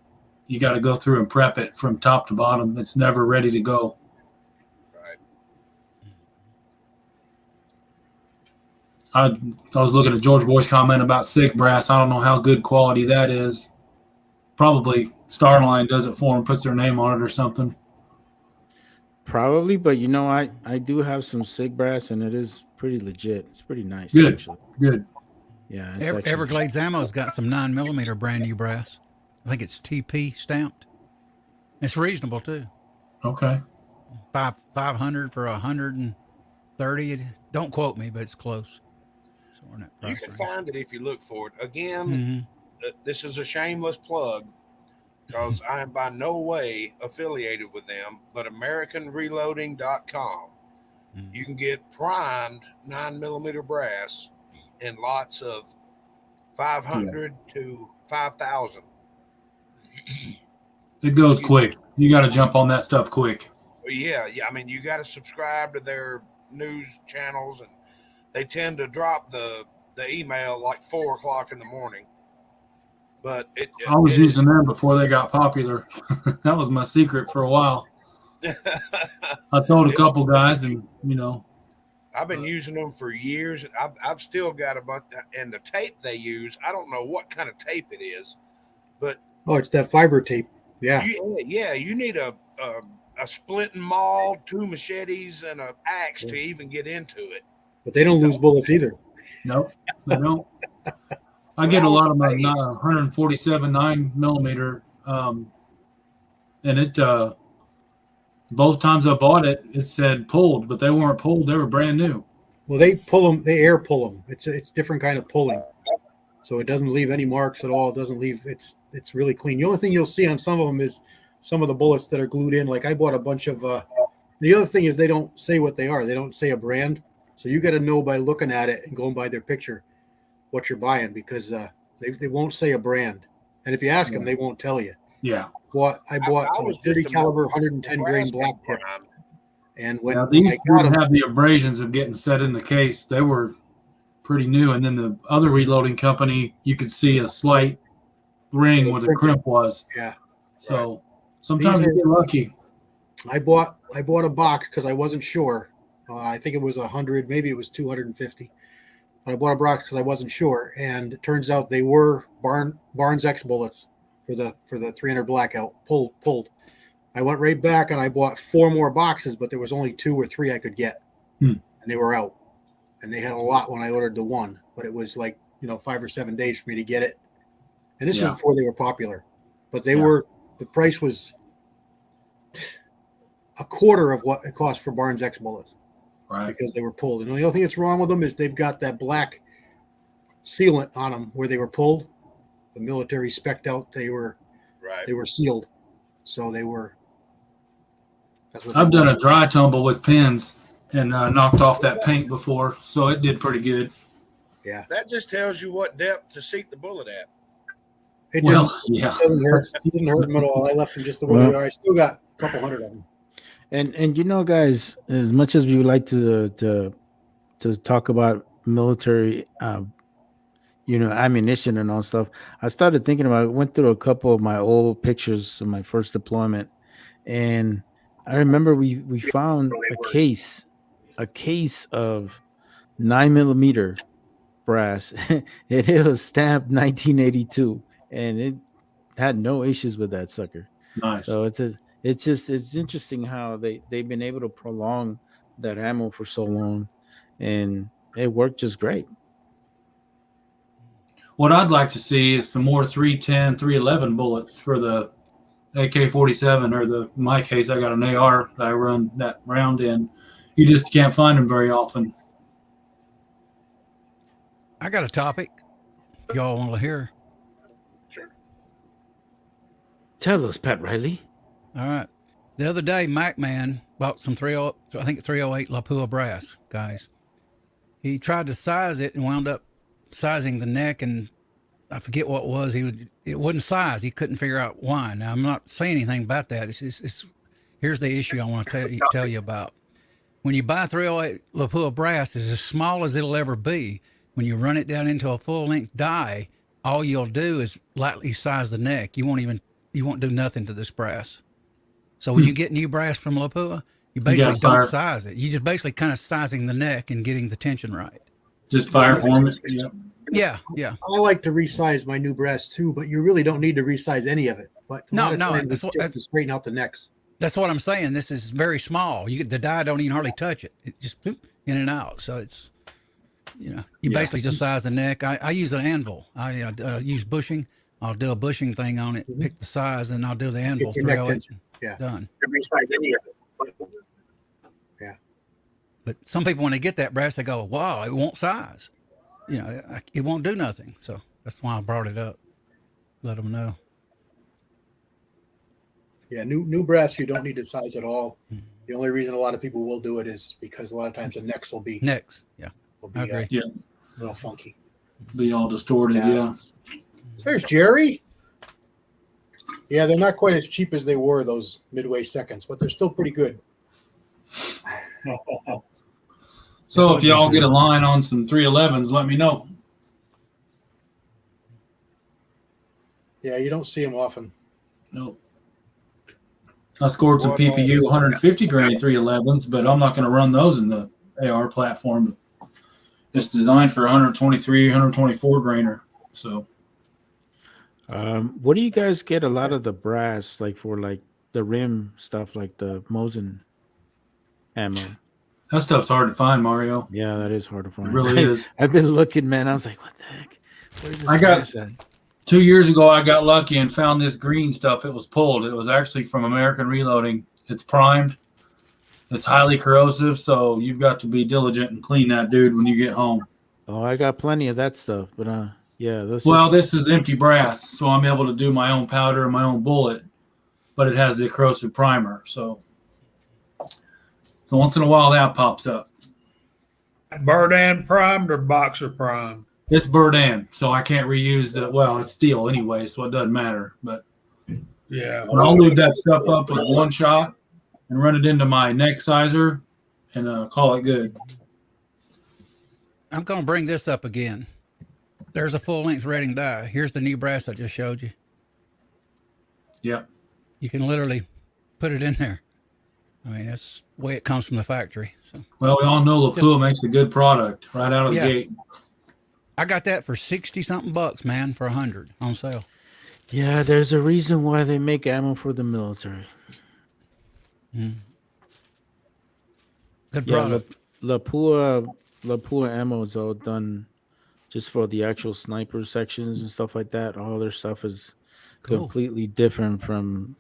[SPEAKER 6] go through and prep it from top to bottom. It's never ready to go.
[SPEAKER 1] Right.
[SPEAKER 6] I was looking at George Boy's comment about SIG brass. I don't know how good quality that is. Probably Starline does it for them, puts their name on it or something.
[SPEAKER 8] Probably, but I do have some SIG brass and it is pretty legit. It's pretty nice.
[SPEAKER 6] Good.
[SPEAKER 8] Actually.
[SPEAKER 6] Good.
[SPEAKER 8] Yeah. It's
[SPEAKER 4] Everglades Ammo's got some 9mm brand new brass. I think it's TP stamped. It's reasonable too.
[SPEAKER 6] Okay.
[SPEAKER 4] 500 for 130. Don't quote me, but it's close. So we're in that
[SPEAKER 1] You
[SPEAKER 4] price
[SPEAKER 1] can
[SPEAKER 4] range.
[SPEAKER 1] find it if you look for it. Again,
[SPEAKER 4] Mhm.
[SPEAKER 1] this is a shameless plug because I am by no way affiliated with them, but AmericanReloading.com. You can get primed 9mm brass in lots of 500 to 5,000.
[SPEAKER 6] It goes quick. You got to jump on that stuff quick.
[SPEAKER 1] Yeah. I mean, you got to subscribe to their news channels, and they tend to drop the email like 4:00 in the morning. But
[SPEAKER 6] I was using them before they got popular. That was my secret for a while. I told a couple guys, and
[SPEAKER 1] I've been using them for years. I've still got a bunch, and the tape they use, I don't know what kind of tape it is, but
[SPEAKER 5] Oh, it's that fiber tape. Yeah.
[SPEAKER 1] you need a splitting maul, 2 machetes, and an axe to even get into it.
[SPEAKER 5] But they don't lose bullets either.
[SPEAKER 6] nope, they don't. I get a lot of my 147 9mm, and it both times I bought it, it said pulled, but they weren't pulled; they were brand new.
[SPEAKER 5] Well, they pull them. They air pull them. It's different kind of pulling, so it doesn't leave any marks at all. It doesn't leave. It's really clean. The only thing you'll see on some of them is some of the bullets that are glued in. Like I bought a bunch of. The other thing is they don't say what they are. They don't say a brand, so you got to know by looking at it and going by their picture what you're buying because they won't say a brand, and if you ask them, they won't tell you.
[SPEAKER 6] Yeah.
[SPEAKER 5] I bought
[SPEAKER 1] I was
[SPEAKER 5] 30
[SPEAKER 1] just
[SPEAKER 5] caliber,
[SPEAKER 1] amazed
[SPEAKER 5] 110 grain black tip,
[SPEAKER 1] primed.
[SPEAKER 5] and when
[SPEAKER 6] Now, these
[SPEAKER 5] I got
[SPEAKER 6] didn't
[SPEAKER 5] them,
[SPEAKER 6] have the abrasions of getting set in the case. They were pretty new, and then the other reloading company, you could see a slight ring where the crimp was.
[SPEAKER 5] Yeah.
[SPEAKER 6] So sometimes you get lucky.
[SPEAKER 5] I bought a box because I wasn't sure. I think it was 100, maybe it was 250. But I bought a box because I wasn't sure, and it turns out they were Barnes X bullets for the 300 blackout pulled. I went right back and I bought 4 more boxes, but there was only 2 or 3 I could get, and they were out. And they had a lot when I ordered the one, but it was like 5 or 7 days for me to get it. And this is before they were popular, but they were. The price was a quarter of what it cost for Barnes X bullets,
[SPEAKER 6] Right.
[SPEAKER 5] because they were pulled. And the only thing that's wrong with them is they've got that black sealant on them where they were pulled. The military spec'd out they were
[SPEAKER 1] Right.
[SPEAKER 5] sealed, so they were That's what
[SPEAKER 6] I've done a dry tumble with pins and knocked off that paint before, so it did pretty good.
[SPEAKER 1] That just tells you what depth to seat the bullet at.
[SPEAKER 5] It
[SPEAKER 6] Well, yeah.
[SPEAKER 5] didn't hurt. It didn't hurt him at all. I left him just the way they are. I still got a couple hundred of them.
[SPEAKER 8] And you know, guys, as much as we would like to talk about military, ammunition and all stuff, I started thinking about. I went through a couple of my old pictures of my first deployment, and I remember we found a case of 9mm brass. It was stamped 1982, and it had no issues with that sucker.
[SPEAKER 6] Nice.
[SPEAKER 8] So it's interesting how they've been able to prolong that ammo for so long, and it worked just great.
[SPEAKER 6] What I'd like to see is some more 310, 311 bullets for the AK-47, or in my case, I got an AR that I run that round in. You just can't find them very often.
[SPEAKER 4] I got a topic y'all want to hear.
[SPEAKER 8] Tell us, Pat Riley.
[SPEAKER 4] All right. The other day, MacMan bought some 308 Lapua brass, guys. He tried to size it and wound up sizing the neck, and I forget what it was. It wouldn't size. He couldn't figure out why. Now, I'm not saying anything about that. Here's the issue I want to tell you about. When you buy 308 Lapua brass, it's as small as it'll ever be. When you run it down into a full-length die, all you'll do is lightly size the neck. You won't do nothing to this brass. So when you get new brass from Lapua, you basically don't size it. You just basically kind of sizing the neck and getting the tension right.
[SPEAKER 6] Just fire form it. Yeah.
[SPEAKER 4] Yeah.
[SPEAKER 5] I like to resize my new brass too, but you really don't need to resize any of it. But it's just to straighten out the necks.
[SPEAKER 4] That's what I'm saying. This is very small. The die don't even hardly touch it. It just in and out. So it's, you basically just size the neck. I use an anvil. I use bushing. I'll do a bushing thing on it, pick the size, and I'll do the anvil. 308.
[SPEAKER 5] Yeah.
[SPEAKER 4] Done.
[SPEAKER 7] Resize any of it.
[SPEAKER 5] Yeah.
[SPEAKER 4] But some people, when they get that brass, they go, wow, it won't size. It won't do nothing. So that's why I brought it up. Let them know.
[SPEAKER 5] Yeah, new brass, you don't need to size at all. The only reason a lot of people will do it is because a lot of times the necks will be
[SPEAKER 4] Yeah.
[SPEAKER 5] I agree. A little funky.
[SPEAKER 6] Be all distorted, yeah.
[SPEAKER 5] There's Jerry. Yeah, they're not quite as cheap as they were, those Midway seconds, but they're still pretty good.
[SPEAKER 6] So if y'all get a line on some 311s, let me know.
[SPEAKER 5] Yeah, you don't see them often.
[SPEAKER 6] Nope. I scored some PPU 150 grain 311s, but I'm not going to run those in the AR platform. It's designed for 123, 124 grainer. So,
[SPEAKER 8] what do you guys get a lot of the brass for the rim stuff, like the Mosin ammo?
[SPEAKER 6] that stuff's hard to find, Mario.
[SPEAKER 8] Yeah, that is hard to find.
[SPEAKER 6] It really is.
[SPEAKER 8] I've been looking, man. I was like, what the heck? Where's this
[SPEAKER 6] I got
[SPEAKER 8] brass at?
[SPEAKER 6] 2 years ago, I got lucky and found this green stuff. It was pulled. It was actually from American Reloading. It's primed. It's highly corrosive, so you've got to be diligent and clean that dude when you get home.
[SPEAKER 8] Oh, I got plenty of that stuff, but
[SPEAKER 6] this is empty brass, so I'm able to do my own powder and my own bullet, but it has the corrosive primer. So once in a while that pops up.
[SPEAKER 9] Burdan primed or boxer primed?
[SPEAKER 6] It's Burdan, so I can't reuse it. Well, it's steel anyway, so it doesn't matter. But
[SPEAKER 9] yeah,
[SPEAKER 6] I'll load that stuff up with one shot and run it into my neck sizer and call it good.
[SPEAKER 4] I'm going to bring this up again. There's a full-length Redding die. Here's the new brass I just showed you.
[SPEAKER 6] Yep.
[SPEAKER 4] You can literally put it in there. I mean, that's the way it comes from the factory. So,
[SPEAKER 6] well, we all know Lapua makes a good product right out of the gate.
[SPEAKER 4] I got that for $60-something bucks, man, for 100 on sale.
[SPEAKER 8] Yeah, there's a reason why they make ammo for the military.
[SPEAKER 4] Good product.
[SPEAKER 8] Lapua ammo is all done just for the actual sniper sections and stuff like that. All their stuff is completely different from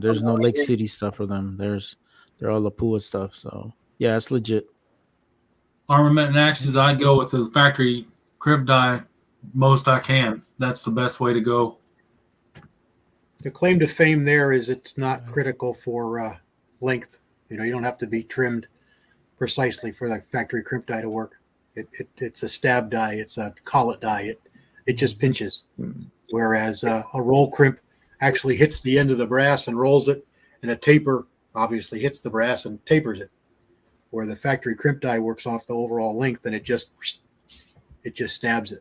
[SPEAKER 8] there's no Lake City stuff for them. They're all Lapua stuff. So yeah, it's legit.
[SPEAKER 6] Armament and axes, I'd go with the factory crib die most I can. That's the best way to go.
[SPEAKER 5] The claim to fame there is it's not critical for length. You know, you don't have to be trimmed precisely for the factory crimp die to work. It's a stab die. It's a collet die. It just pinches. Whereas a roll crimp actually hits the end of the brass and rolls it, and a taper obviously hits the brass and tapers it. Where the factory crimp die works off the overall length and it just stabs it.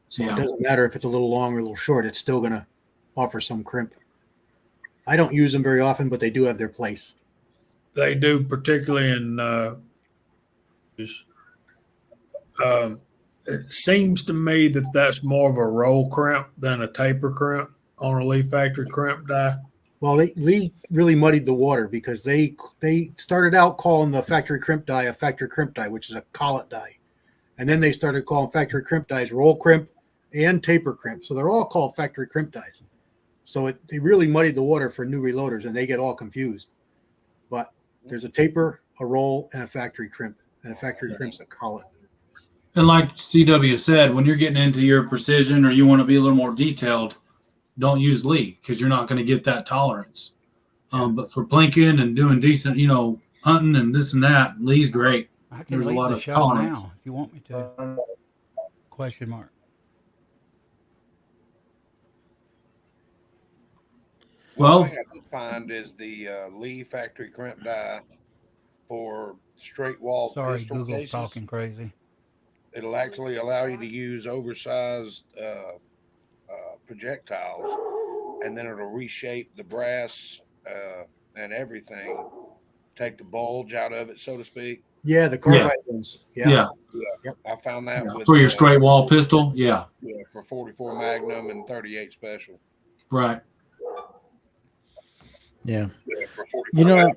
[SPEAKER 5] So
[SPEAKER 6] Yeah.
[SPEAKER 5] it doesn't matter if it's a little long or a little short, it's still going to offer some crimp. I don't use them very often, but they do have their place.
[SPEAKER 9] They do, particularly in. It seems to me that that's more of a roll crimp than a taper crimp on a Lee factory crimp die.
[SPEAKER 5] Well, Lee really muddied the water because they started out calling the factory crimp die a factory crimp die, which is a collet die. And then they started calling factory crimp dies roll crimp and taper crimp. So they're all called factory crimp dies. So it really muddied the water for new reloaders, and they get all confused. But there's a taper, a roll, and a factory crimp. And a factory crimp's a collet.
[SPEAKER 6] And like CW said, when you're getting into your precision or you want to be a little more detailed, don't use Lee because you're not going to get that tolerance. But for plinking and doing decent, hunting and this and that, Lee's great.
[SPEAKER 4] I can
[SPEAKER 6] There's a
[SPEAKER 4] leave
[SPEAKER 6] lot
[SPEAKER 4] the
[SPEAKER 6] of
[SPEAKER 4] show
[SPEAKER 6] tolerance.
[SPEAKER 4] now if you want me to. Question mark.
[SPEAKER 6] Well,
[SPEAKER 1] One thing I did find is the Lee factory crimp die for straight wall
[SPEAKER 4] Sorry,
[SPEAKER 1] pistol
[SPEAKER 4] Google's
[SPEAKER 1] cases.
[SPEAKER 4] talking crazy.
[SPEAKER 1] It'll actually allow you to use oversized projectiles, and then it'll reshape the brass and everything, take the bulge out of it, so to speak.
[SPEAKER 5] Yeah, the carbide ones.
[SPEAKER 6] yeah.
[SPEAKER 5] Yep.
[SPEAKER 1] I found that with
[SPEAKER 6] For your straight wall pistol, yeah,
[SPEAKER 1] for 44 Magnum and 38 Special.
[SPEAKER 6] right.
[SPEAKER 8] Yeah.
[SPEAKER 7] For 44
[SPEAKER 8] You know,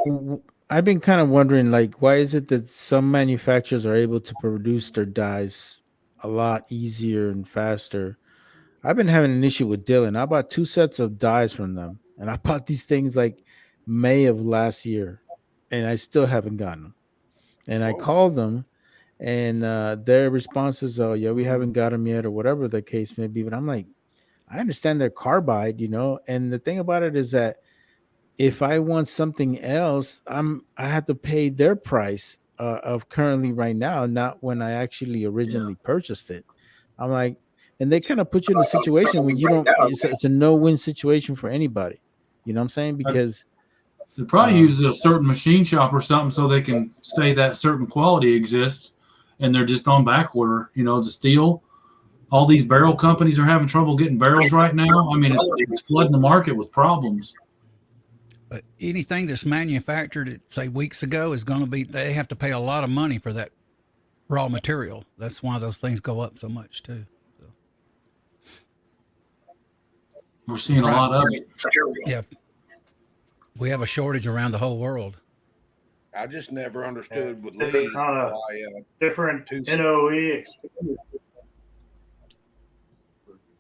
[SPEAKER 7] Magnum.
[SPEAKER 8] I've been kind of wondering, like, why is it that some manufacturers are able to produce their dies a lot easier and faster? I've been having an issue with Dylan. I bought 2 sets of dies from them, and I bought these things like May of last year, and I still haven't gotten them. And I called them, and their response is, "Oh, yeah, we haven't got them yet," or whatever the case may be. But I'm like, I understand they're carbide, and the thing about it is that if I want something else, I have to pay their price of currently right now, not when I actually originally purchased it. I'm like, and they kind of put you in a situation where you don't. It's a no-win situation for anybody. You know what I'm saying? Because
[SPEAKER 6] They probably use a certain machine shop or something so they can say that certain quality exists, and they're just on back order. The steel. All these barrel companies are having trouble getting barrels right now. I mean, it's flooding the market with problems.
[SPEAKER 4] But anything that's manufactured, say weeks ago, is going to be. They have to pay a lot of money for that raw material. That's why those things go up so much too. So,
[SPEAKER 6] We're seeing a lot of it.
[SPEAKER 4] yeah, we have a shortage around the whole world.
[SPEAKER 1] I just never understood with Lee
[SPEAKER 2] Different kind of
[SPEAKER 1] why
[SPEAKER 2] different
[SPEAKER 1] two-
[SPEAKER 2] NOE.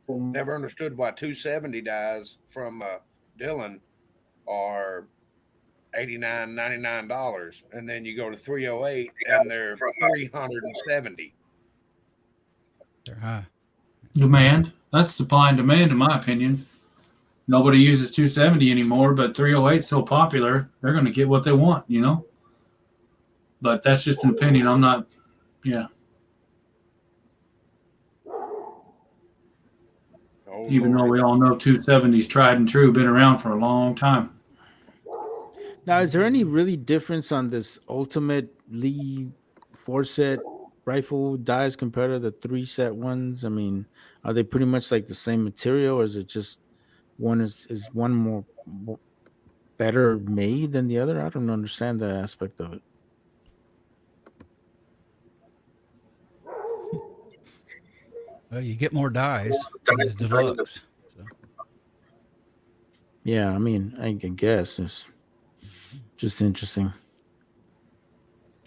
[SPEAKER 1] never understood why 270 dies from Dylan are $89, $99, and then you go to 308 and they're $370.
[SPEAKER 4] They're high.
[SPEAKER 6] Demand. That's supply and demand, in my opinion. Nobody uses 270 anymore, but 308 is so popular, they're going to get what they want, But that's just an opinion. I'm not, yeah.
[SPEAKER 1] Oh,
[SPEAKER 6] Even though
[SPEAKER 1] Lord.
[SPEAKER 6] we all know 270's tried and true, been around for a long time.
[SPEAKER 8] now, is there any really difference on this ultimate Lee 4-set rifle dies compared to the 3-set ones? I mean, are they pretty much like the same material, or is it just one is one more better made than the other? I don't understand that aspect of it.
[SPEAKER 4] Well, you get more dies in the deluxe. So.
[SPEAKER 8] Yeah, I mean, I guess it's just interesting.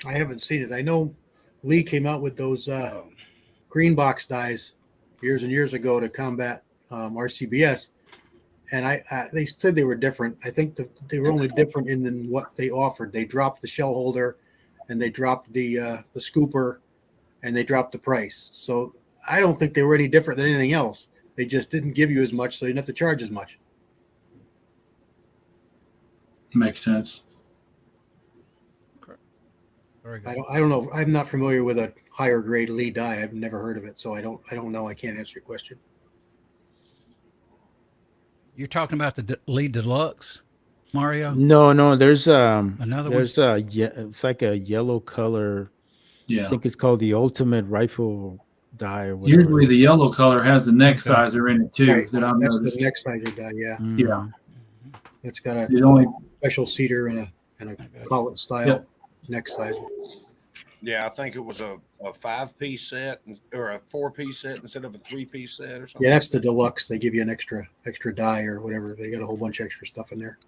[SPEAKER 5] I haven't seen it. I know Lee came out with those green box dies years and years ago to combat RCBS, and they said they were different. I think they were only different in what they offered. They dropped the shell holder, and they dropped the scooper, and they dropped the price. So I don't think they were any different than anything else. They just didn't give you as much, so you didn't have to charge as much.
[SPEAKER 6] Makes sense.
[SPEAKER 4] Very good.
[SPEAKER 5] I don't know. I'm not familiar with a higher grade Lee die. I've never heard of it, so I don't know. I can't answer your question.
[SPEAKER 4] You're talking about the Lee Deluxe, Mario?
[SPEAKER 8] No, there's
[SPEAKER 4] Another one?
[SPEAKER 8] there's a it's like a yellow color. I
[SPEAKER 6] Yeah.
[SPEAKER 8] think it's called the Ultimate Rifle die or whatever.
[SPEAKER 6] Usually the yellow color has the neck
[SPEAKER 4] Okay.
[SPEAKER 6] sizer in it too.
[SPEAKER 5] Right.
[SPEAKER 6] That I've
[SPEAKER 5] That's
[SPEAKER 6] noticed.
[SPEAKER 5] the next sizer die. Yeah,
[SPEAKER 8] Mhm.
[SPEAKER 5] it's got a
[SPEAKER 6] It only
[SPEAKER 5] special cedar and a collet style
[SPEAKER 6] Yep.
[SPEAKER 5] neck sizer.
[SPEAKER 1] Yeah, I think it was a 5-piece set or a 4-piece set instead of a 3-piece set or something.
[SPEAKER 5] Yeah, that's the deluxe. They give you an extra die or whatever. They got a whole bunch of extra stuff in there.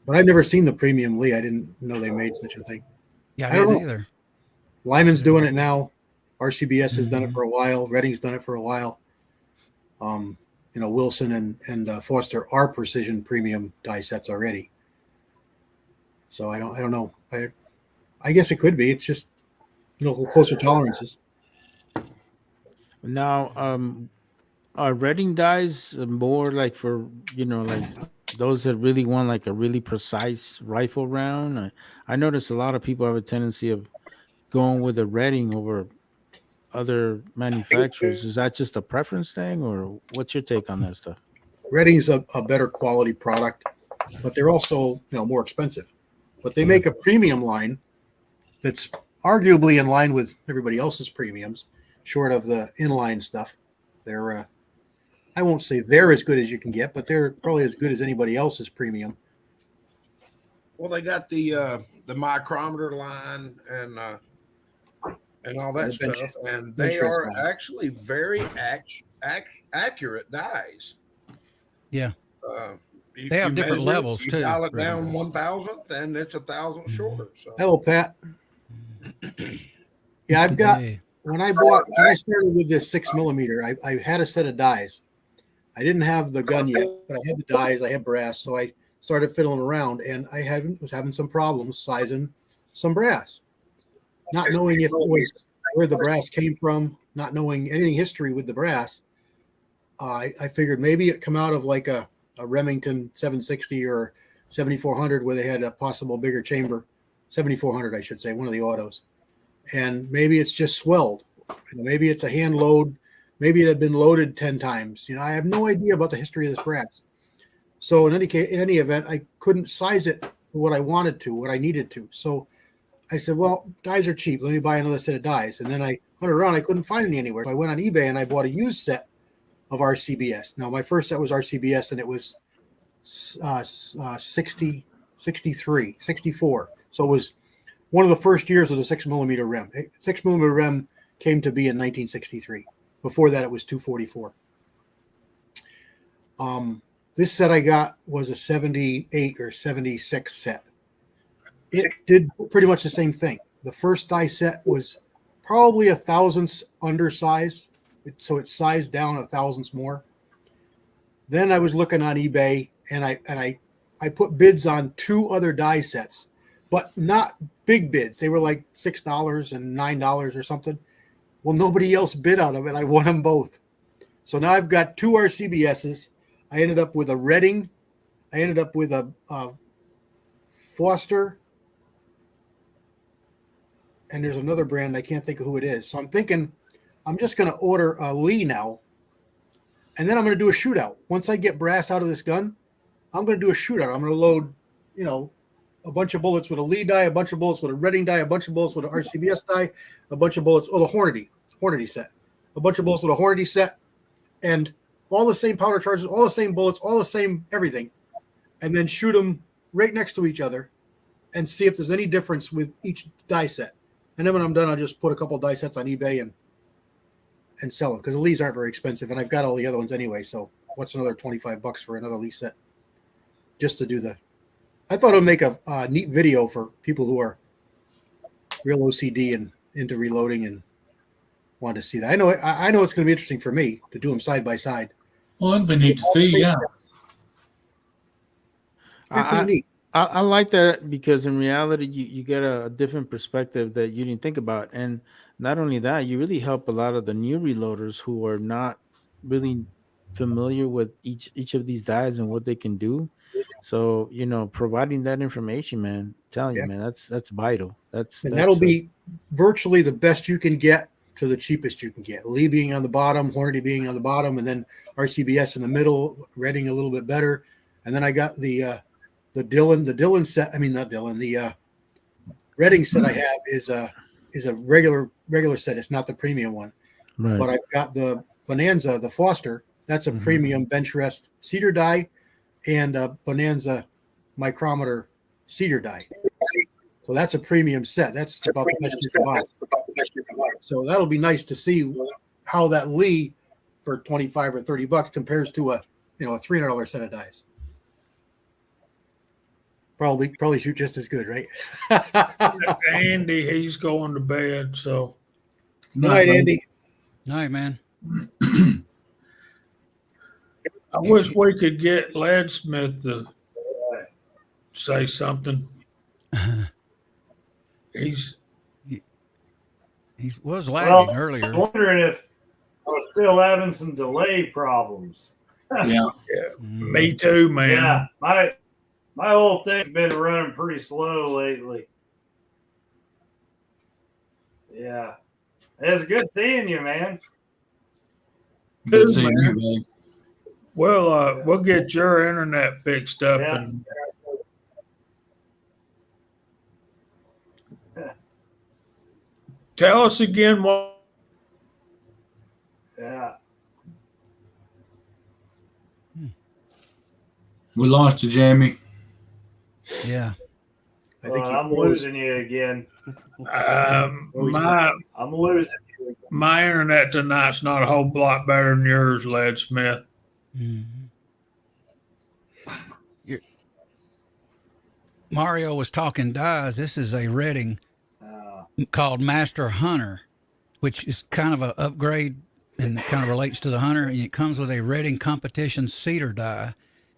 [SPEAKER 5] But I've never seen the premium Lee. I didn't know they made such a thing.
[SPEAKER 4] Yeah,
[SPEAKER 5] I don't
[SPEAKER 4] didn't
[SPEAKER 5] know.
[SPEAKER 4] either.
[SPEAKER 5] Lyman's doing it now. RCBS has done it
[SPEAKER 4] Mhm.
[SPEAKER 5] for a while. Redding's done it for a while. Wilson and Foster are precision premium die sets already. So I don't know. I guess it could be. It's just closer tolerances.
[SPEAKER 8] Now, are Redding dies more like for like those that really want like a really precise rifle round? I notice a lot of people have a tendency of going with a Redding over other manufacturers. Is that just a preference thing, or what's your take on that stuff?
[SPEAKER 5] Redding's a better quality product, but they're also more expensive. But they make a premium line that's arguably in line with everybody else's premiums, short of the inline stuff. They're I won't say they're as good as you can get, but they're probably as good as anybody else's premium.
[SPEAKER 1] Well, they got the micrometer line and all that
[SPEAKER 5] The bench-
[SPEAKER 1] stuff, and
[SPEAKER 5] bench
[SPEAKER 1] they
[SPEAKER 5] press
[SPEAKER 1] are
[SPEAKER 5] line.
[SPEAKER 1] actually very accurate dies.
[SPEAKER 4] Yeah.
[SPEAKER 1] They
[SPEAKER 4] have different levels,
[SPEAKER 1] you
[SPEAKER 4] too,
[SPEAKER 1] dial it
[SPEAKER 4] Redding
[SPEAKER 1] down
[SPEAKER 4] does.
[SPEAKER 1] 1,000th, and it's 1,000th
[SPEAKER 4] Mm-hmm.
[SPEAKER 1] shorter. So
[SPEAKER 5] Hello, Pat. Yeah, I've got
[SPEAKER 4] Hey.
[SPEAKER 5] when I started with this 6mm, I had a set of dies. I didn't have the gun yet, but I had the dies. I had brass, so I started fiddling around, and I was having some problems sizing some brass, not knowing if it was where the brass came from, not knowing anything history with the brass. I figured maybe it come out of like a Remington 760 or 7400 where they had a possible bigger chamber, 7400 I should say, one of the autos, and maybe it's just swelled. Maybe it's a hand load. Maybe it had been loaded 10 times. I have no idea about the history of this brass. So in any event, I couldn't size it what I wanted to, what I needed to. So I said, well, dies are cheap. Let me buy another set of dies. And then I hunted around. I couldn't find any anywhere. So I went on eBay and I bought a used set of RCBS. Now, my first set was RCBS, and it was 60, 63, 64. So it was one of the first years of the 6mm rim. 6mm rim came to be in 1963. Before that, it was 244. This set I got was a 78 or 76 set. It did pretty much the same thing. The first die set was probably a thousandths undersize, so it sized down a thousandths more. Then I was looking on eBay, and I put bids on 2 other die sets, but not big bids. They were like $6 and $9 or something. Well, nobody else bid on them, and I won them both. So now I've got 2 RCBSs. I ended up with a Redding. I ended up with a Foster. And there's another brand. I can't think of who it is. So I'm thinking I'm just going to order a Lee now. And then I'm going to do a shootout. Once I get brass out of this gun, I'm going to do a shootout. I'm going to load, a bunch of bullets with a Lee die, a bunch of bullets with a Redding die, a bunch of bullets with an RCBS die, a bunch of bullets, the Hornady set, a bunch of bullets with a Hornady set, and all the same powder charges, all the same bullets, all the same everything, and then shoot them right next to each other and see if there's any difference with each die set. And then when I'm done, I'll just put a couple die sets on eBay and sell them, because the Lees aren't very expensive, and I've got all the other ones anyway. So what's another $25 for another Lee set? Just to do I thought it would make a neat video for people who are real OCD and into reloading and want to see that. I know it's going to be interesting for me to do them side by side.
[SPEAKER 6] Well, it'd be neat to see. Yeah.
[SPEAKER 5] They're pretty neat.
[SPEAKER 8] I like that, because in reality, you get a different perspective that you didn't think about. And not only that, you really help a lot of the new reloaders who are not really familiar with each of these dies and what they can do. So providing that information, man, telling
[SPEAKER 5] Yeah.
[SPEAKER 8] you, man, that's vital.
[SPEAKER 5] And
[SPEAKER 8] that's
[SPEAKER 5] that'll be virtually the best you can get to the cheapest you can get. Lee being on the bottom, Hornady being on the bottom, and then RCBS in the middle, Reading a little bit better. And then I got the Dillon set. I mean, not Dillon. The Reading set I have is a regular set. It's not the premium one.
[SPEAKER 8] right.
[SPEAKER 5] But I've got the Bonanza, the Foster. That's a
[SPEAKER 8] Mhm.
[SPEAKER 5] premium bench rest cedar die, and a Bonanza micrometer cedar die. So that's a premium set. That's about the best you can buy. So that'll be nice to see how that Lee for 25 or 30 bucks compares to a $300 set of dies. Probably shoot just as good, right?
[SPEAKER 9] Andy, he's going to bed. So
[SPEAKER 5] Good night, Andy.
[SPEAKER 4] All right, man.
[SPEAKER 9] I wish we could get Leadsmith to say something. He's
[SPEAKER 4] He was lagging
[SPEAKER 2] I'm
[SPEAKER 4] earlier.
[SPEAKER 2] wondering if I was still having some delay problems.
[SPEAKER 6] Yeah.
[SPEAKER 9] me too, man.
[SPEAKER 2] Yeah, my whole thing's been running pretty slow lately. Yeah, it's good seeing you, man.
[SPEAKER 6] Good
[SPEAKER 9] Too,
[SPEAKER 6] seeing
[SPEAKER 9] man.
[SPEAKER 6] you, buddy.
[SPEAKER 9] Well, we'll get your internet fixed up
[SPEAKER 2] Yeah.
[SPEAKER 9] and tell us again what.
[SPEAKER 2] Yeah,
[SPEAKER 6] We lost you, Jamie.
[SPEAKER 4] Yeah.
[SPEAKER 5] I think
[SPEAKER 2] I'm losing you again.
[SPEAKER 9] I'm
[SPEAKER 2] losing you.
[SPEAKER 9] my internet tonight's not a whole lot better than yours, Leadsmith.
[SPEAKER 4] Mhm. Mario was talking dies. This is a Reading called Master Hunter, which is kind of an upgrade and it kind of relates to the Hunter. And it comes with a Reading competition cedar die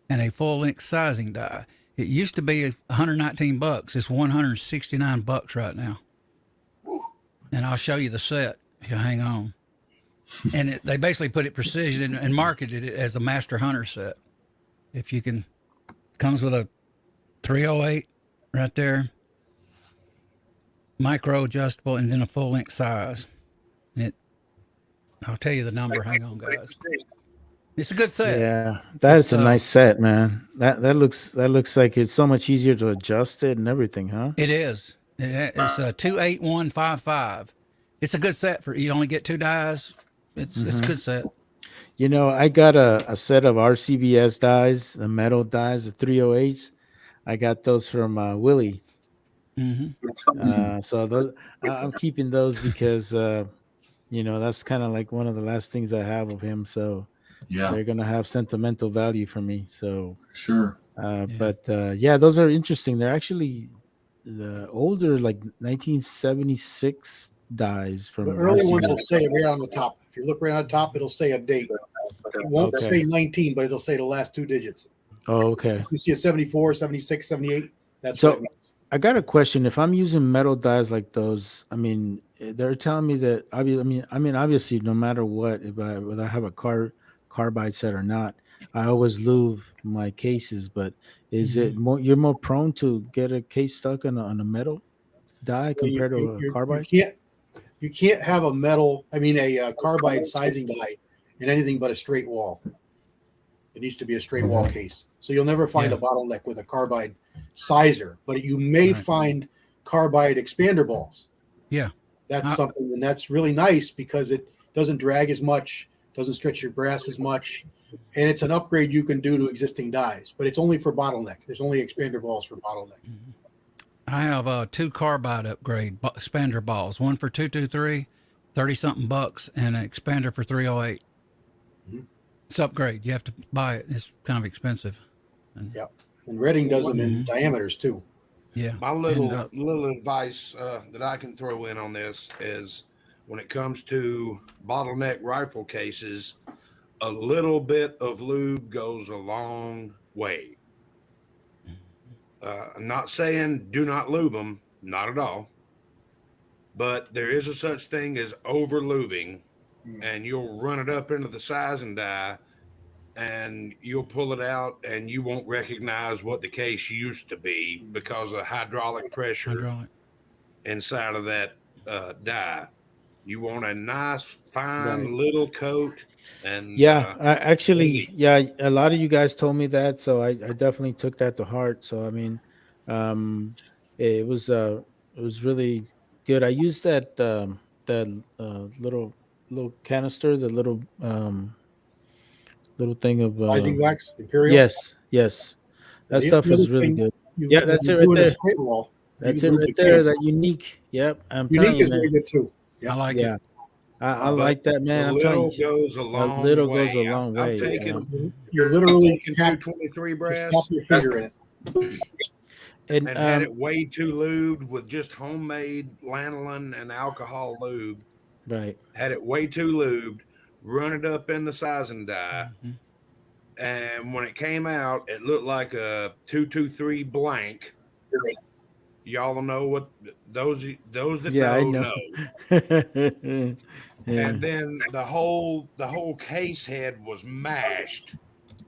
[SPEAKER 4] and a full length sizing die. It used to be $119. It's $169 right now. And I'll show you the set if you hang on. And they basically put it precision and marketed it as a Master Hunter set. If you can, comes with a 308 right there, micro adjustable, and then a full length size. And I'll tell you the number. Hang on, guys. It's a good set.
[SPEAKER 8] Yeah, that's
[SPEAKER 4] It's,
[SPEAKER 8] a nice set, man. That looks like it's so much easier to adjust it and everything, huh?
[SPEAKER 4] It is. It's a 28155. It's a good set for you only get 2 dies. It's a good set.
[SPEAKER 8] I got a set of RCBS dies, the metal dies, the 308s. I got those from Willie.
[SPEAKER 4] Mm-hmm.
[SPEAKER 8] So those I'm keeping those because that's kind of like one of the last things I have of him. So
[SPEAKER 6] Yeah,
[SPEAKER 8] they're gonna have sentimental value for me. So
[SPEAKER 6] sure.
[SPEAKER 8] but those are interesting. They're actually the older, like 1976 dies from
[SPEAKER 5] The early
[SPEAKER 8] RCBS.
[SPEAKER 5] ones will say it right on the top. If you look right on top, it'll say a date. It won't
[SPEAKER 8] Okay.
[SPEAKER 5] say 19, but it'll say the last 2 digits.
[SPEAKER 8] Oh, okay.
[SPEAKER 5] You see a 74, 76, 78. That's
[SPEAKER 8] So-
[SPEAKER 5] what it means.
[SPEAKER 8] I got a question. If I'm using metal dies like those, I mean, they're telling me that obviously, no matter what, whether I have a carbide set or not, I always lube my cases. But is it more? You're more prone to get a case stuck on a metal die compared to a carbide?
[SPEAKER 5] You can't have a carbide sizing die in anything but a straight wall. It needs to be a straight wall case. So you'll never find a bottleneck with a carbide sizer, but you may find carbide expander balls.
[SPEAKER 4] Yeah.
[SPEAKER 5] That's something, and that's really nice because it doesn't drag as much, doesn't stretch your brass as much, and it's an upgrade you can do to existing dies, but it's only for bottleneck. There's only expander balls for bottleneck.
[SPEAKER 4] I have 2 carbide upgrade expander balls, one for 223, 30-something bucks, and an expander for 308. It's upgrade. You have to buy it. It's kind of expensive.
[SPEAKER 5] Yep. And Reading does them in diameters too.
[SPEAKER 4] Yeah.
[SPEAKER 1] My little advice that I can throw in on this is when it comes to bottleneck rifle cases, a little bit of lube goes a long way. I'm not saying do not lube them, not at all. But there is a such thing as over lubing, and you'll run it up into the size and die, and you'll pull it out and you won't recognize what the case used to be because of hydraulic pressure
[SPEAKER 4] Hydraulic.
[SPEAKER 1] inside of that die. You want a nice, fine
[SPEAKER 8] Right.
[SPEAKER 1] little coat. And
[SPEAKER 8] Yeah, I actually,
[SPEAKER 1] Maybe.
[SPEAKER 8] yeah, a lot of you guys told me that, so I definitely took that to heart. So I mean, um, it was it was really good. I used that little canister, the little thing of
[SPEAKER 5] Sizing wax, Imperial.
[SPEAKER 8] yes, yes, that
[SPEAKER 5] The
[SPEAKER 8] stuff
[SPEAKER 5] other
[SPEAKER 8] is really
[SPEAKER 5] thing,
[SPEAKER 8] good.
[SPEAKER 5] you,
[SPEAKER 8] Yeah,
[SPEAKER 5] when
[SPEAKER 8] that's it
[SPEAKER 5] you're
[SPEAKER 8] right
[SPEAKER 5] doing a
[SPEAKER 8] there.
[SPEAKER 5] straight wall, you
[SPEAKER 8] That's
[SPEAKER 5] can
[SPEAKER 8] it
[SPEAKER 5] lube
[SPEAKER 8] right
[SPEAKER 5] the
[SPEAKER 8] there.
[SPEAKER 5] case.
[SPEAKER 8] That unique. Yep, I'm telling
[SPEAKER 5] Unique
[SPEAKER 8] you,
[SPEAKER 5] is
[SPEAKER 8] man.
[SPEAKER 5] very good too.
[SPEAKER 4] I
[SPEAKER 5] Yeah.
[SPEAKER 4] like
[SPEAKER 8] Yeah,
[SPEAKER 4] it.
[SPEAKER 8] I
[SPEAKER 1] but
[SPEAKER 8] like that,
[SPEAKER 1] the
[SPEAKER 8] man. I'm telling
[SPEAKER 1] little
[SPEAKER 8] you,
[SPEAKER 1] goes a
[SPEAKER 8] a
[SPEAKER 1] long
[SPEAKER 8] little goes a
[SPEAKER 1] way.
[SPEAKER 8] long
[SPEAKER 1] I'm
[SPEAKER 8] way. Yeah.
[SPEAKER 1] taking
[SPEAKER 5] You literally tap,
[SPEAKER 1] 223
[SPEAKER 5] just tap
[SPEAKER 1] brass
[SPEAKER 5] your finger in it.
[SPEAKER 8] And
[SPEAKER 1] and had it way too lubed with just homemade lanolin and alcohol lube.
[SPEAKER 8] right.
[SPEAKER 1] Had it way too lubed, run it up in the sizing die,
[SPEAKER 4] Mhm.
[SPEAKER 1] and when it came out, it looked like a 223 blank. Y'all know what those that
[SPEAKER 8] Yeah, I
[SPEAKER 1] know.
[SPEAKER 8] know. Yeah.
[SPEAKER 1] And then the whole case head was mashed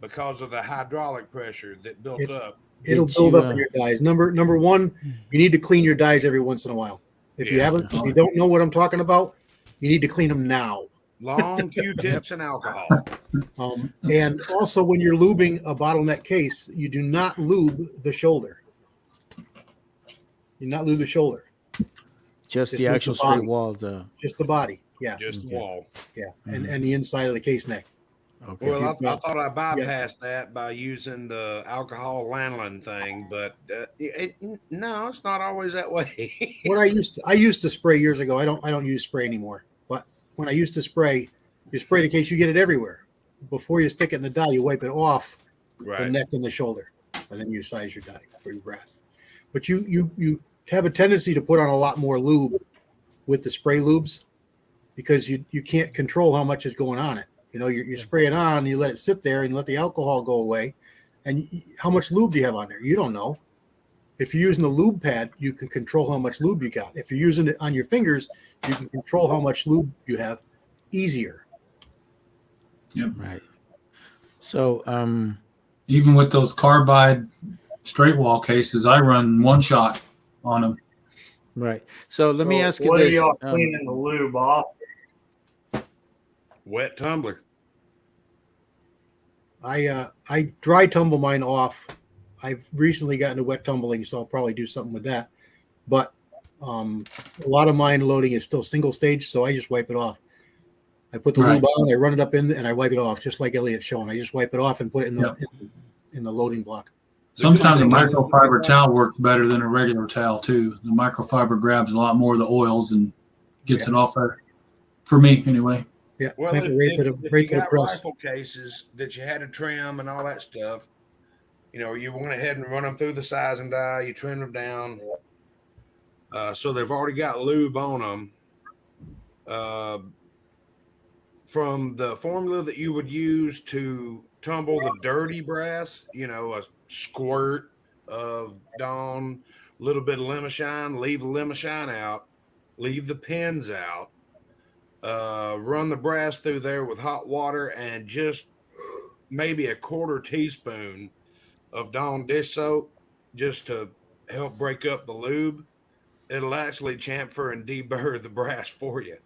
[SPEAKER 1] because of the hydraulic pressure that built
[SPEAKER 5] It
[SPEAKER 1] up.
[SPEAKER 5] it'll
[SPEAKER 8] Did
[SPEAKER 5] build
[SPEAKER 8] you?
[SPEAKER 5] up in your dies. Number one, you need to clean your dies every once in a while. If you
[SPEAKER 1] Yeah.
[SPEAKER 5] haven't, if you don't know what I'm talking about, you need to clean them now.
[SPEAKER 1] Long Q-tips and alcohol.
[SPEAKER 5] And also, when you're lubing a bottleneck case, you do not lube the shoulder. You not lube the shoulder,
[SPEAKER 8] Just
[SPEAKER 5] Just
[SPEAKER 8] the
[SPEAKER 5] with
[SPEAKER 8] actual
[SPEAKER 5] the
[SPEAKER 8] straight
[SPEAKER 5] body.
[SPEAKER 8] wall. The
[SPEAKER 5] just the body. Yeah,
[SPEAKER 1] Just the
[SPEAKER 8] Okay.
[SPEAKER 1] wall.
[SPEAKER 5] yeah, and the inside of the case neck.
[SPEAKER 8] okay.
[SPEAKER 1] Well, I
[SPEAKER 5] you've got-
[SPEAKER 1] thought I bypassed that by using the alcohol lanolin thing, but no, it's not always that way.
[SPEAKER 5] What I used to spray years ago. I don't use spray anymore. But when I used to spray, you spray the case, you get it everywhere. Before you stick it in the die, you wipe it off the
[SPEAKER 1] Right.
[SPEAKER 5] neck and the shoulder, and then you size your die for your brass. But you have a tendency to put on a lot more lube with the spray lubes because you can't control how much is going on it. You know, you spray it on, you let it sit there, and you let the alcohol go away. And how much lube do you have on there? You don't know. If you're using the lube pad, you can control how much lube you got. If you're using it on your fingers, you can control how much lube you have easier.
[SPEAKER 8] Right. So,
[SPEAKER 6] Even with those carbide straight wall cases, I run one shot on them.
[SPEAKER 8] right. So let me
[SPEAKER 2] So
[SPEAKER 8] ask you
[SPEAKER 2] what are
[SPEAKER 8] this.
[SPEAKER 2] y'all cleaning the lube off?
[SPEAKER 1] Wet tumbler.
[SPEAKER 5] I dry tumble mine off. I've recently gotten to wet tumbling, so I'll probably do something with that. But a lot of mine loading is still single stage, so I just wipe it off. I put the
[SPEAKER 6] Right.
[SPEAKER 5] lube on, I run it up in, and I wipe it off, just like Elliot's showing. I just wipe it off and put it in the
[SPEAKER 6] Yep.
[SPEAKER 5] in the loading block.
[SPEAKER 6] Sometimes a
[SPEAKER 1] thing is-
[SPEAKER 6] microfiber towel works better than a regular towel too. The microfiber grabs a lot more of the oils and gets it off there. For me, anyway.
[SPEAKER 5] Yeah,
[SPEAKER 1] Well,
[SPEAKER 5] clamp
[SPEAKER 1] if,
[SPEAKER 5] it right
[SPEAKER 1] if,
[SPEAKER 5] to the
[SPEAKER 1] if
[SPEAKER 5] right
[SPEAKER 1] you
[SPEAKER 5] to the
[SPEAKER 1] got
[SPEAKER 5] press.
[SPEAKER 1] rifle cases that you had to trim and all that stuff, you know, you went ahead and run them through the sizing die, you trim them down. So they've already got lube on them. From the formula that you would use to tumble the dirty brass, you know, a squirt of Dawn, a little bit of lemon shine, leave the lemon shine out, leave the pins out, run the brass through there with hot water and just maybe a quarter teaspoon of Dawn dish soap just to help break up the lube. It'll actually chamfer and deburr the brass for you.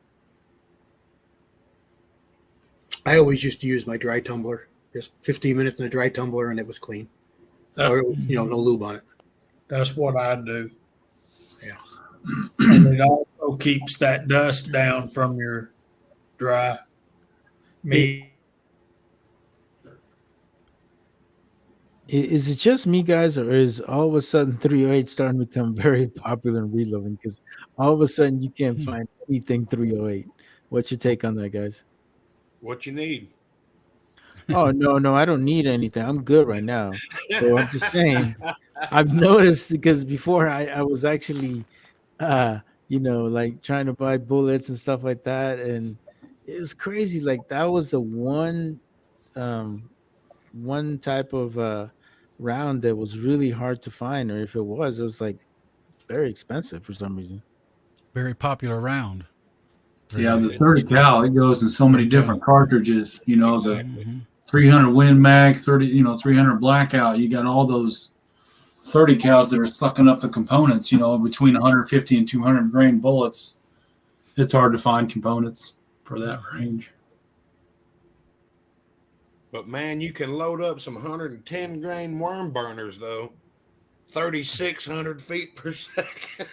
[SPEAKER 5] I always used to use my dry tumbler, just 15 minutes in a dry tumbler, and it was clean.
[SPEAKER 9] That-
[SPEAKER 5] Or it was, no lube on it.
[SPEAKER 9] That's what I do.
[SPEAKER 5] Yeah.
[SPEAKER 9] And it also keeps that dust down from your dry meat.
[SPEAKER 8] Is it just me, guys, or is all of a sudden 308 starting to become very popular in reloading? Because all of a sudden you can't find anything 308. What's your take on that, guys?
[SPEAKER 1] What you need.
[SPEAKER 8] Oh no, I don't need anything. I'm good right now. So I'm just saying. I've noticed because before I was actually, like trying to buy bullets and stuff like that, and it was crazy. Like that was the one type of round that was really hard to find, or if it was like very expensive for some reason.
[SPEAKER 4] Very popular round.
[SPEAKER 6] Yeah, the 30 cal, it goes in so many different cartridges. You know, the
[SPEAKER 4] Mhm.
[SPEAKER 6] 300 Win Mag, 300 Blackout. You got all those 30 cows that are sucking up the components, between 150 and 200 grain bullets. It's hard to find components for that range.
[SPEAKER 1] But man, you can load up some 110 grain worm burners though. 3,600 feet per second.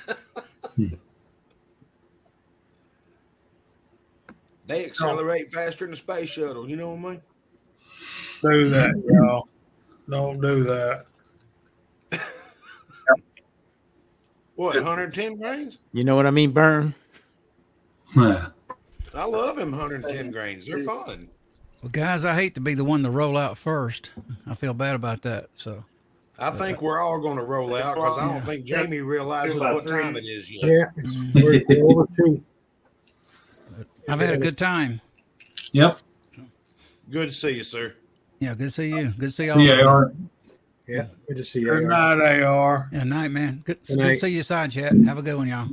[SPEAKER 1] They accelerate faster than the space shuttle. You know what I mean?
[SPEAKER 9] Do that, y'all. Don't do that.
[SPEAKER 1] What, 110 grains?
[SPEAKER 8] You know what I mean, Burn?
[SPEAKER 6] Yeah.
[SPEAKER 1] I love them 110 grains. They're fun.
[SPEAKER 4] Well, guys, I hate to be the one to roll out first. I feel bad about that. So
[SPEAKER 1] I think we're all going to roll out because I don't think Jamie realizes what time it is yet.
[SPEAKER 5] Yeah, we're over 2.
[SPEAKER 4] I've had a good time.
[SPEAKER 6] Yep.
[SPEAKER 1] Good to see you, sir.
[SPEAKER 4] Yeah, good to see you. Good to see all.
[SPEAKER 6] Yeah.
[SPEAKER 4] of you.
[SPEAKER 6] Art.
[SPEAKER 5] Yeah, good to see
[SPEAKER 9] Good
[SPEAKER 5] you.
[SPEAKER 9] night, AR.
[SPEAKER 4] Yeah, night, man. Good
[SPEAKER 5] Good
[SPEAKER 4] to
[SPEAKER 5] night.
[SPEAKER 4] see you, side chat. Have a good one, y'all.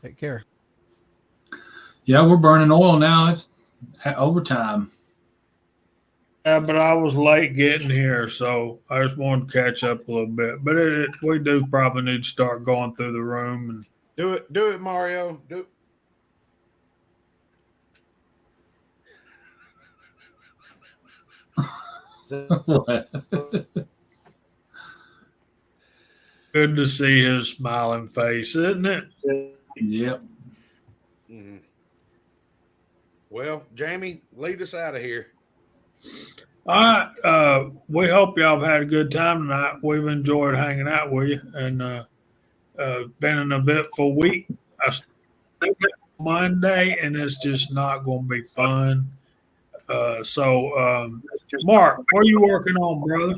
[SPEAKER 4] Take care.
[SPEAKER 6] Yeah, we're burning oil now. It's overtime.
[SPEAKER 9] Yeah, but I was late getting here, so I just wanted to catch up a little bit. But we do probably need to start going through the room. And
[SPEAKER 1] Do it, Mario. Do it.
[SPEAKER 9] good to see his smiling face, isn't it?
[SPEAKER 6] Yep.
[SPEAKER 1] Mhm. Well, Jamie, lead us out of here.
[SPEAKER 9] All right. We hope y'all have had a good time tonight. We've enjoyed hanging out with you, and been an eventful week. I think it's Monday, and it's just not going to be fun. Mark, what are you working on, brother?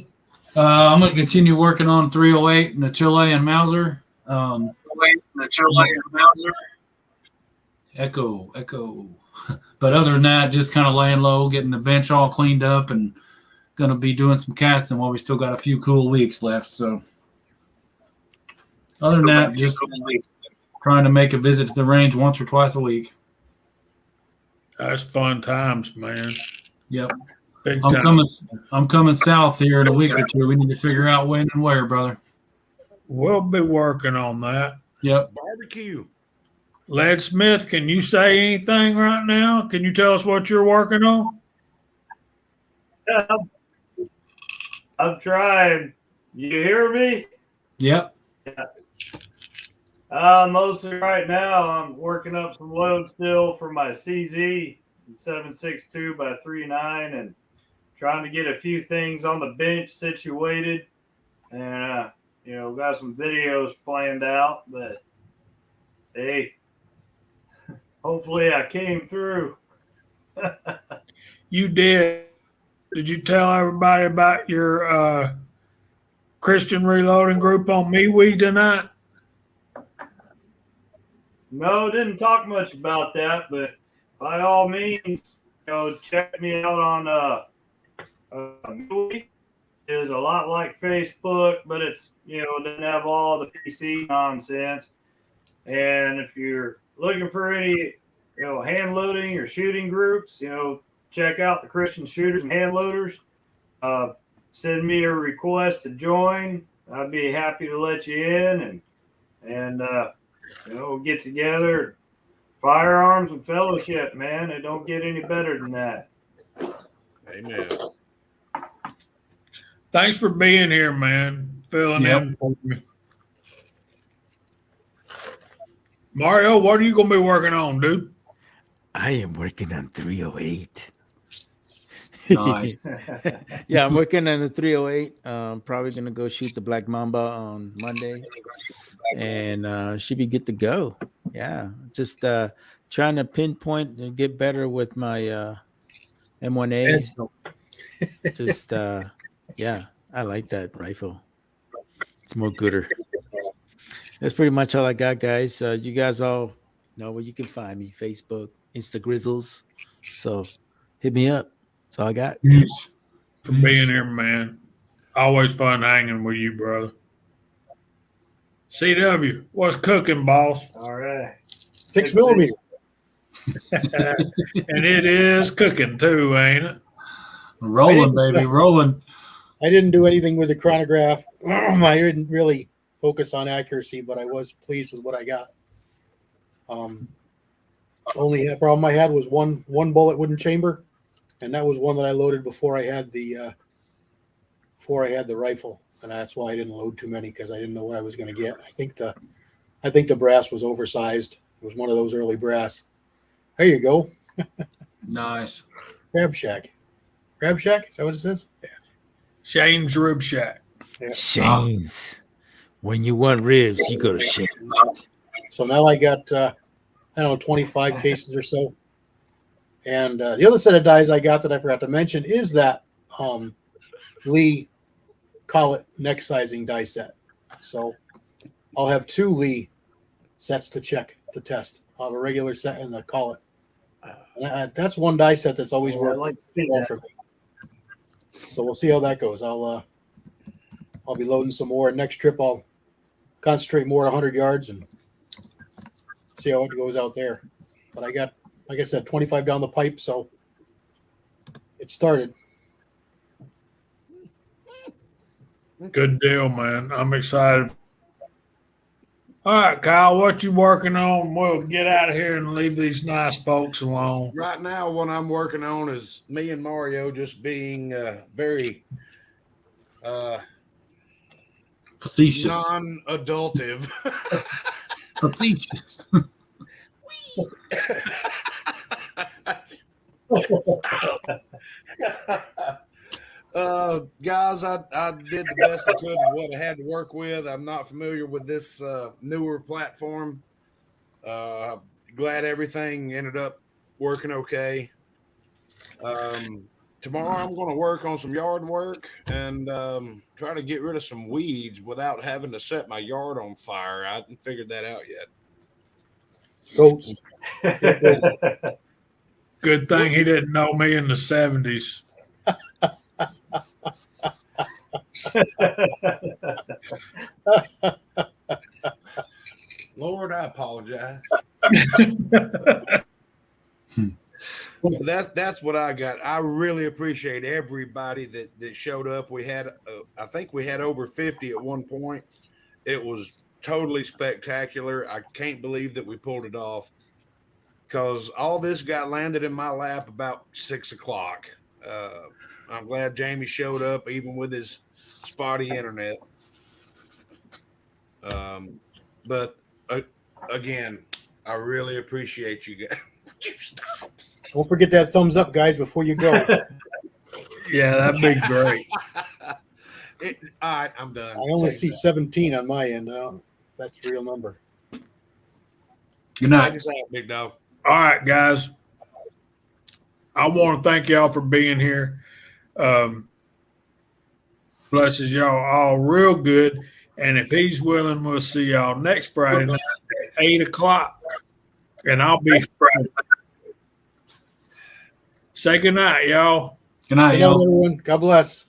[SPEAKER 6] I'm going to continue working on 308 and the Chile and Mauser. Echo. But other than that, just kind of laying low, getting the bench all cleaned up, and going to be doing some casting while we still got a few cool weeks left. So other than that, just trying to make a visit to the range once or twice a week.
[SPEAKER 9] That's fun times, man.
[SPEAKER 6] Yep.
[SPEAKER 9] Big
[SPEAKER 6] I'm
[SPEAKER 9] time.
[SPEAKER 6] coming south here in a week or two. We need to figure out when and where, brother.
[SPEAKER 9] We'll be working on that.
[SPEAKER 6] Yep.
[SPEAKER 1] Barbecue.
[SPEAKER 9] Led Smith, can you say anything right now? Can you tell us what you're working on?
[SPEAKER 2] Yeah, I'm trying. You hear me?
[SPEAKER 6] Yep.
[SPEAKER 2] Mostly right now, I'm working up some load still for my CZ 7.62 by 3.9 and trying to get a few things on the bench situated. And, got some videos planned out, but hey, hopefully I came through.
[SPEAKER 9] You did. Did you tell everybody about your Christian reloading group on MeWe tonight?
[SPEAKER 2] No, didn't talk much about that, but by all means, check me out on MeWe. It's a lot like Facebook, but it's, doesn't have all the PC nonsense. And if you're looking for any, hand loading or shooting groups, check out the Christian Shooters and Hand Loaders. Send me a request to join. I'd be happy to let you in and we'll get together. Firearms and fellowship, man. It don't get any better than that.
[SPEAKER 1] Amen.
[SPEAKER 9] Thanks for being here, man. Filling in for me. Mario, what are you going to be working on, dude?
[SPEAKER 8] I am working on 308.
[SPEAKER 6] Nice.
[SPEAKER 8] Yeah, I'm working on the 308. Probably gonna go shoot the Black Mamba on Monday, and should be good to go. Yeah, just trying to pinpoint and get better with my M1A. Just yeah, I like that rifle. It's more gooder. That's pretty much all I got, guys. You guys all know where you can find me: Facebook, Insta Grizzles. So hit me up. That's all I got.
[SPEAKER 6] Yes.
[SPEAKER 9] For being here, man. Always fun hanging with you, brother. CW, what's cooking, boss?
[SPEAKER 2] All right.
[SPEAKER 5] 6 millimeter.
[SPEAKER 9] And it is cooking too, ain't it?
[SPEAKER 6] Rolling, baby, rolling.
[SPEAKER 5] I didn't do anything with the chronograph. I didn't really focus on accuracy, but I was pleased with what I got. Only problem I had was one bullet wouldn't chamber, and that was one that I loaded before I had the rifle, and that's why I didn't load too many because I didn't know what I was going to get. I think the brass was oversized. It was one of those early brass. There you go.
[SPEAKER 6] Nice.
[SPEAKER 5] Crab Shack. Crab Shack? Is that what it says? Yeah.
[SPEAKER 9] Shane's Rib Shack.
[SPEAKER 5] Yeah.
[SPEAKER 8] Shane's. When you want ribs, you go to Shane's.
[SPEAKER 5] So now I got, 25 cases or so. And the other set of dies I got that I forgot to mention is that Lee collet neck sizing die set. So I'll have 2 Lee sets to test. I'll have a regular set and the collet. And that's one die set that's always worked
[SPEAKER 2] I'd like to see
[SPEAKER 5] well
[SPEAKER 2] that.
[SPEAKER 5] for me. So we'll see how that goes. I'll be loading some more. Next trip I'll concentrate more at 100 yards and see how it goes out there. But I got, like I said, 25 down the pipe, so it started.
[SPEAKER 9] Good deal, man. I'm excited. All right, Kyle, what you working on? We'll get out of here and leave these nice folks alone.
[SPEAKER 1] Right now, what I'm working on is me and Mario just being very
[SPEAKER 6] Facetious.
[SPEAKER 1] non-adultive.
[SPEAKER 6] Facetious.
[SPEAKER 1] Guys, I did the best I could with what I had to work with. I'm not familiar with this newer platform. Glad everything ended up working okay. Tomorrow I'm going to work on some yard work and try to get rid of some weeds without having to set my yard on fire. I haven't figured that out yet.
[SPEAKER 5] Goats.
[SPEAKER 9] Good thing he didn't know me in the 70s.
[SPEAKER 1] Lord, I apologize. That's what I got. I really appreciate everybody that showed up. We had, I think we had over 50 at one point. It was totally spectacular. I can't believe that we pulled it off because all this got landed in my lap about 6 o'clock. I'm glad Jamie showed up, even with his spotty internet. But again, I really appreciate you guys.
[SPEAKER 5] Don't forget that thumbs up, guys, before you go.
[SPEAKER 9] Yeah, that'd be great.
[SPEAKER 1] All right, I'm done.
[SPEAKER 5] I only see 17 on my end. That's the real number.
[SPEAKER 6] Good night.
[SPEAKER 1] Take us out, big dog.
[SPEAKER 9] All right, guys. I want to thank y'all for being here. Blesses y'all all real good. And if he's willing, we'll see y'all next Friday night at 8 o'clock. And I'll be Friday. Say good night, y'all.
[SPEAKER 6] Good night,
[SPEAKER 5] Good night,
[SPEAKER 6] y'all.
[SPEAKER 5] everyone. God bless.